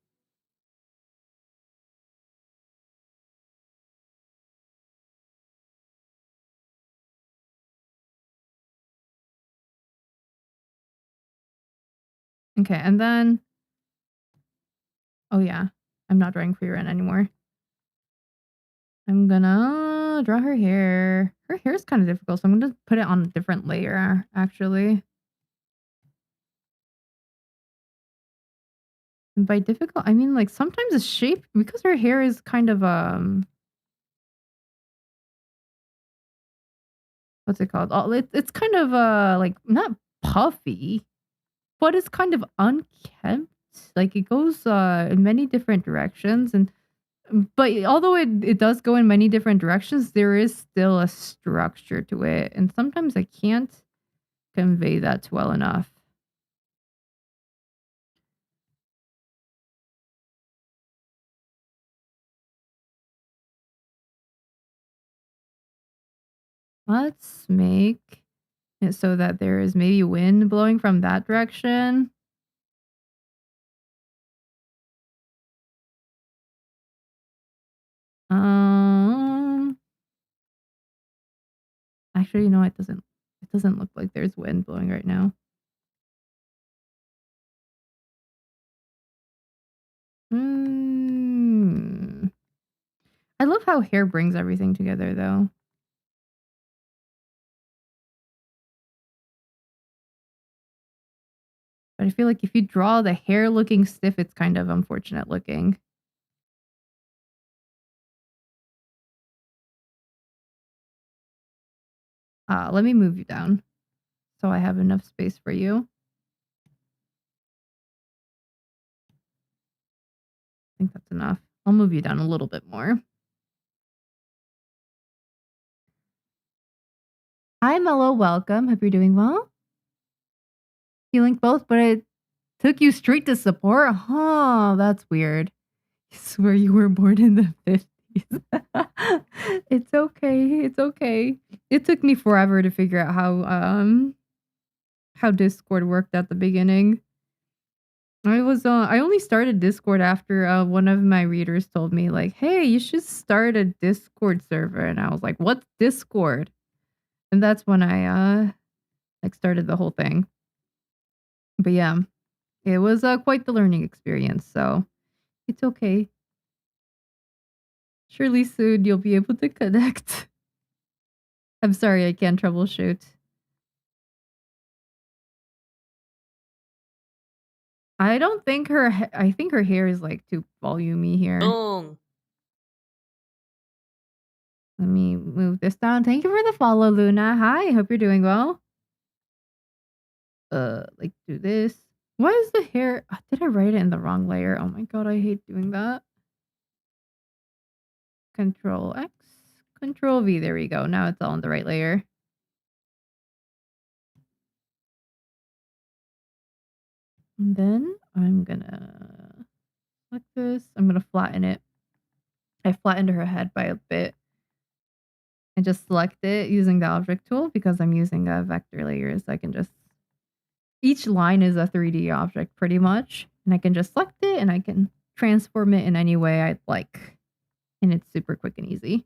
Okay, and then oh, yeah, I'm not drawing Frieren anymore. I'm gonna draw her hair. Her hair is kinda difficult, so I'm gonna put it on a different layer, actually. And by difficult, I mean, like, sometimes the shape because her hair is kind of, what's it called? Oh, it's kind of, like, not puffy, but it's kind of unkempt. Like, it goes, in many different directions, and but although it does go in many different directions, there is still a structure to it, and sometimes I can't convey that well enough. Let's make it so that there is maybe wind blowing from that direction. Um, actually, you know, it doesn't look like there's wind blowing right now. Mm. I love how hair brings everything together, though. But I feel like if you draw the hair looking stiff, it's kind of unfortunate looking. Let me move you down so I have enough space for you. I think that's enough. I'll move you down a little bit more. Hi, Mellow. Welcome. Hope you're doing well. You link both, but Took you straight to support? Huh, that's weird. I swear you were born in the 50s. It's okay. It's okay. It took me forever to figure out how Discord worked at the beginning. I only started Discord after one of my readers told me like, "Hey, you should start a Discord server." And I was like, "What's Discord?" And that's when I like started the whole thing. But yeah, it was quite the learning experience, so it's okay. Surely soon you'll be able to connect. I'm sorry I can't troubleshoot. I don't think I think her hair is like too volumey here. Let me move this down. Thank you for the follow, Luna. Hi, hope you're doing well. Like do this. Why is the hair? Did I write it in the wrong layer? Oh my god, I hate doing that. Control X, Control V. There we go. Now it's all in the right layer. And then I'm gonna select this. I'm gonna flatten it. I flattened her head by a bit. And just select it using the object tool because I'm using a vector layers. I can just each line is a 3D object pretty much, and I can just select it and I can transform it in any way I'd like. And it's super quick and easy.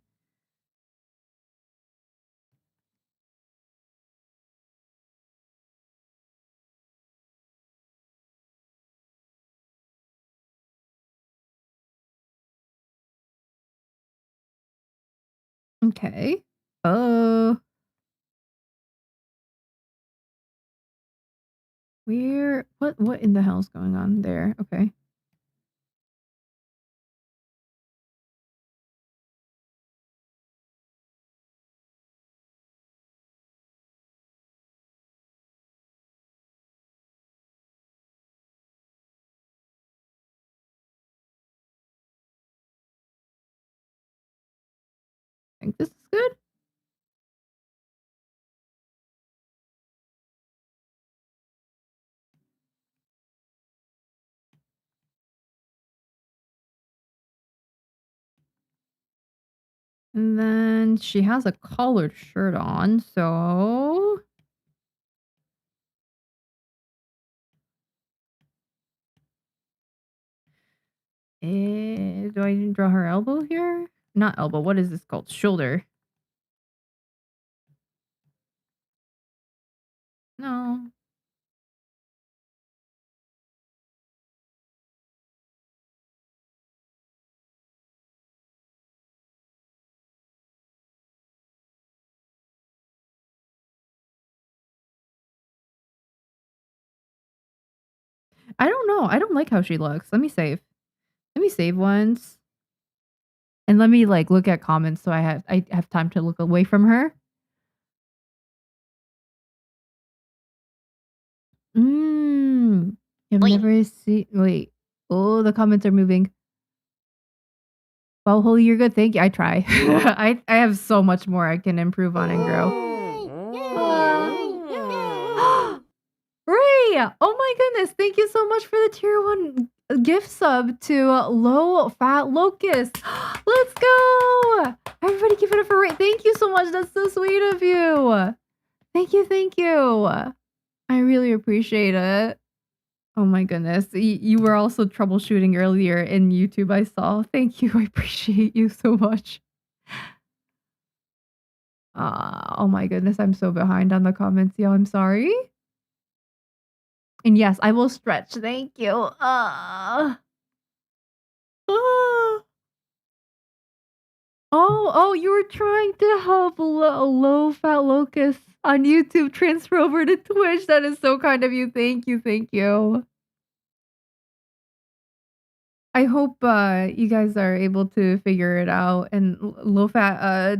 Okay. Oh. What in the hell's going on there? Okay. I think this is good. And then she has a collared shirt on, so do I draw her elbow here? Not elbow. What is this called? Shoulder. No. I don't know. I don't like how she looks. Let me save. Let me save once. And let me like look at comments so I have time to look away from her. I've Boing. never seen wait. Oh, the comments are moving. Well, Holy, you're good. Thank you. I try. I have so much more I can improve on and grow. Ray! Oh my goodness. Thank you so much for the tier 1 gift sub to Low Fat Locust. Let's go! Everybody give it up for Ray. Thank you so much. That's so sweet of you. Thank you. Thank you. I really appreciate it. Oh my goodness. You were also troubleshooting earlier in YouTube, I saw. Thank you. I appreciate you so much. Oh my goodness. I'm so behind on the comments. Yeah, I'm sorry. And yes, I will stretch. Thank you. Oh, you were trying to help low fat locust on YouTube transfer over to Twitch. That is so kind of you. Thank you. Thank you. I hope you guys are able to figure it out. And low fat, I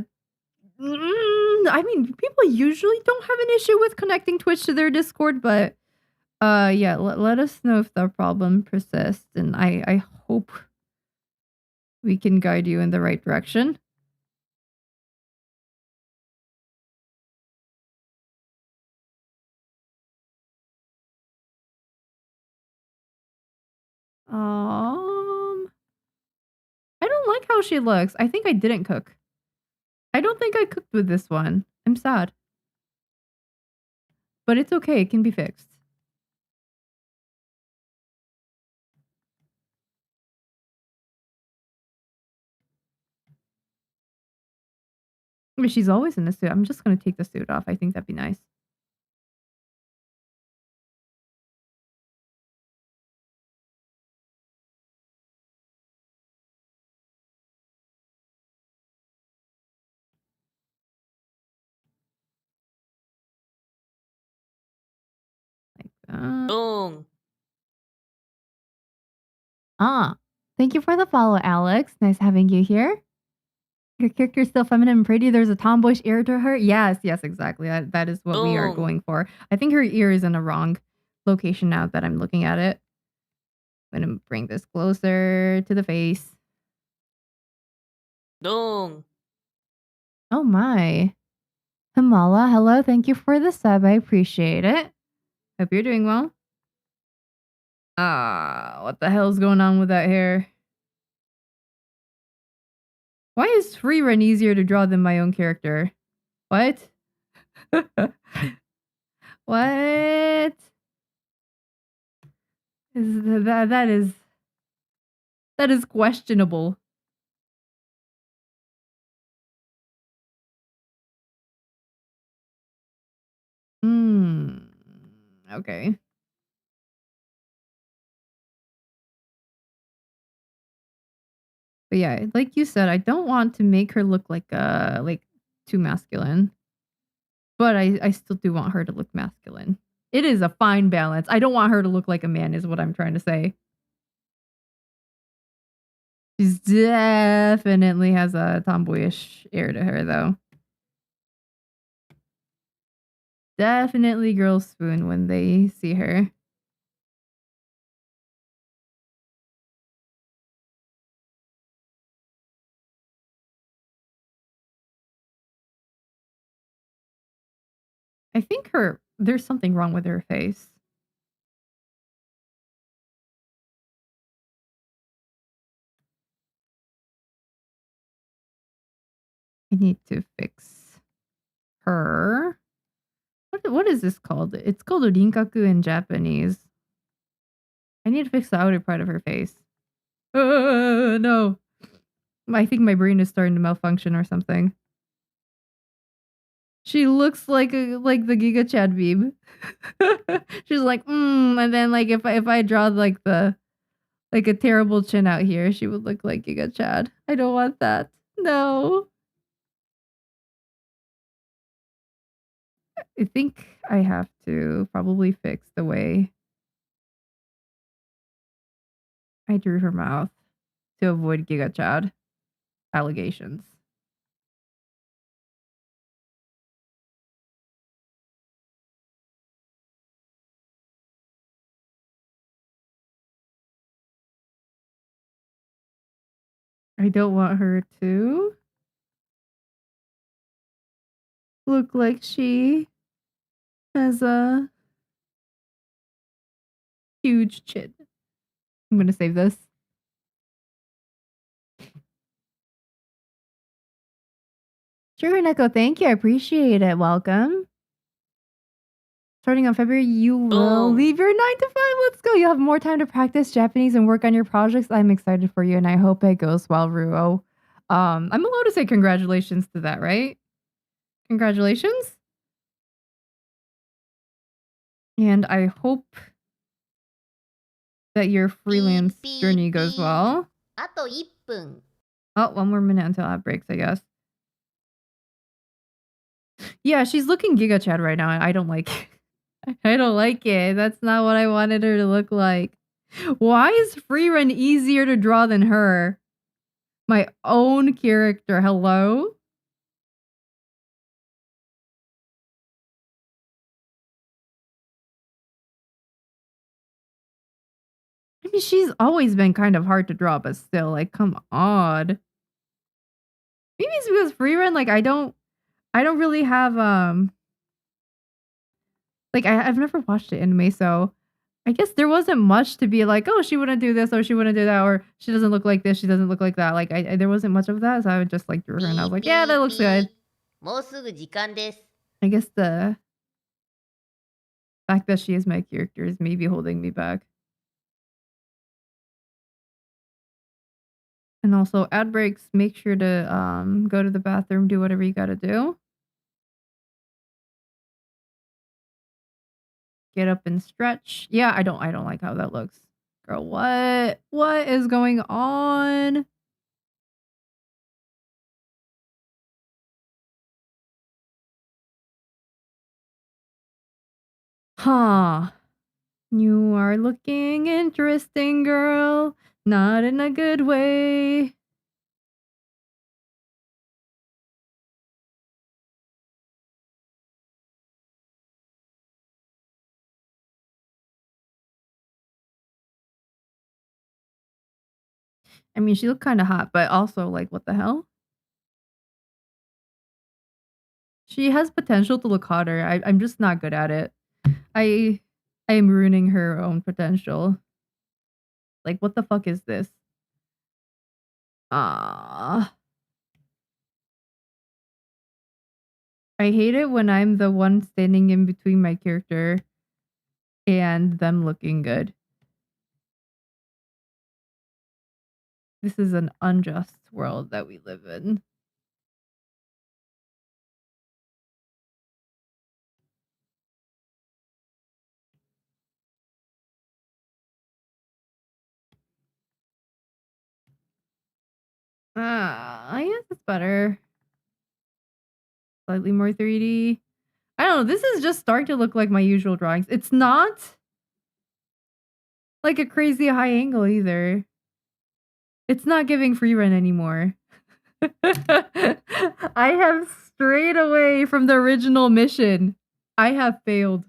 mean, people usually don't have an issue with connecting Twitch to their Discord, but yeah, let us know if the problem persists, and I hope we can guide you in the right direction. I don't like how she looks. I think I didn't cook. I don't think I cooked with this one. I'm sad. But it's okay. It can be fixed. I mean, she's always in a suit. I'm just going to take the suit off. I think that'd be nice. Like that. Boom. Thank you for the follow, Alex. Nice having you here. Your character's still feminine and pretty. There's a tomboyish ear to her. Yes, exactly. That is what we are going for. I think her ear is in a wrong location now that I'm looking at it. I'm going to bring this closer to the face. Dong. Oh my. Hamala, hello. Thank you for the sub. I appreciate it. Hope you're doing well. What the hell's going on with that hair? Why is Frieren easier to draw than my own character? What? What? That is questionable. Okay. But yeah, like you said, I don't want to make her look like too masculine. But I still do want her to look masculine. It is a fine balance. I don't want her to look like a man is what I'm trying to say. She definitely has a tomboyish air to her though. Definitely girls swoon when they see her. I think there's something wrong with her face. I need to fix her. What is this called? It's called rinkaku in Japanese. I need to fix the outer part of her face. No. I think my brain is starting to malfunction or something. She looks like the Giga Chad Beeb. She's like, and then like if I draw like a terrible chin out here, she would look like Giga Chad. I don't want that. No. I think I have to probably fix the way I drew her mouth to avoid Giga Chad allegations. I don't want her to look like she has a huge chin. I'm gonna save this. Sugar Neko, thank you. I appreciate it. Welcome. Starting on February, you will leave your 9 to 5. Let's go. You'll have more time to practice Japanese and work on your projects. I'm excited for you, and I hope it goes well, Ruo. I'm allowed to say congratulations to that, right? Congratulations. And I hope that your freelance journey goes well. あと1分. Oh, 1 more minute until that breaks, I guess. Yeah, she's looking Giga Chad right now, and I don't like it. I don't like it. That's not what I wanted her to look like. Why is Frieren easier to draw than her? My own character. Hello? I mean, she's always been kind of hard to draw, but still, like, come on. Maybe it's because Frieren, like, I don't really have, like, I've never watched the anime, so I guess there wasn't much to be like, oh, she wouldn't do this or she wouldn't do that or she doesn't look like this, she doesn't look like that. Like there wasn't much of that, so I would just like drew her and I was like, yeah, that looks good. もうすぐ時間です。 I guess the fact that she is my character is maybe holding me back. And also ad breaks, make sure to go to the bathroom, do whatever you gotta do. Get up and stretch. Yeah, I don't like how that looks. Girl, what? What is going on? Huh. You are looking interesting, girl. Not in a good way. I mean, she looked kind of hot, but also like, what the hell? She has potential to look hotter. I'm just not good at it. I am ruining her own potential. Like, what the fuck is this? Ah. I hate it when I'm the one standing in between my character and them looking good. This is an unjust world that we live in. I guess it's better. Slightly more 3D. I don't know. This is just starting to look like my usual drawings. It's not like a crazy high angle either. It's not giving Frieren anymore. I have strayed away from the original mission. I have failed.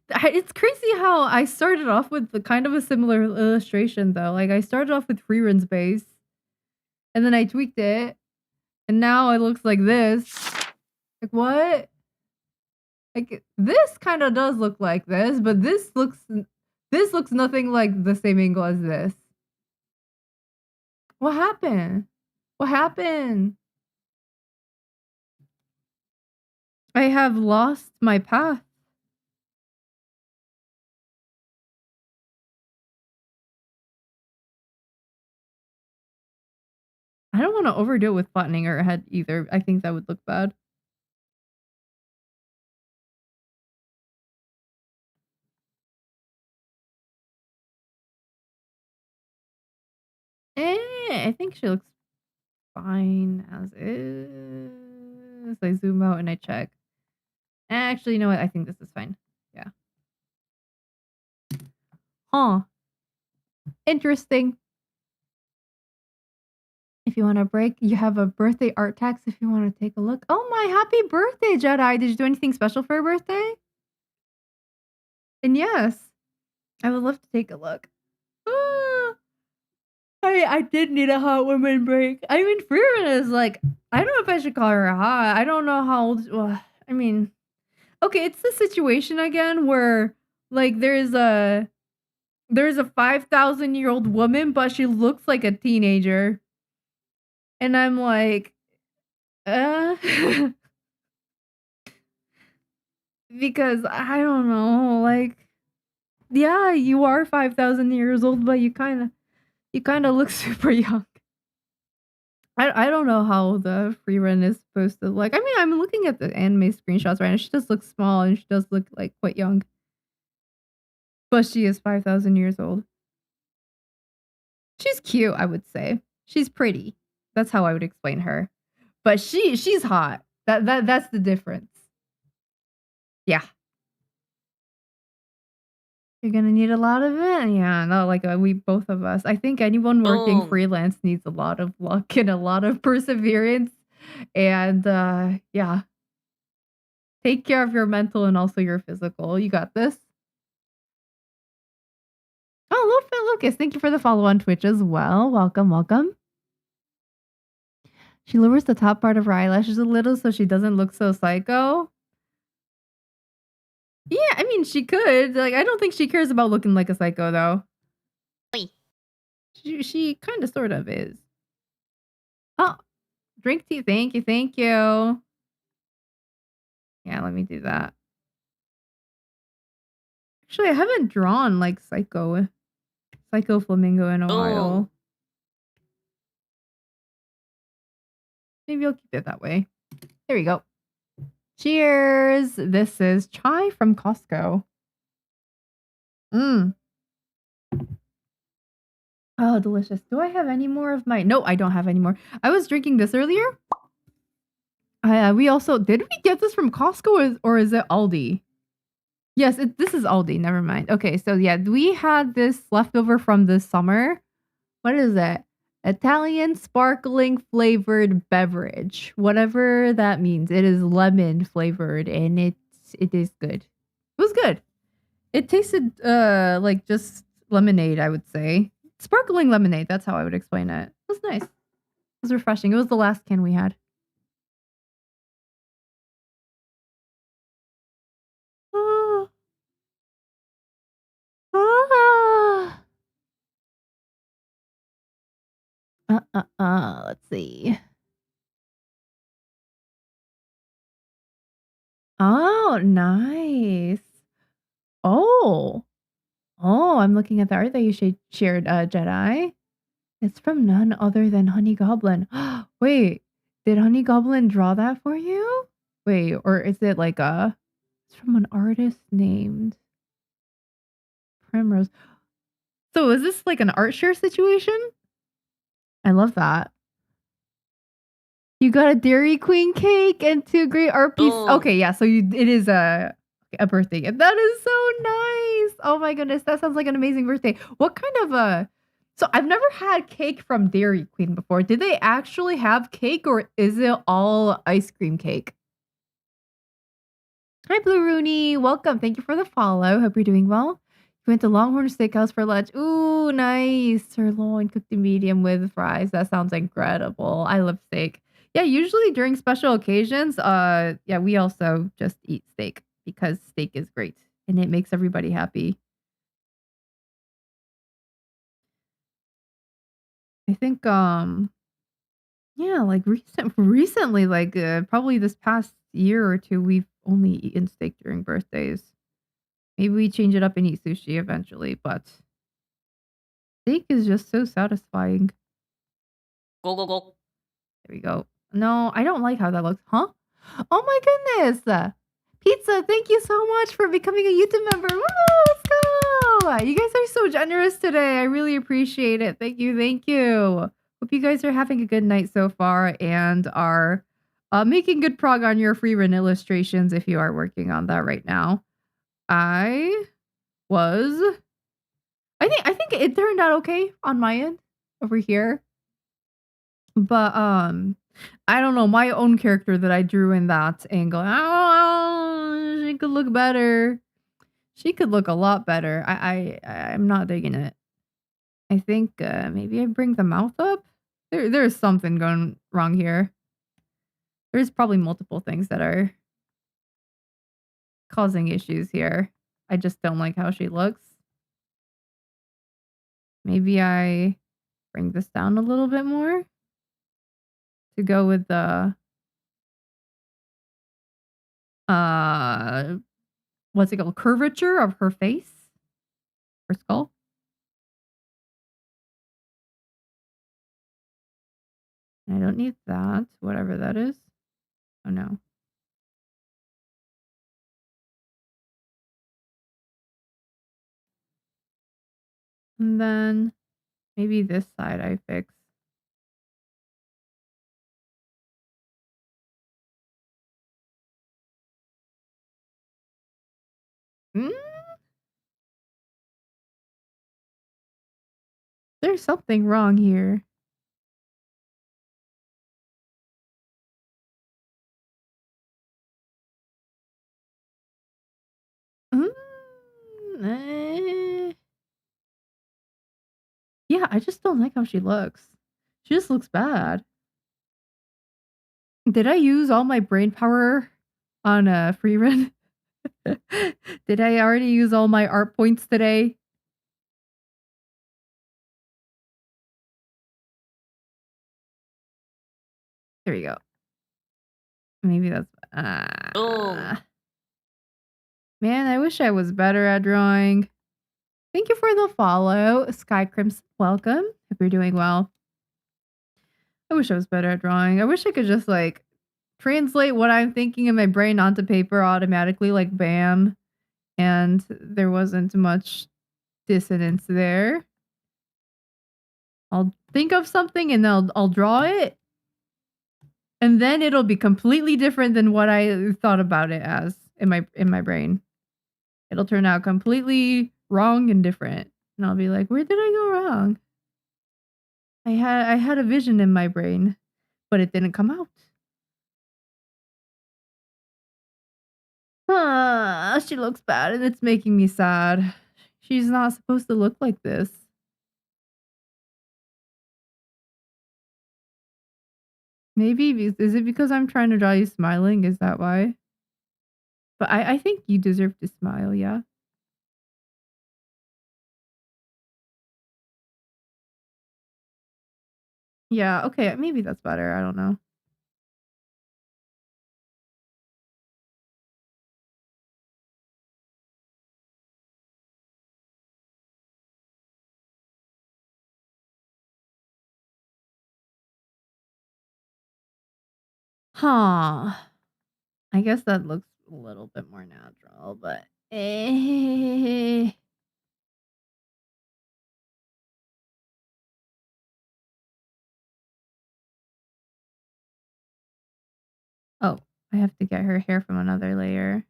It's crazy how I started off with the kind of a similar illustration though. Like I started off with Frieren's base, and then I tweaked it, and now it looks like this. Like what? Like this kind of does look like this, but this looks nothing like the same angle as this. What happened? What happened? I have lost my path. I don't want to overdo it with flattening her head either. I think that would look bad. I think she looks fine as is. I zoom out and I check. Actually, you know what? I think this is fine. Yeah. Huh. Interesting. If you want a break, you have a birthday art tax if you want to take a look. Oh my, happy birthday, Jedi. Did you do anything special for your birthday? And yes, I would love to take a look. I did need a hot woman break. I mean, Frieren is like, I don't know if I should call her hot. I don't know how old. Well, I mean, okay, it's the situation again where like there's a 5,000-year-old woman, but she looks like a teenager. And I'm like, because I don't know, like, yeah, you are 5,000 years old, but you kind of look super young. I don't know how the Frieren is supposed to look. I mean, I'm looking at the anime screenshots right now. She does look small and she does look like quite young. But she is 5,000 years old. She's cute, I would say. She's pretty. That's how I would explain her. But she's hot. That's the difference. Yeah. You're gonna need a lot of it. Yeah, no, like we both of us. I think anyone working Boom. freelance needs a lot of luck and a lot of perseverance. And yeah. Take care of your mental and also your physical. You got this. Oh, Lofit Lucas, thank you for the follow on Twitch as well. Welcome, welcome. She lowers the top part of her eyelashes a little so she doesn't look so psycho. Yeah, I mean, she could. Like, I don't think she cares about looking like a psycho, though. Oi. She kind of sort of is. Oh, drink tea. Thank you. Thank you. Yeah, let me do that. Actually, I haven't drawn like Psycho Flamingo in a while. Maybe I'll keep it that way. There we go. Cheers. This is chai from Costco. Oh, delicious. Do I have any more of my... No, I don't have any more. I was drinking this earlier. We also... Did we get this from Costco or is it Aldi? Yes, this is Aldi. Never mind. Okay, so yeah, we had this leftover from this summer. What is it? Italian sparkling flavored beverage. Whatever that means. It is lemon flavored and it is good. It was good. It tasted like just lemonade, I would say. Sparkling lemonade, that's how I would explain it. It was nice. It was refreshing. It was the last can we had. Let's see. Oh, nice. Oh, I'm looking at the art that you shared, Jedi. It's from none other than Honey Goblin. Wait, did Honey Goblin draw that for you? Wait, or is it like it's from an artist named Primrose. So is this like an art share situation? I love that. You got a Dairy Queen cake and 2 great art pieces. Okay, yeah, so it is a birthday gift. That is so nice. Oh my goodness, that sounds like an amazing birthday. What kind of so I've never had cake from Dairy Queen before. Did they actually have cake or is it all ice cream cake? Hi, Blue Rooney. Welcome. Thank you for the follow. Hope you're doing well. You went to Longhorn Steakhouse for lunch. Ooh, nice. Sirloin cooked in medium with fries. That sounds incredible. I love steak. Yeah, usually during special occasions, yeah, we also just eat steak because steak is great and it makes everybody happy. I think yeah, like recently, like probably this past year or two, we've only eaten steak during birthdays. Maybe we change it up and eat sushi eventually, but steak is just so satisfying. Go, go, go. There we go. No, I don't like how that looks. Huh? Oh my goodness! Pizza, thank you so much for becoming a YouTube member. Woo, let's go! You guys are so generous today. I really appreciate it. Thank you, thank you. Hope you guys are having a good night so far and are making good prog on your Frieren illustrations if you are working on that right now. I think it turned out okay on my end over here. But I don't know, my own character that I drew in that angle. Oh, she could look better. She could look a lot better. I'm not digging it. I think maybe I bring the mouth up. There's something going wrong here. There's probably multiple things that are causing issues here. I just don't like how she looks. Maybe I bring this down a little bit more to go with the what's it called? Curvature of her face? Her skull? I don't need that, whatever that is. Oh no. And then maybe this side I fix. Mm? There's something wrong here. Mm, eh. Yeah, I just don't like how she looks. She just looks bad. Did I use all my brain power on Frieren? Did I already use all my art points today? There you go. Maybe that's... Boom. Man, I wish I was better at drawing. Thank you for the follow. Sky Crimson, welcome. Hope you're doing well. I wish I was better at drawing. I wish I could just, like, translate what I'm thinking in my brain onto paper automatically, like, bam. And there wasn't much dissonance there. I'll think of something and I'll draw it. And then it'll be completely different than what I thought about it as in my brain. It'll turn out completely wrong and different. And I'll be like, where did I go wrong? I had a vision in my brain, but it didn't come out. She looks bad and it's making me sad. She's not supposed to look like this. Maybe, is it because I'm trying to draw you smiling? Is that why? But I think you deserve to smile, yeah? Yeah, okay, maybe that's better, I don't know. Huh. I guess that looks a little bit more natural, but oh, I have to get her hair from another layer.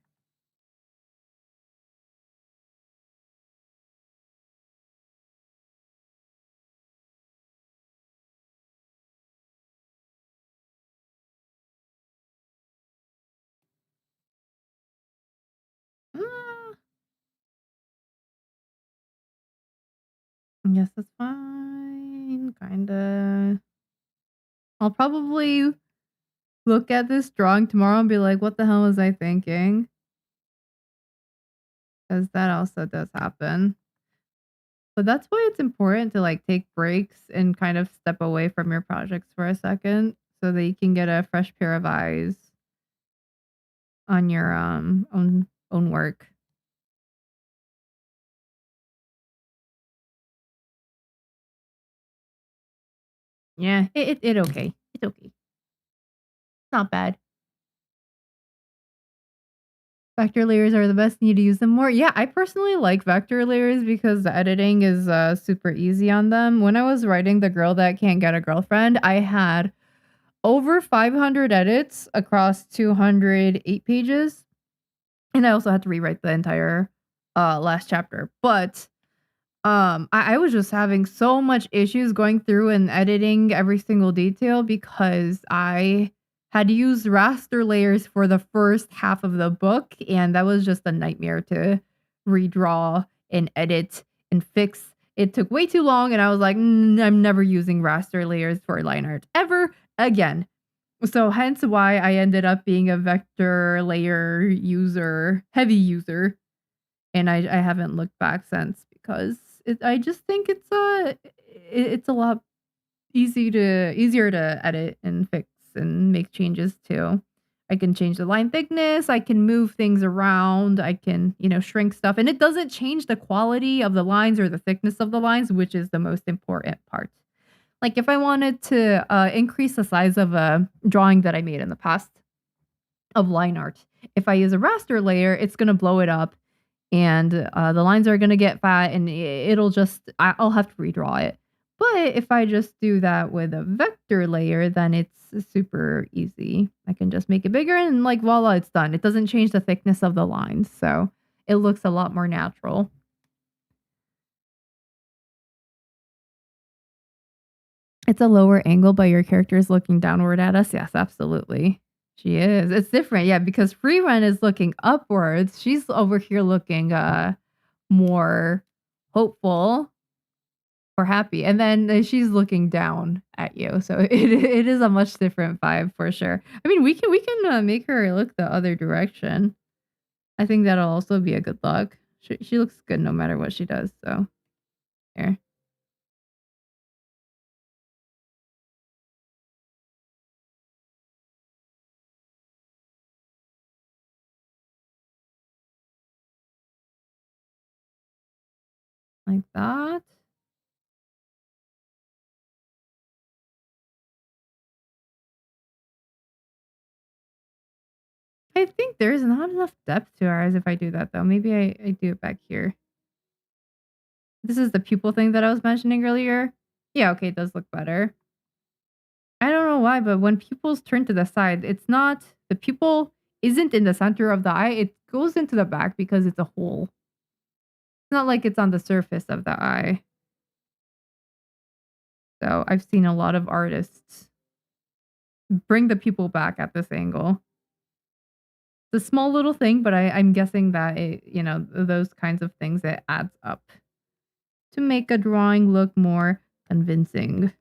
Ah, yes, that's fine, kinda. I'll probably look at this drawing tomorrow and be like, "What the hell was I thinking?" Because that also does happen. But that's why it's important to, like, take breaks and kind of step away from your projects for a second so that you can get a fresh pair of eyes on your, own work. Yeah, it okay. It's okay. Not bad. Vector layers are the best, need to use them more. Yeah, I personally like vector layers because the editing is, super easy on them. When I was writing The Girl That Can't Get a Girlfriend, I had over 500 edits across 208 pages, and I also had to rewrite the entire, last chapter, but, I was just having so much issues going through and editing every single detail because I had used raster layers for the first half of the book, and that was just a nightmare to redraw and edit and fix. It took way too long, and I was like, I'm never using raster layers for line art ever again." So hence why I ended up being a vector layer user, heavy user, and I haven't looked back since because I just think it's a lot easier to edit and fix and make changes to. I can change the line thickness, I can move things around, I can, shrink stuff, and it doesn't change the quality of the lines or the thickness of the lines, which is the most important part. Like, if I wanted to, increase the size of a drawing that I made in the past of line art, if I use a raster layer, it's gonna blow it up, and, the lines are gonna get fat, and it'll just I'll have to redraw it. But if I just do that with a vector layer, then it's super easy. I can just make it bigger and, like, voila, it's done. It doesn't change the thickness of the lines, so it looks a lot more natural. It's a lower angle, but your character is looking downward at us? Yes, absolutely. She is. It's different, yeah, because Frieren is looking upwards. She's over here looking, more hopeful or happy, and then, she's looking down at you, so it is a much different vibe for sure. I mean, we can, make her look the other direction. I think that'll also be a good look. She looks good no matter what she does, so here. Like that. I think there's not enough depth to her eyes if I do that though. Maybe I do it back here. This is the pupil thing that I was mentioning earlier. Yeah, okay, it does look better. I don't know why, but when pupils turn to the side, it's not the pupil isn't in the center of the eye. It goes into the back because it's a hole. It's not like it's on the surface of the eye. So I've seen a lot of artists bring the pupil back at this angle. It's a small little thing, but I'm guessing that it, you know, those kinds of things, it adds up to make a drawing look more convincing.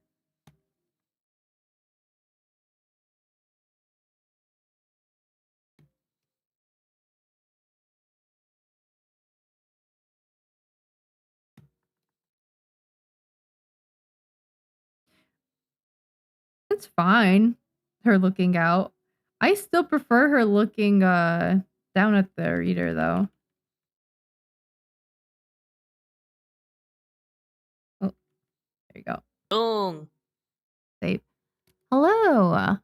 It's fine, her looking out. I still prefer her looking down at the reader though. Oh, there you go. Boom. Save. Hello.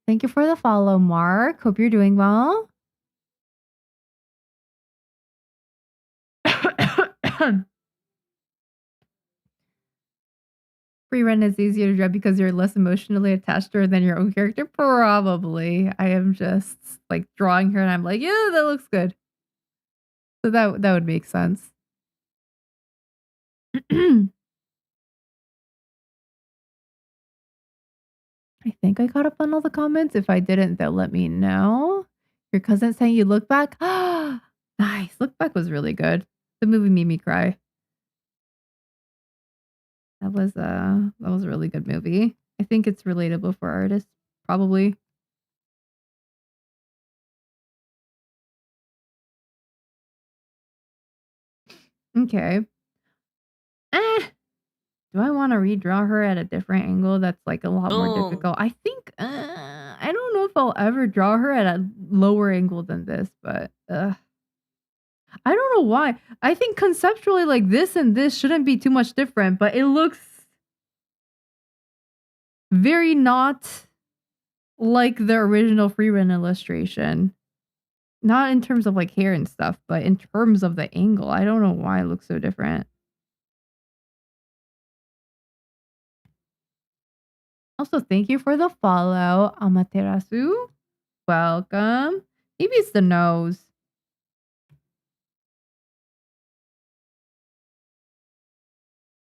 Thank you for the follow, Mark. Hope you're doing well. Frieren is easier to draw because you're less emotionally attached to her than your own character. Probably. I am just like drawing her and I'm like, yeah, that looks good. So that would make sense. I think I caught up on all the comments. If I didn't, they'll let me know. Your cousin saying you look back. Nice. Look back was really good. The movie made me cry. That was a really good movie. I think it's relatable for artists, probably. Okay. Do I want to redraw her at a different angle that's like a lot more difficult? I think I don't know if I'll ever draw her at a lower angle than this, but I don't know why. I think conceptually like this and this shouldn't be too much different, but it looks very not like the original Frieren illustration. Not in terms of like hair and stuff, but in terms of the angle. I don't know why it looks so different. Also, thank you for the follow, Amaterasu. Welcome. Maybe it's the nose.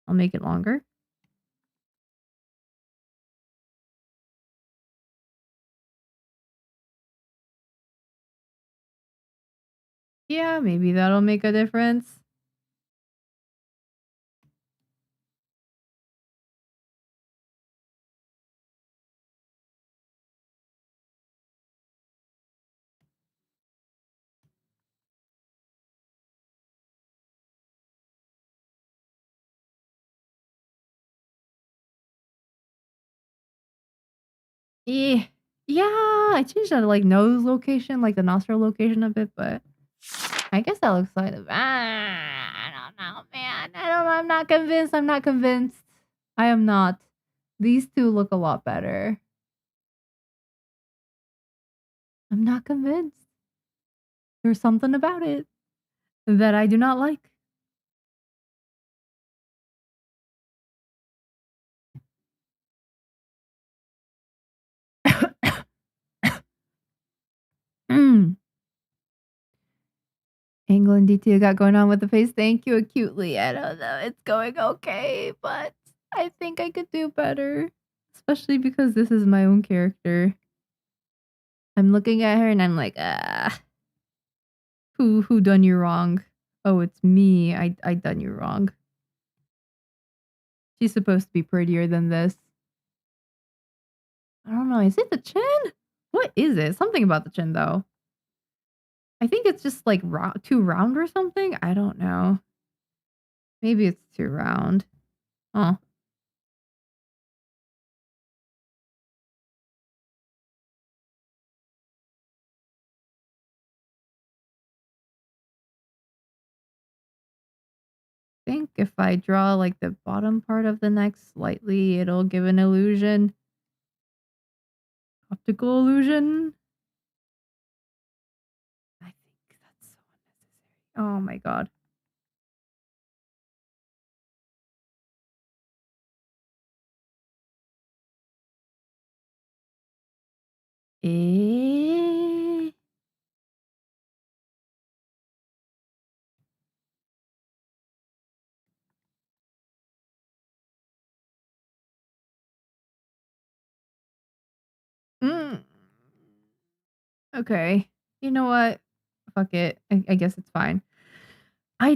I'll make it longer. Yeah, maybe that'll make a difference. Yeah. Yeah, I changed the like nose location, like the nostril location a bit, but I guess that looks like I don't know, man. I'm not convinced. I'm not convinced. I am not. These two look a lot better. I'm not convinced. There's something about it that I do not like. England D2 got going on with the face. Thank you acutely. I don't know. It's going okay, but I think I could do better. Especially because this is my own character. I'm looking at her and I'm like, who done you wrong? Oh, it's me. I done you wrong. She's supposed to be prettier than this. I don't know. Is it the chin? What is it? Something about the chin though. I think it's just like too round or something. I don't know. Maybe it's too round. Huh. I think if I draw like the bottom part of the neck slightly, it'll give an illusion. Optical illusion. I think that's so unnecessary. Oh my god. Eh? Mm. Okay. You know what? Fuck it. I guess it's fine. Do I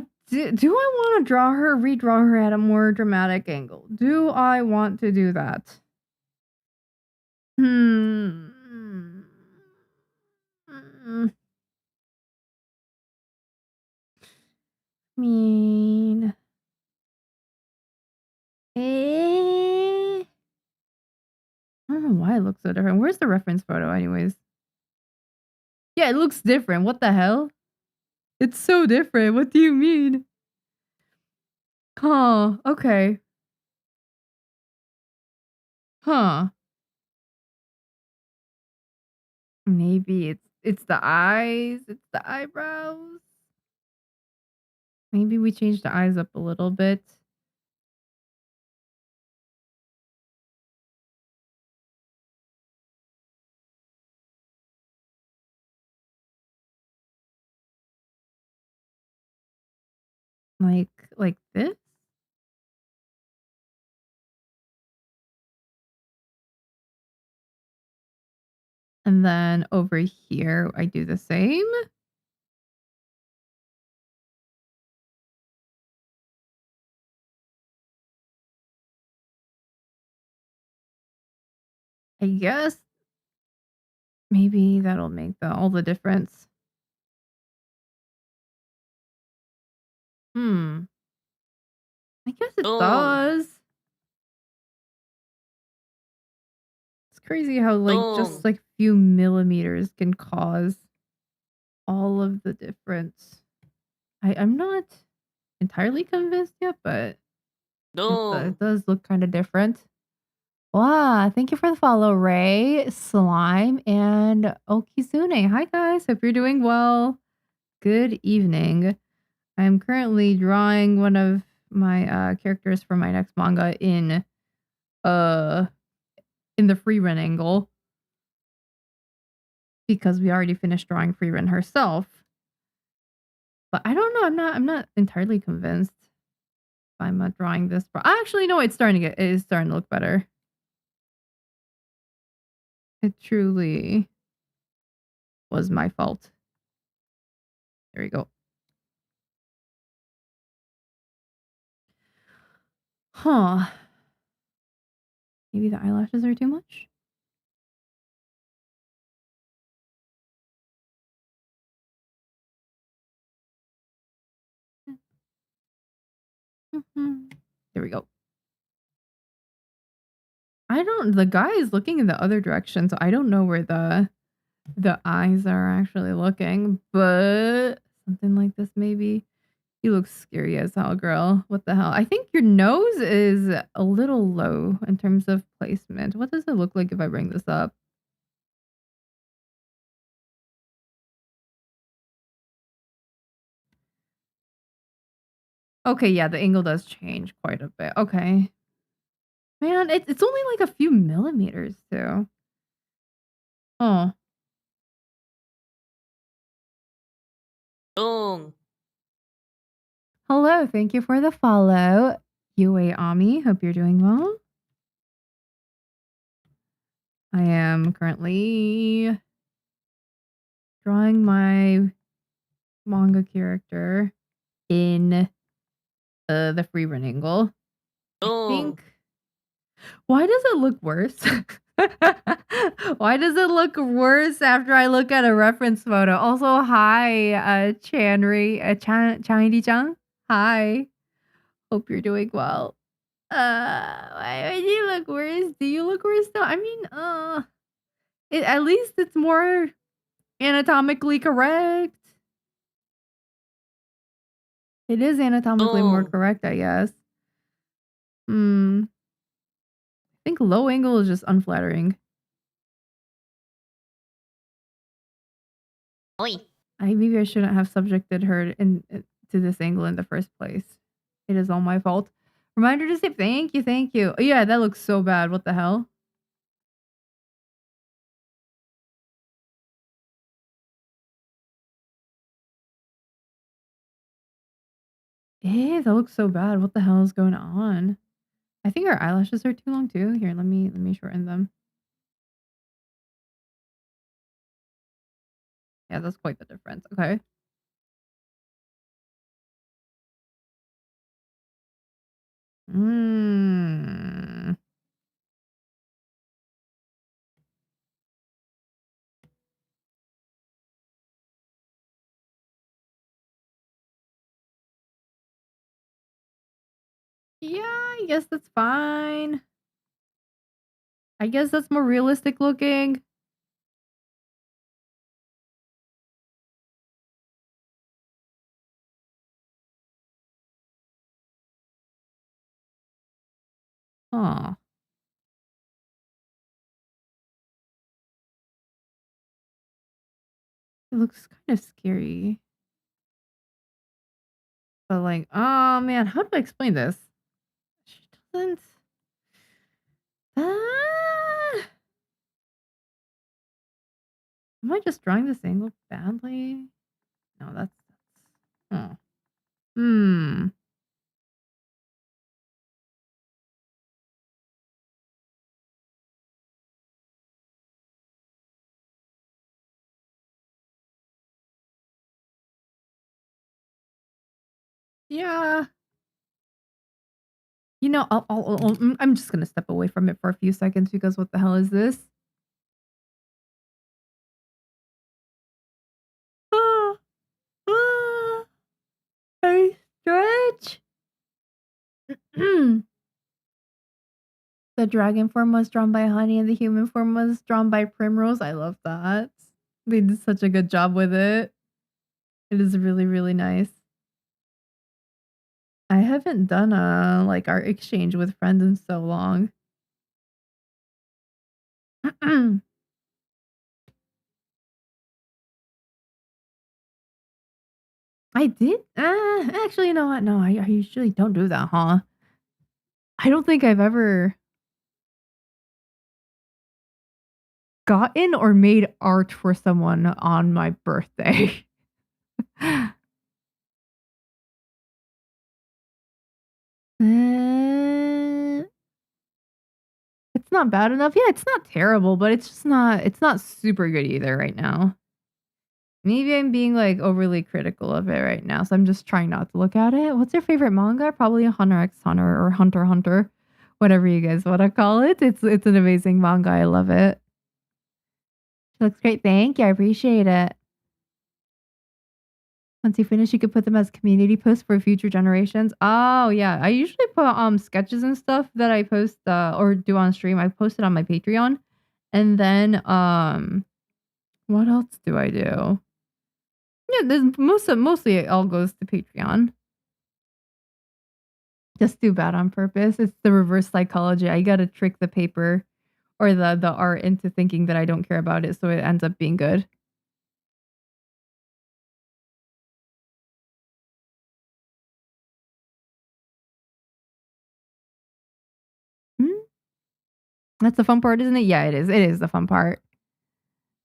want to redraw her at a more dramatic angle? Do I want to do that? Hmm. Mm. Mean. Eh? I don't know why it looks so different. Where's the reference photo, anyways? Yeah, it looks different. What the hell? It's so different. What do you mean? Huh. Okay. Huh. Maybe it's the eyes. It's the eyebrows. Maybe we change the eyes up a little bit. Like this? And then over here, I do the same. I guess maybe that'll make all the difference. Hmm. I guess it does. It's crazy how just like few millimeters can cause all of the difference. I'm not entirely convinced yet, but it does look kind of different. Wow, thank you for the follow, Ray, Slime, and Okizune. Hi guys, hope you're doing well. Good evening. I'm currently drawing one of my characters for my next manga in the Frieren angle because we already finished drawing Frieren herself. But I don't know. I'm not entirely convinced if I'm drawing this. Actually, no, it is starting to look better. It truly was my fault. There we go. Huh. Maybe the eyelashes are too much? There we go. The guy is looking in the other direction, so I don't know where the eyes are actually looking, but something like this maybe. You look scary as hell, girl. What the hell? I think your nose is a little low in terms of placement. What does it look like if I bring this up? Okay, yeah, the angle does change quite a bit. Okay. Man, it's only like a few millimeters too. Oh. Hello, thank you for the follow. Yue Ami, hope you're doing well. I am currently drawing my manga character in the Frieren angle. I think. Why does it look worse? Why does it look worse after I look at a reference photo? Also, hi, Chanri-chan. Hi. Hope you're doing well. Why do you look worse? Do you look worse though? I mean, at least it's more anatomically correct. It is anatomically more correct, I guess. I think low angle is just unflattering. Maybe I shouldn't have subjected her to this angle in the first place. It is all my fault. Reminder to say thank you, thank you. Oh, yeah, that looks so bad. What the hell? That looks so bad. What the hell is going on? I think her eyelashes are too long too. Here, let me shorten them. Yeah, that's quite the difference. Okay. Yeah, I guess that's fine. I guess that's more realistic looking. Huh. It looks kind of scary. But like, oh man, how do I explain this? She doesn't. Ah! Am I just drawing this angle badly? No, that's. Oh. Yeah. You know, I'm just gonna step away from it for a few seconds because what the hell is this? Ah, ah, I stretch. The dragon form was drawn by Honey and the human form was drawn by Primrose. I love that. They did such a good job with it. It is really, really nice. I haven't done a like art exchange with friends in so long. I did? Actually, you know what? No, I usually don't do that, huh? I don't think I've ever gotten or made art for someone on my birthday. It's not bad enough. Yeah, it's not terrible, but it's not super good either right now. Maybe I'm being like overly critical of it right now, so I'm just trying not to look at it. What's your favorite manga? Probably Hunter x Hunter or Hunter x Hunter, whatever you guys want to call it. It's an amazing manga. I love it. She looks great. Thank you. I appreciate it. Once you finish, you could put them as community posts for future generations. Oh yeah, I usually put sketches and stuff that I post or do on stream. I post it on my Patreon, and then what else do I do? Yeah, there's mostly it all goes to Patreon. Just do bad on purpose. It's the reverse psychology. I gotta trick the paper or the art into thinking that I don't care about it, so it ends up being good. That's the fun part, isn't it? Yeah, it is. It is the fun part.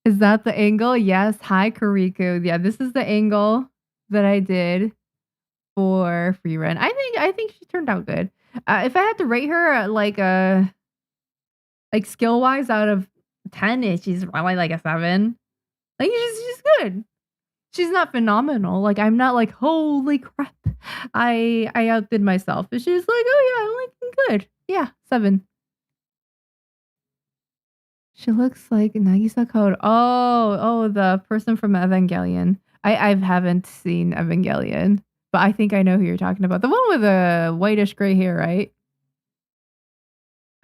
Is that the angle? Yes. Hi, Kariko. Yeah, this is the angle that I did for Frieren. I think she turned out good. If I had to rate her like skill wise out of 10, she's probably like a 7. Like she's good. She's not phenomenal. Like I'm not like holy crap. I outdid myself. But she's like, oh yeah, I'm like good. Yeah, 7. She looks like Nagisa Code. Oh, the person from Evangelion. I haven't seen Evangelion, but I think I know who you're talking about. The one with the whitish gray hair, right?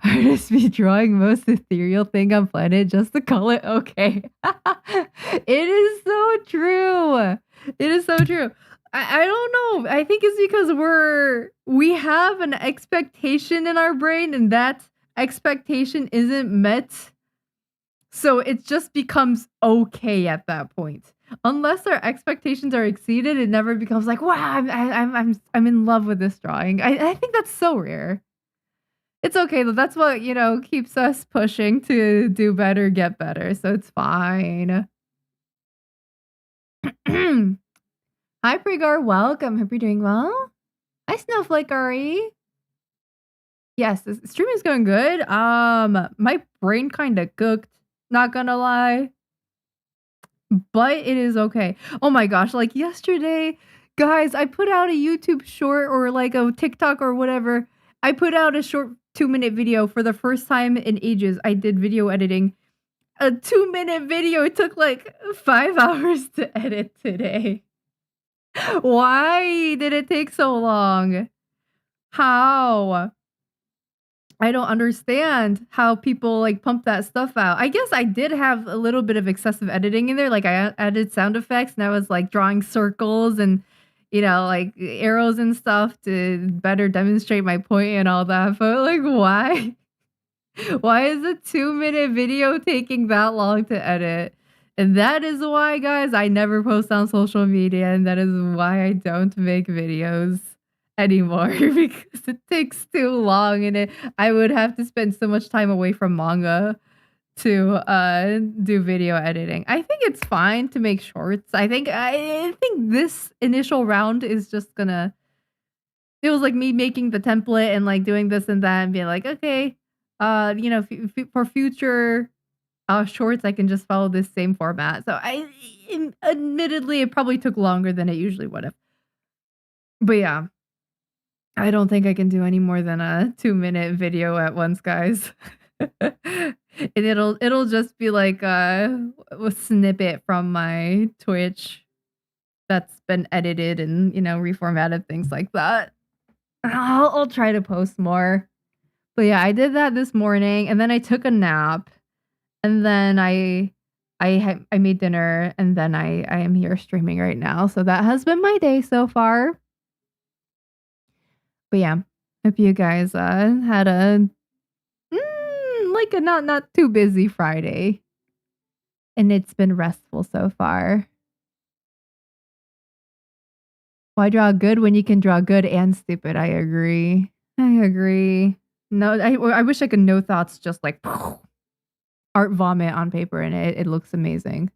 Artists be drawing most ethereal thing on planet just to call it okay. It is so true. It is so true. I don't know. I think it's because we have an expectation in our brain and that expectation isn't met. So it just becomes okay at that point. Unless our expectations are exceeded, it never becomes like, wow, I'm in love with this drawing. I think that's so rare. It's okay though. That's what, keeps us pushing to do better, get better. So it's fine. Hi, Pregar. Welcome. Hope you're doing well. Hi, Snowflake Ari. Yes, this stream is going good. My brain kind of cooked. Not gonna lie. But it is okay. Oh my gosh, like yesterday, guys, I put out a YouTube short or like a TikTok or whatever. I put out a short 2-minute video for the first time in ages. I did video editing. A 2-minute video. It took like 5 hours to edit today. Why did it take so long? How? I don't understand how people like pump that stuff out. I guess I did have a little bit of excessive editing in there. Like I added sound effects and I was like drawing circles and like arrows and stuff to better demonstrate my point and all that. But like why? Why is a 2-minute video taking that long to edit? And that is why, guys, I never post on social media, and that is why I don't make videos anymore because it takes too long and I would have to spend so much time away from manga to do video editing. I think it's fine to make shorts. I think this initial round is just gonna it was like me making the template and like doing this and that and being like, okay, for future shorts I can just follow this same format. So admittedly it probably took longer than it usually would have. But yeah, I don't think I can do any more than a 2-minute video at once, guys. And it'll just be like a snippet from my Twitch that's been edited and reformatted, things like that. I'll try to post more. But yeah, I did that this morning and then I took a nap and then I made dinner and then I am here streaming right now. So that has been my day so far. But yeah, hope you guys had a like a not too busy Friday. And it's been restful so far. Why draw good when you can draw good and stupid? I agree. No, I wish I could no thoughts just like art vomit on paper and it looks amazing.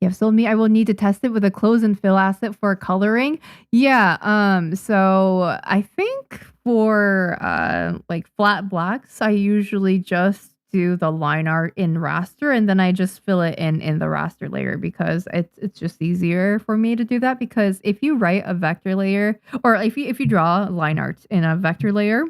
You have sold me. I will need to test it with a close and fill asset for coloring. Yeah. So I think for like flat blacks, I usually just do the line art in raster and then I just fill it in the raster layer because it's just easier for me to do that. Because if you write a vector layer or if you draw line art in a vector layer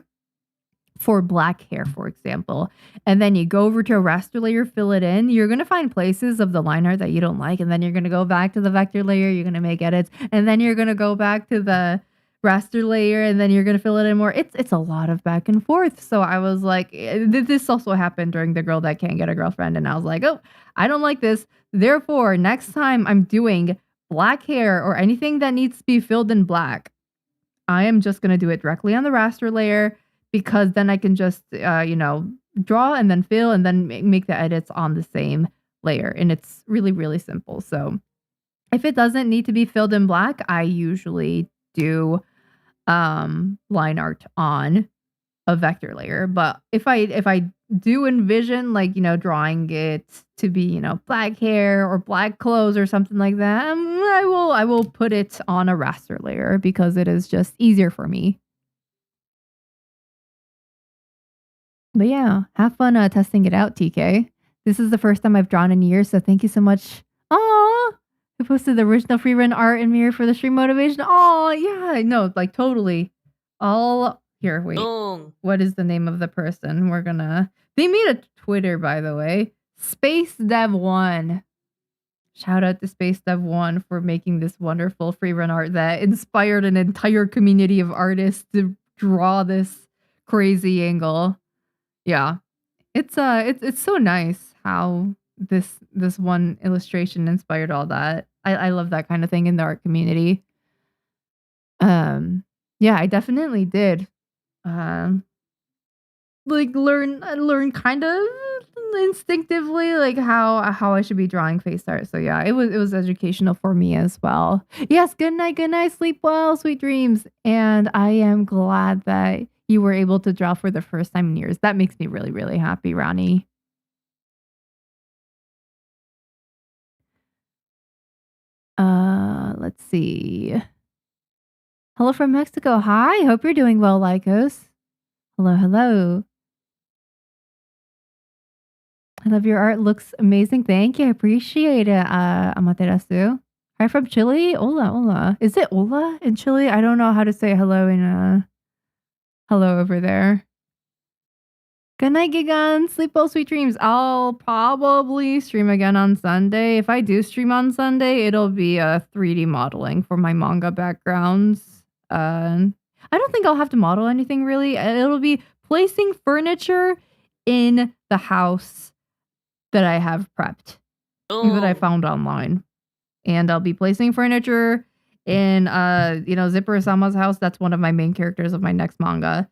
for black hair, for example, and then you go over to a raster layer, fill it in, you're going to find places of the line art that you don't like. And then you're going to go back to the vector layer, you're going to make edits, and then you're going to go back to the raster layer, and then you're going to fill it in more. It's a lot of back and forth. So I was like, this also happened during The Girl That Can't Get a Girlfriend. And I was like, oh, I don't like this. Therefore, next time I'm doing black hair or anything that needs to be filled in black, I am just going to do it directly on the raster layer. Because then I can just, draw and then fill and then make the edits on the same layer. And it's really, really simple. So if it doesn't need to be filled in black, I usually do line art on a vector layer. But if I do envision drawing it to be, black hair or black clothes or something like that, I will put it on a raster layer because it is just easier for me. But yeah, have fun testing it out, TK. This is the first time I've drawn in years, so thank you so much. Aww! Who posted the original Frieren art in Mieri for the stream motivation? Oh, yeah, no, like totally. all here. Wait, what is the name of the person? They made a Twitter, by the way. Space Dev One. Shout out to Space Dev One for making this wonderful Frieren art that inspired an entire community of artists to draw this crazy angle. Yeah, it's so nice how this one illustration inspired all that. I love that kind of thing in the art community. Yeah, I definitely did. Like learn kind of instinctively like how I should be drawing face art. So yeah, it was educational for me as well. Yes, good night, sleep well, sweet dreams. And I am glad that you were able to draw for the first time in years. That makes me really, really happy, Ronnie. Let's see. Hello from Mexico. Hi, hope you're doing well, Lycos. Hello. I love your art. Looks amazing. Thank you. I appreciate it, Amaterasu. Hi from Chile. Hola. Is it hola in Chile? I don't know how to say hello in hello over there. Good night, Gigan. Sleep well, sweet dreams. I'll probably stream again on Sunday. If I do stream on Sunday, it'll be 3D modeling for my manga backgrounds. I don't think I'll have to model anything really. It'll be placing furniture in the house that I have prepped that I found online. And I'll be placing furniture in Zipper Sama's house. That's one of my main characters of my next manga.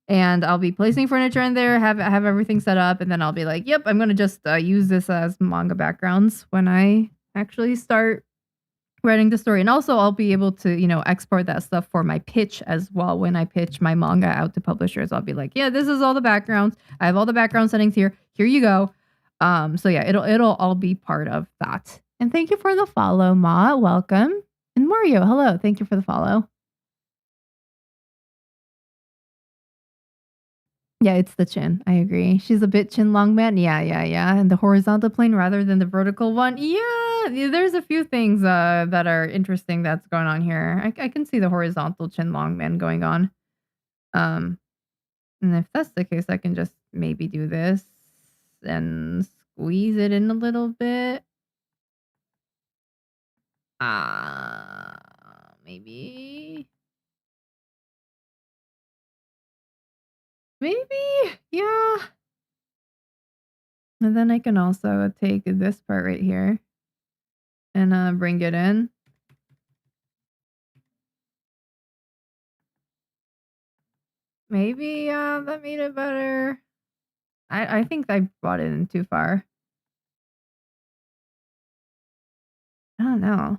And I'll be placing furniture in there, have everything set up, and then I'll be like, yep, I'm gonna just use this as manga backgrounds when I actually start writing the story. And also I'll be able to, export that stuff for my pitch as well. When I pitch my manga out to publishers, I'll be like, yeah, this is all the backgrounds. I have all the background settings here. Here you go. So yeah, it'll all be part of that. And thank you for the follow, Ma. Welcome. And Mario, hello. Thank you for the follow. Yeah, it's the chin. I agree. She's a bit chin long man. Yeah. And the horizontal plane rather than the vertical one. Yeah, there's a few things that are interesting that's going on here. I can see the horizontal chin long man going on. And if that's the case, I can just maybe do this and squeeze it in a little bit. Maybe. Yeah. And then I can also take this part right here and bring it in. Maybe that made it better. I think I brought it in too far. I don't know.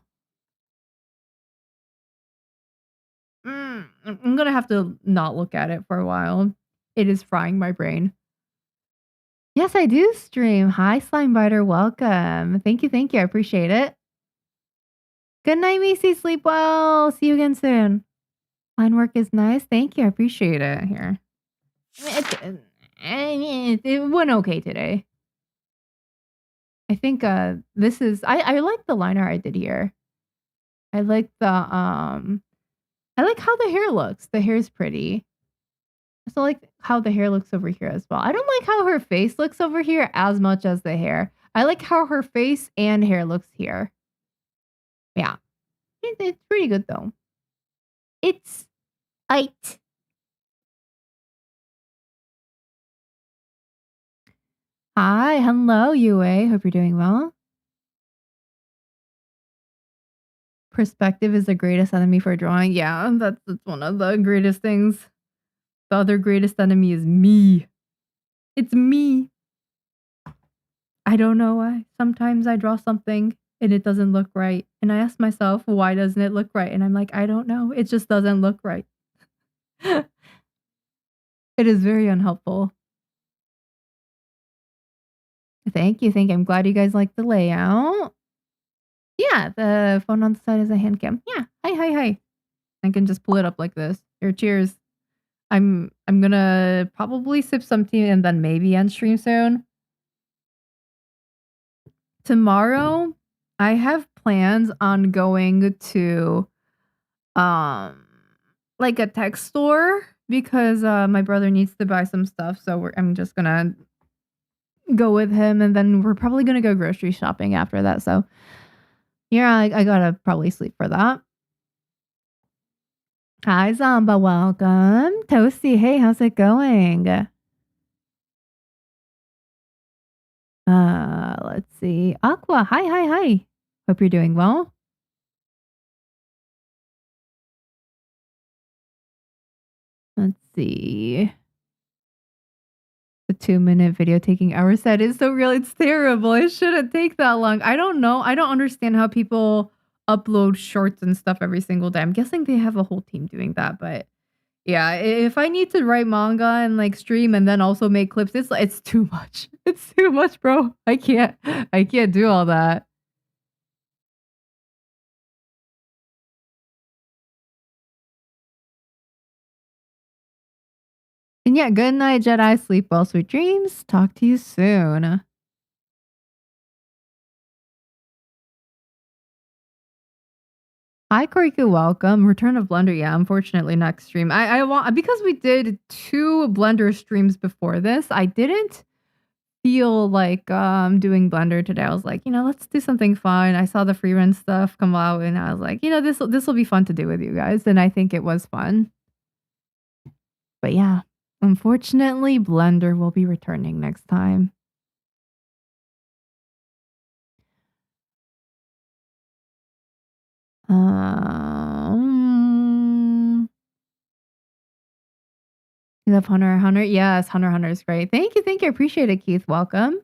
I'm gonna have to not look at it for a while. It is frying my brain. Yes, I do stream. Hi, Slimebiter. Welcome. Thank you. I appreciate it. Good night, Macy. Sleep well. See you again soon. Line work is nice. Thank you. I appreciate it. Here. It went okay today. I think this is I like the line art I did here. I like how the hair looks. The hair is pretty. I also like how the hair looks over here as well. I don't like how her face looks over here as much as the hair. I like how her face and hair looks here. Yeah. It's pretty good though. It's it. Hi, hello, UA. Hope you're doing well. Perspective is the greatest enemy for drawing. Yeah, that's one of the greatest things. The other greatest enemy is me. It's me. I don't know why. Sometimes I draw something and it doesn't look right. And I ask myself, why doesn't it look right? And I'm like, I don't know. It just doesn't look right. It is very unhelpful. Thank you. I'm glad you guys like the layout. Yeah, the phone on the side is a hand cam. Yeah. Hi. I can just pull it up like this. Here, cheers. I'm gonna probably sip some tea and then maybe end stream soon. Tomorrow, I have plans on going to like a tech store because my brother needs to buy some stuff. So I'm just gonna go with him, and then we're probably gonna go grocery shopping after that. So yeah, I gotta probably sleep for that. Hi, Zamba. Welcome. Toasty. Hey, how's it going? Let's see. Aqua. Hi. Hope you're doing well. Let's see. The 2-minute video taking hours. That is so real. It's terrible. It shouldn't take that long. I don't know. I don't understand how people upload shorts and stuff every single day. I'm guessing they have a whole team doing that, but yeah, if I need to write manga and like stream and then also make clips, it's too much. It's too much, bro. I can't do all that. And yeah, good night, Jedi. Sleep well, sweet dreams. Talk to you soon. Hi, Koriku. Welcome. Return of Blender. Yeah, unfortunately, next stream. I want because we did 2 Blender streams before this. I didn't feel like doing Blender today. I was like, let's do something fun. I saw the Frieren stuff come out, and I was like, this will be fun to do with you guys. And I think it was fun. But yeah, unfortunately, Blender will be returning next time. You love Hunter x Hunter? Yes, Hunter x Hunter is great. Thank you. I appreciate it, Keith. Welcome.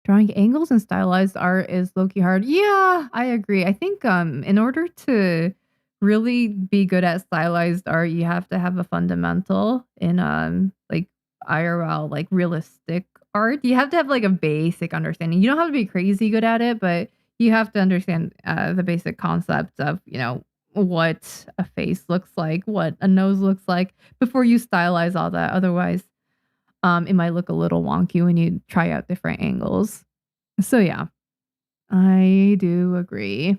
Drawing angles and stylized art is low-key hard. Yeah, I agree. I think in order to really be good at stylized art, you have to have a fundamental in like IRL, like realistic art. You have to have like a basic understanding. You don't have to be crazy good at it, but you have to understand the basic concepts of, what a face looks like, what a nose looks like before you stylize all that. Otherwise, it might look a little wonky when you try out different angles. So yeah, I do agree.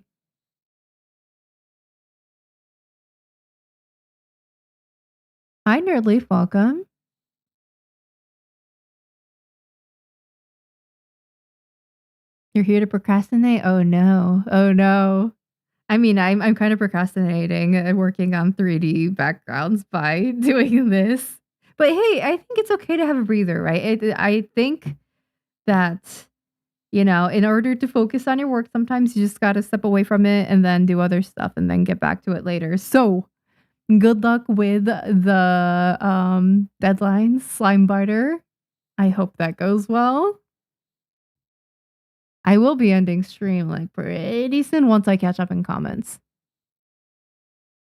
Hi, Nerdleaf. Welcome. You're here to procrastinate? Oh no. I mean, I'm kind of procrastinating and working on 3D backgrounds by doing this. But hey, I think it's okay to have a breather, right? I think that, in order to focus on your work, sometimes you just got to step away from it and then do other stuff and then get back to it later. So, good luck with the deadline, Slime Biter. I hope that goes well. I will be ending stream like pretty soon once I catch up in comments.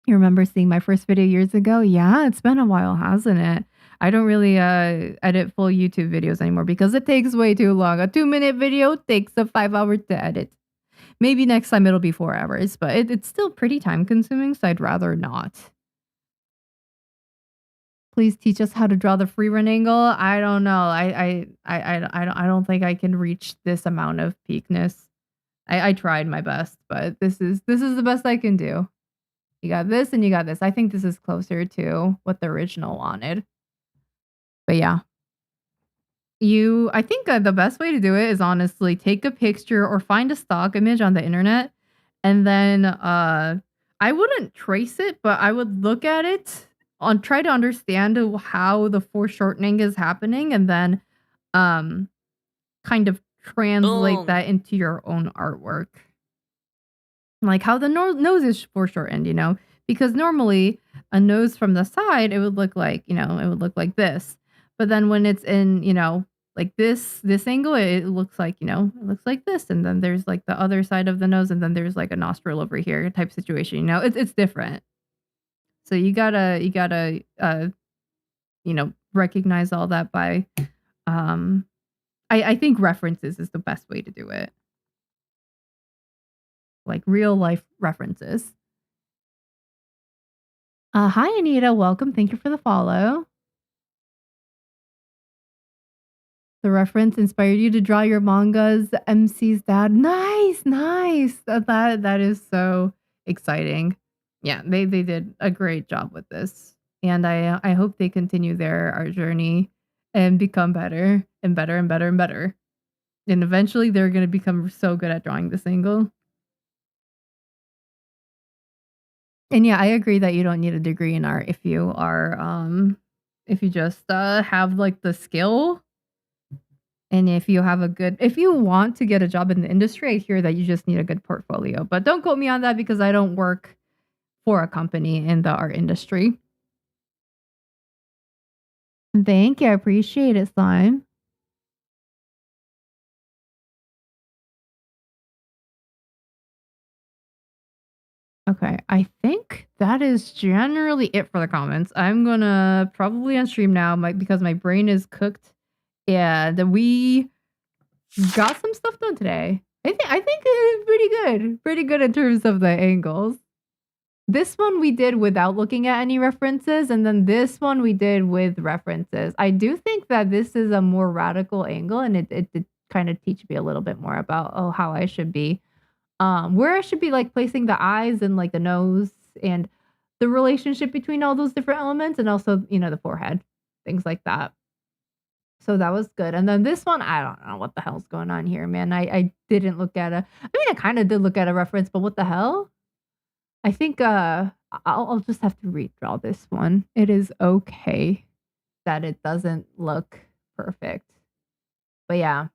You remember seeing my first video years ago? Yeah, it's been a while, hasn't it? I don't really edit full YouTube videos anymore because it takes way too long. A 2-minute video takes 5 hours to edit. Maybe next time it'll be 4 hours, but it's still pretty time consuming, so I'd rather not. Please teach us how to draw the Frieren angle. I don't know. I don't think I can reach this amount of peakness. I tried my best, but this is the best I can do. You got this and you got this. I think this is closer to what the original wanted. But yeah. I think the best way to do it is honestly take a picture or find a stock image on the internet, and then I wouldn't trace it, but I would look at it try to understand how the foreshortening is happening, and then kind of translate that into your own artwork. Like how the nose is foreshortened, because normally a nose from the side, it would look like, it would look like this. But then when it's in, like this angle, it looks like, it looks like this. And then there's like the other side of the nose, and then there's like a nostril over here type situation, it's different. So you gotta recognize all that by, I think references is the best way to do it. Like real life references. Hi, Anita. Welcome. Thank you for the follow. The reference inspired you to draw your manga's MC's dad. Nice. That is so exciting. yeah, they did a great job with this. And I hope they continue their art journey and become better and better and better and better. And eventually they're going to become so good at drawing this angle. And yeah, I agree that you don't need a degree in art if you are if you just have like the skill, and if you have if you want to get a job in the industry, I hear that you just need a good portfolio. But don't quote me on that because I don't work for a company in the art industry. Thank you. I appreciate it, Slime. Okay, I think that is generally it for the comments. I'm gonna probably end stream now because my brain is cooked. And we got some stuff done today. I think it's pretty good. Pretty good in terms of the angles. This one we did without looking at any references, and then this one we did with references. I do think that this is a more radical angle, and it did kind of teach me a little bit more about how I should be where I should be like placing the eyes and like the nose and the relationship between all those different elements, and also, the forehead, things like that. So that was good. And then this one, I don't know what the hell's going on here, man. I didn't look at I kind of did look at a reference, but what the hell? I think I'll just have to redraw this one. It is okay that it doesn't look perfect. But yeah.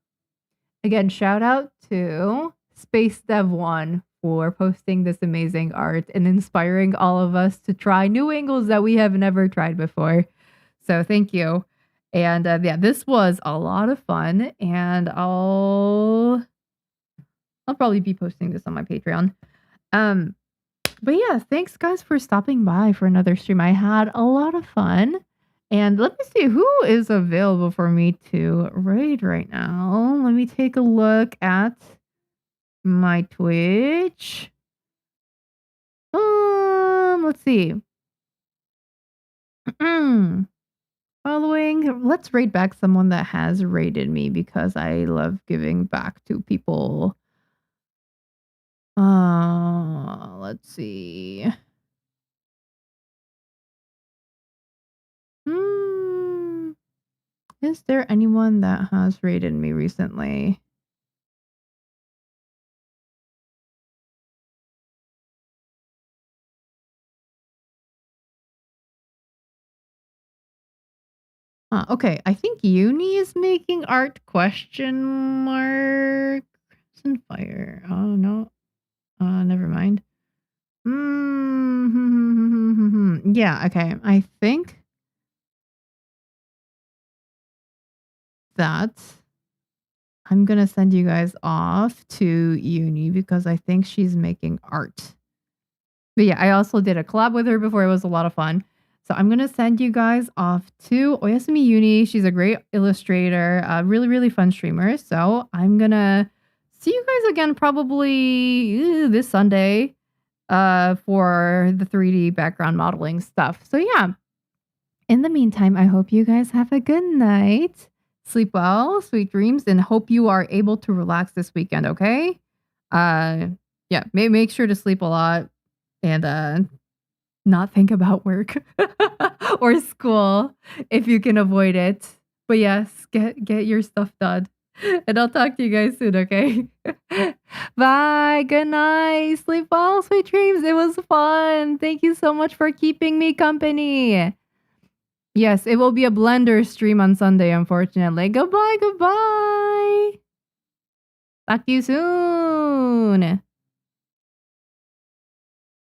Again, shout out to Space Dev 1 for posting this amazing art and inspiring all of us to try new angles that we have never tried before. So thank you. And yeah, this was a lot of fun, and I'll probably be posting this on my Patreon. But yeah, thanks guys for stopping by for another stream. I had a lot of fun. And let me see who is available for me to raid right now. Let me take a look at my Twitch. Let's see. Following, let's raid back someone that has raided me because I love giving back to people. Let's see. Is there anyone that has raided me recently? Okay, I think Uni is making art ? Fire. Oh no. Never mind. Yeah, okay. I think that I'm gonna send you guys off to Uni because I think she's making art. But yeah, I also did a collab with her before. It was a lot of fun. So I'm going to send you guys off to Oyasumi Uni. She's a great illustrator, really, really fun streamer. So I'm going to see you guys again probably this Sunday for the 3D background modeling stuff. So yeah, in the meantime, I hope you guys have a good night. Sleep well, sweet dreams, and hope you are able to relax this weekend, okay? Yeah, make sure to sleep a lot and not think about work or school if you can avoid it. But yes, get your stuff done. And I'll talk to you guys soon, okay? Bye. Good night. Sleep well. Sweet dreams. It was fun. Thank you so much for keeping me company. Yes, it will be a Blender stream on Sunday, unfortunately. Goodbye. Talk to you soon.